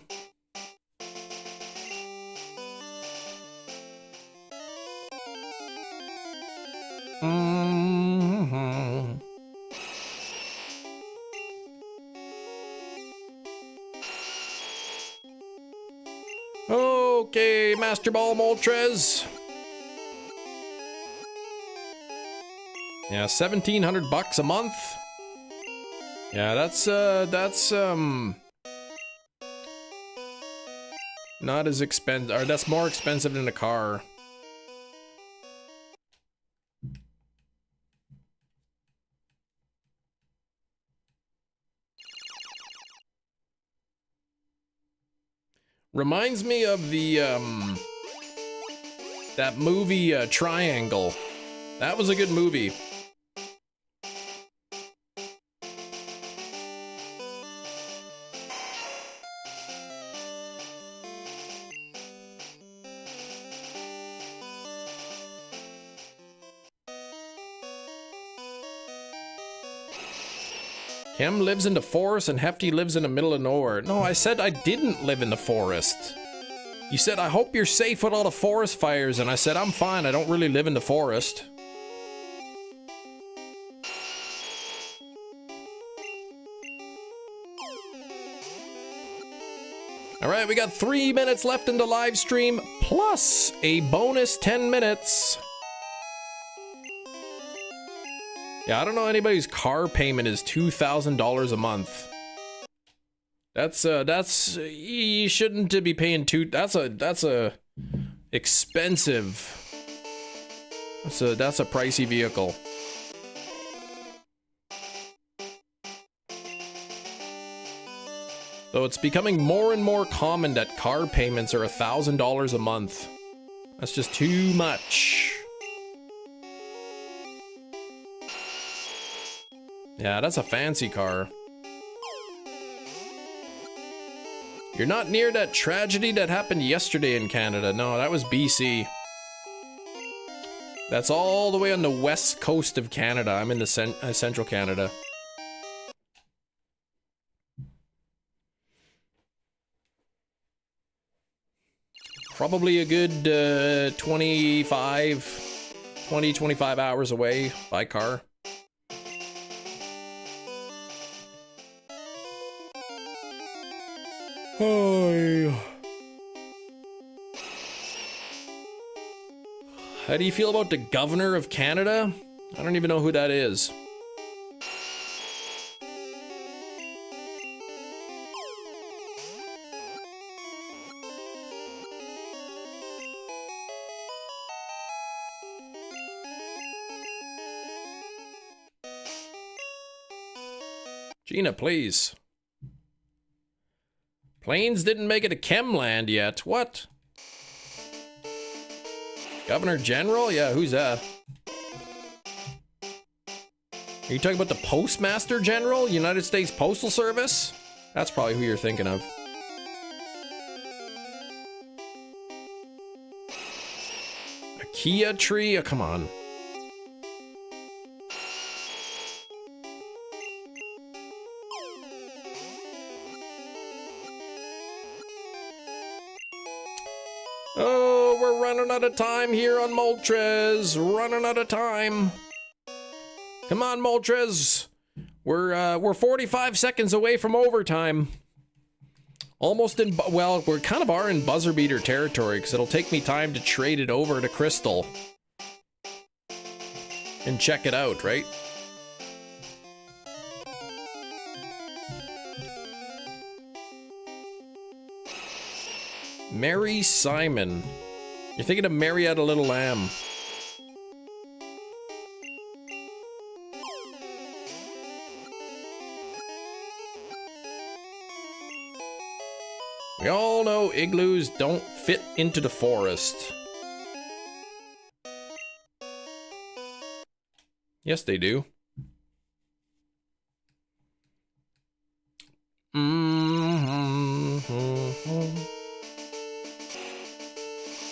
Okay, Master Ball Moltres. Yeah, 1,700 bucks a month. Yeah, that's not as expensive, or that's more expensive than a car. Reminds me of the, that movie, Triangle. That was a good movie. Kim lives in the forest and Hefty lives in the middle of nowhere. No, I said I didn't live in the forest. You said, I hope you're safe with all the forest fires, and I said, I'm fine, I don't really live in the forest. Alright, we got 3 minutes left in the live stream, plus a bonus 10 minutes. Yeah, I don't know anybody's car payment is $2,000 a month. That's you shouldn't be paying that's a expensive. That's a pricey vehicle. So it's becoming more and more common that car payments are $1,000 a month. That's just too much. Yeah, that's a fancy car. You're not near that tragedy that happened yesterday in Canada. No, that was BC. That's all the way on the west coast of Canada. I'm in the central Canada. Probably a good 20, 25 hours away by car. Oh. How do you feel about the governor of Canada? I don't even know who that is. Gina, please. Planes didn't make it to Chemland yet. What? Governor General? Yeah, who's that? Are you talking about the Postmaster General? United States Postal Service? That's probably who you're thinking of. A Kia tree? Oh, come on. Oh, we're running out of time here on Moltres. Running out of time. Come on, Moltres. We're 45 seconds away from overtime. Almost in, well, we're kind of are in buzzer beater territory because it'll take me time to trade it over to Crystal and check it out, right? Mary Simon. You're thinking of Marietta Little Lamb. We all know igloos don't fit into the forest. Yes, they do.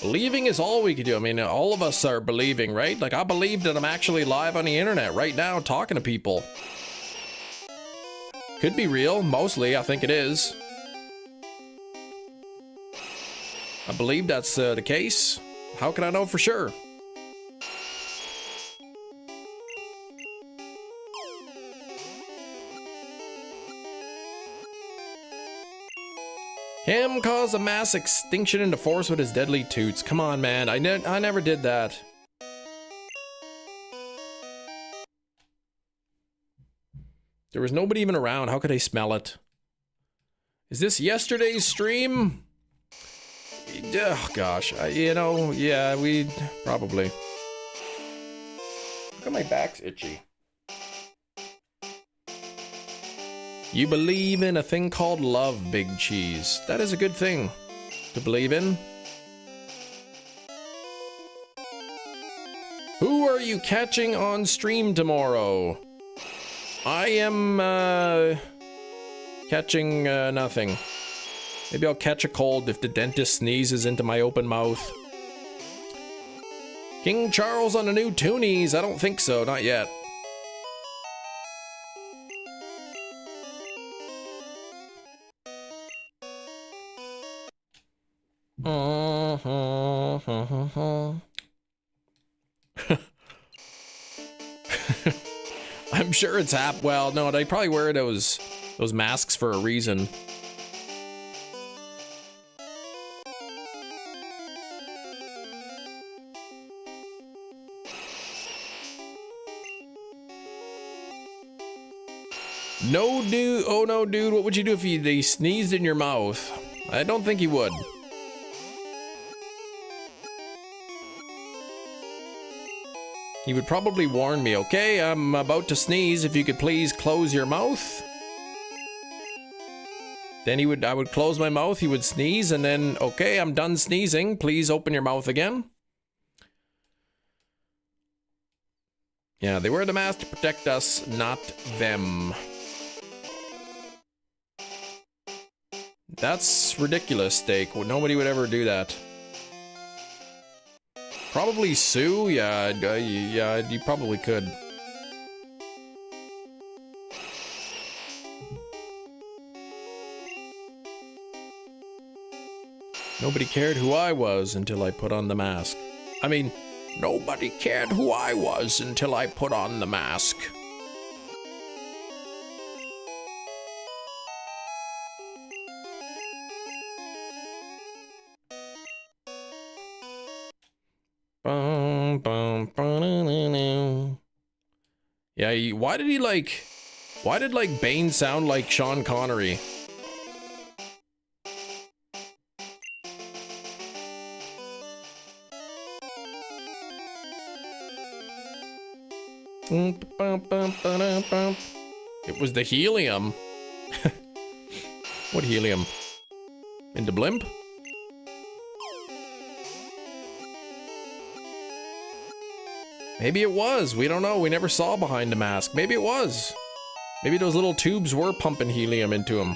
Believing is all we can do. I mean, all of us are believing, right? Like, I believe that I'm actually live on the internet right now talking to people. Could be real. Mostly, I think it is. I believe that's the case. How can I know for sure? Him caused a mass extinction in the forest with his deadly toots. Come on, man. I never did that. There was nobody even around. How could I smell it? Is this yesterday's stream? Oh, gosh. You know, yeah, we probably. Look at my back's itchy. You believe in a thing called love, Big Cheese. That is a good thing to believe in. Who are you catching on stream tomorrow? I am, catching, nothing. Maybe I'll catch a cold if the dentist sneezes into my open mouth. King Charles on the new toonies? I don't think so, not yet. I'm sure it's well, no, they probably wear those masks for a reason. No, dude. Oh, no, dude. What would you do if they sneezed in your mouth? I don't think he would. He would probably warn me, okay, I'm about to sneeze, if you could please close your mouth. Then I would close my mouth, he would sneeze, and then, okay, I'm done sneezing, please open your mouth again. Yeah, they wear the mask to protect us, not them. That's ridiculous, Steak. Nobody would ever do that. Probably Sue. Yeah, yeah, you probably could. Nobody cared who I was until I put on the mask. I mean, nobody cared who I was until I put on the mask. Yeah, why did Bane sound like Sean Connery? It was the helium. What helium? Into blimp? Maybe it was. We don't know. We never saw behind the mask. Maybe it was. Maybe those little tubes were pumping helium into him.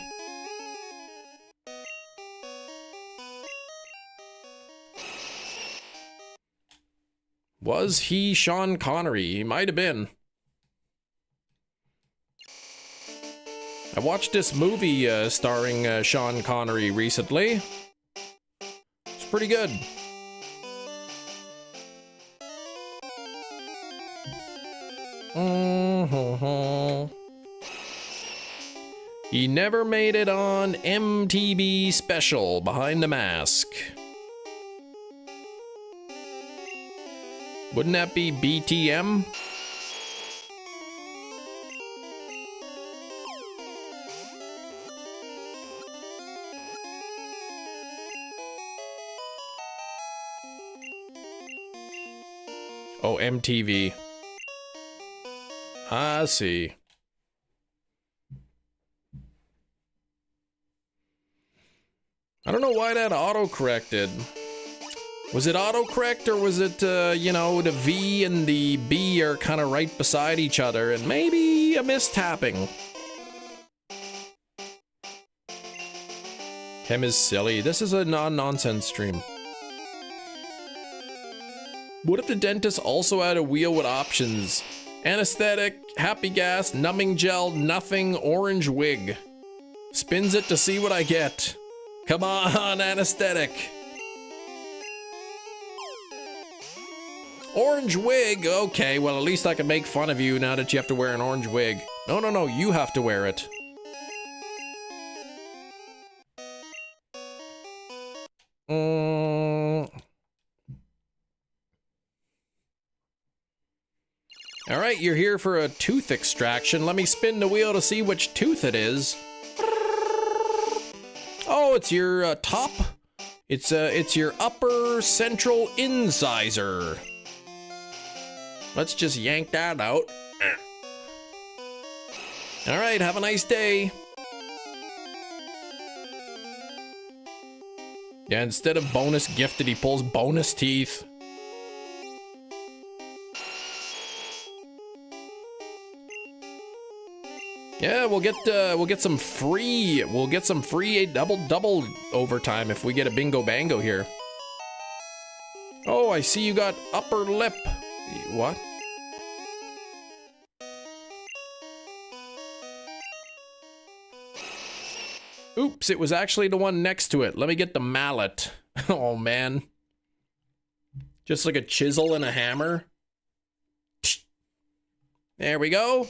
Was he Sean Connery? He might have been. I watched this movie starring Sean Connery recently. It's pretty good. He never made it on MTV Special Behind the Mask. Wouldn't that be BTM? Oh, MTV. I see. I don't know why that auto-corrected. Was it autocorrect or was it, you know, the V and the B are kind of right beside each other and maybe a mistapping? Him is silly. This is a non-nonsense stream. What if the dentist also had a wheel with options? Anesthetic, happy gas, numbing gel, nothing, orange wig. Spins it to see what I get. Come on, anesthetic. Orange wig? Okay, well at least I can make fun of you now that you have to wear an orange wig. No, no, no, you have to wear it. Alright, you're here for a tooth extraction. Let me spin the wheel to see which tooth it is. Oh, it's your top. It's your upper central incisor. Let's just yank that out. Alright, have a nice day. Yeah, instead of bonus gifted, he pulls bonus teeth. Yeah, we'll get some free double overtime if we get a bingo bango here. Oh, I see you got upper lip. What? Oops, it was actually the one next to it. Let me get the mallet. Oh man. Just like a chisel and a hammer. There we go.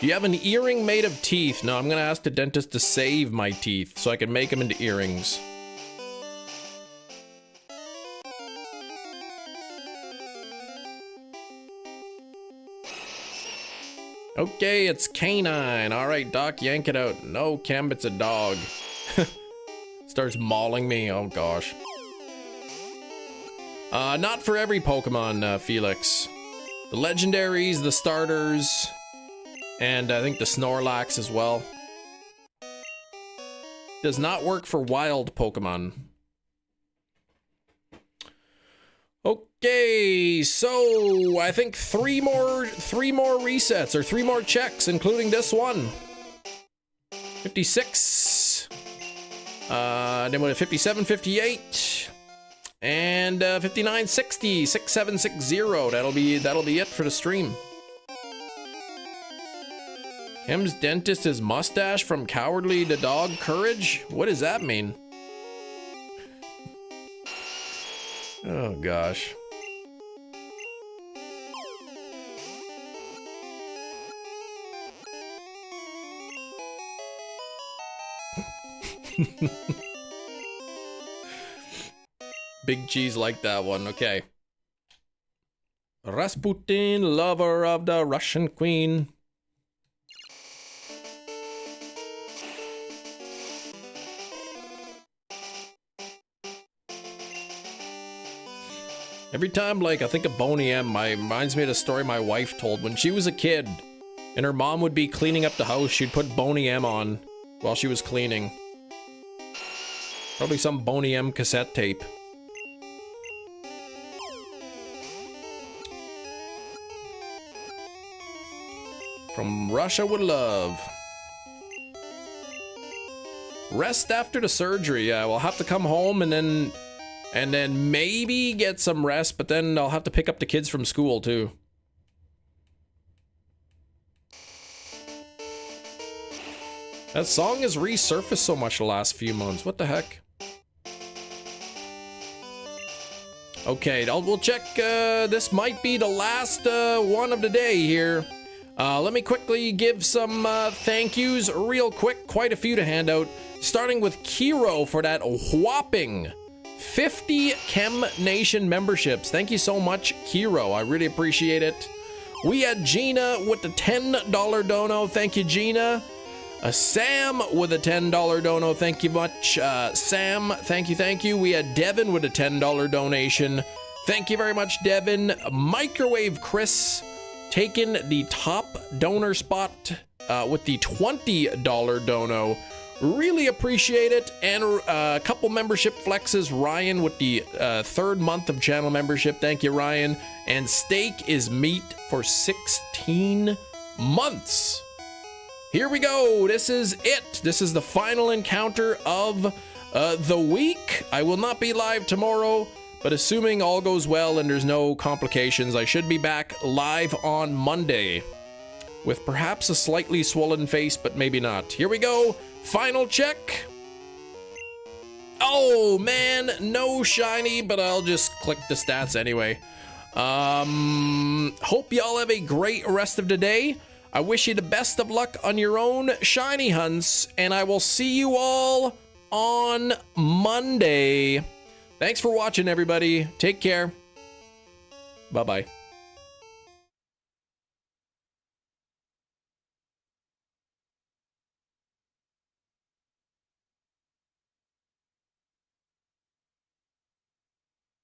Do you have an earring made of teeth? No, I'm gonna ask the dentist to save my teeth so I can make them into earrings. Okay, it's canine. All right, Doc, yank it out. No, Kem, it's a dog. Starts mauling me. Oh gosh. Not for every Pokemon, Felix. The legendaries, the starters, and I think the Snorlax as well. Does not work for wild Pokemon. Okay, so I think three more resets or 3 more checks, including this one. 56. Then what? 57, 58. And 5960 6760. That'll be it for the stream. Him's dentist is mustache from cowardly to dog courage. What does that mean? Oh gosh. Big cheese like that one. Okay. Rasputin, lover of the Russian queen. Every time, like, I think of Boney M, reminds me of the story my wife told when she was a kid and her mom would be cleaning up the house. She'd put Boney M on while she was cleaning. Probably some Boney M cassette tape. From Russia with love. Rest after the surgery. Yeah, we'll have to come home and then maybe get some rest, but then I'll have to pick up the kids from school too. That song has resurfaced so much the last few months. What the heck? Okay, we'll check. This might be the last one of the day here. Let me quickly give some thank yous real quick. Quite a few to hand out. Starting with Kiro for that whopping 50 Chem Nation memberships. Thank you so much, Kiro. I really appreciate it. We had Gina with the $10 dono. Thank you, Gina. Sam with a $10 dono. Thank you much, Sam. Thank you, thank you. We had Devin with a $10 donation. Thank you very much, Devin. Microwave Chris taking the top donor spot with the $20 dono. Really appreciate it. And a couple membership flexes. Ryan with the third month of channel membership. Thank you, Ryan. And Steak is Meat for 16 months. Here we go. This is it. This is the final encounter of the week. I will not be live tomorrow, but assuming all goes well and there's no complications, I should be back live on Monday with perhaps a slightly swollen face, but maybe not. Here we go. Final check. Oh man, no shiny, but I'll just click the stats anyway. Hope y'all have a great rest of the day. I wish you the best of luck on your own shiny hunts, and I will see you all on Monday. Thanks for watching, everybody. Take care. Bye-bye.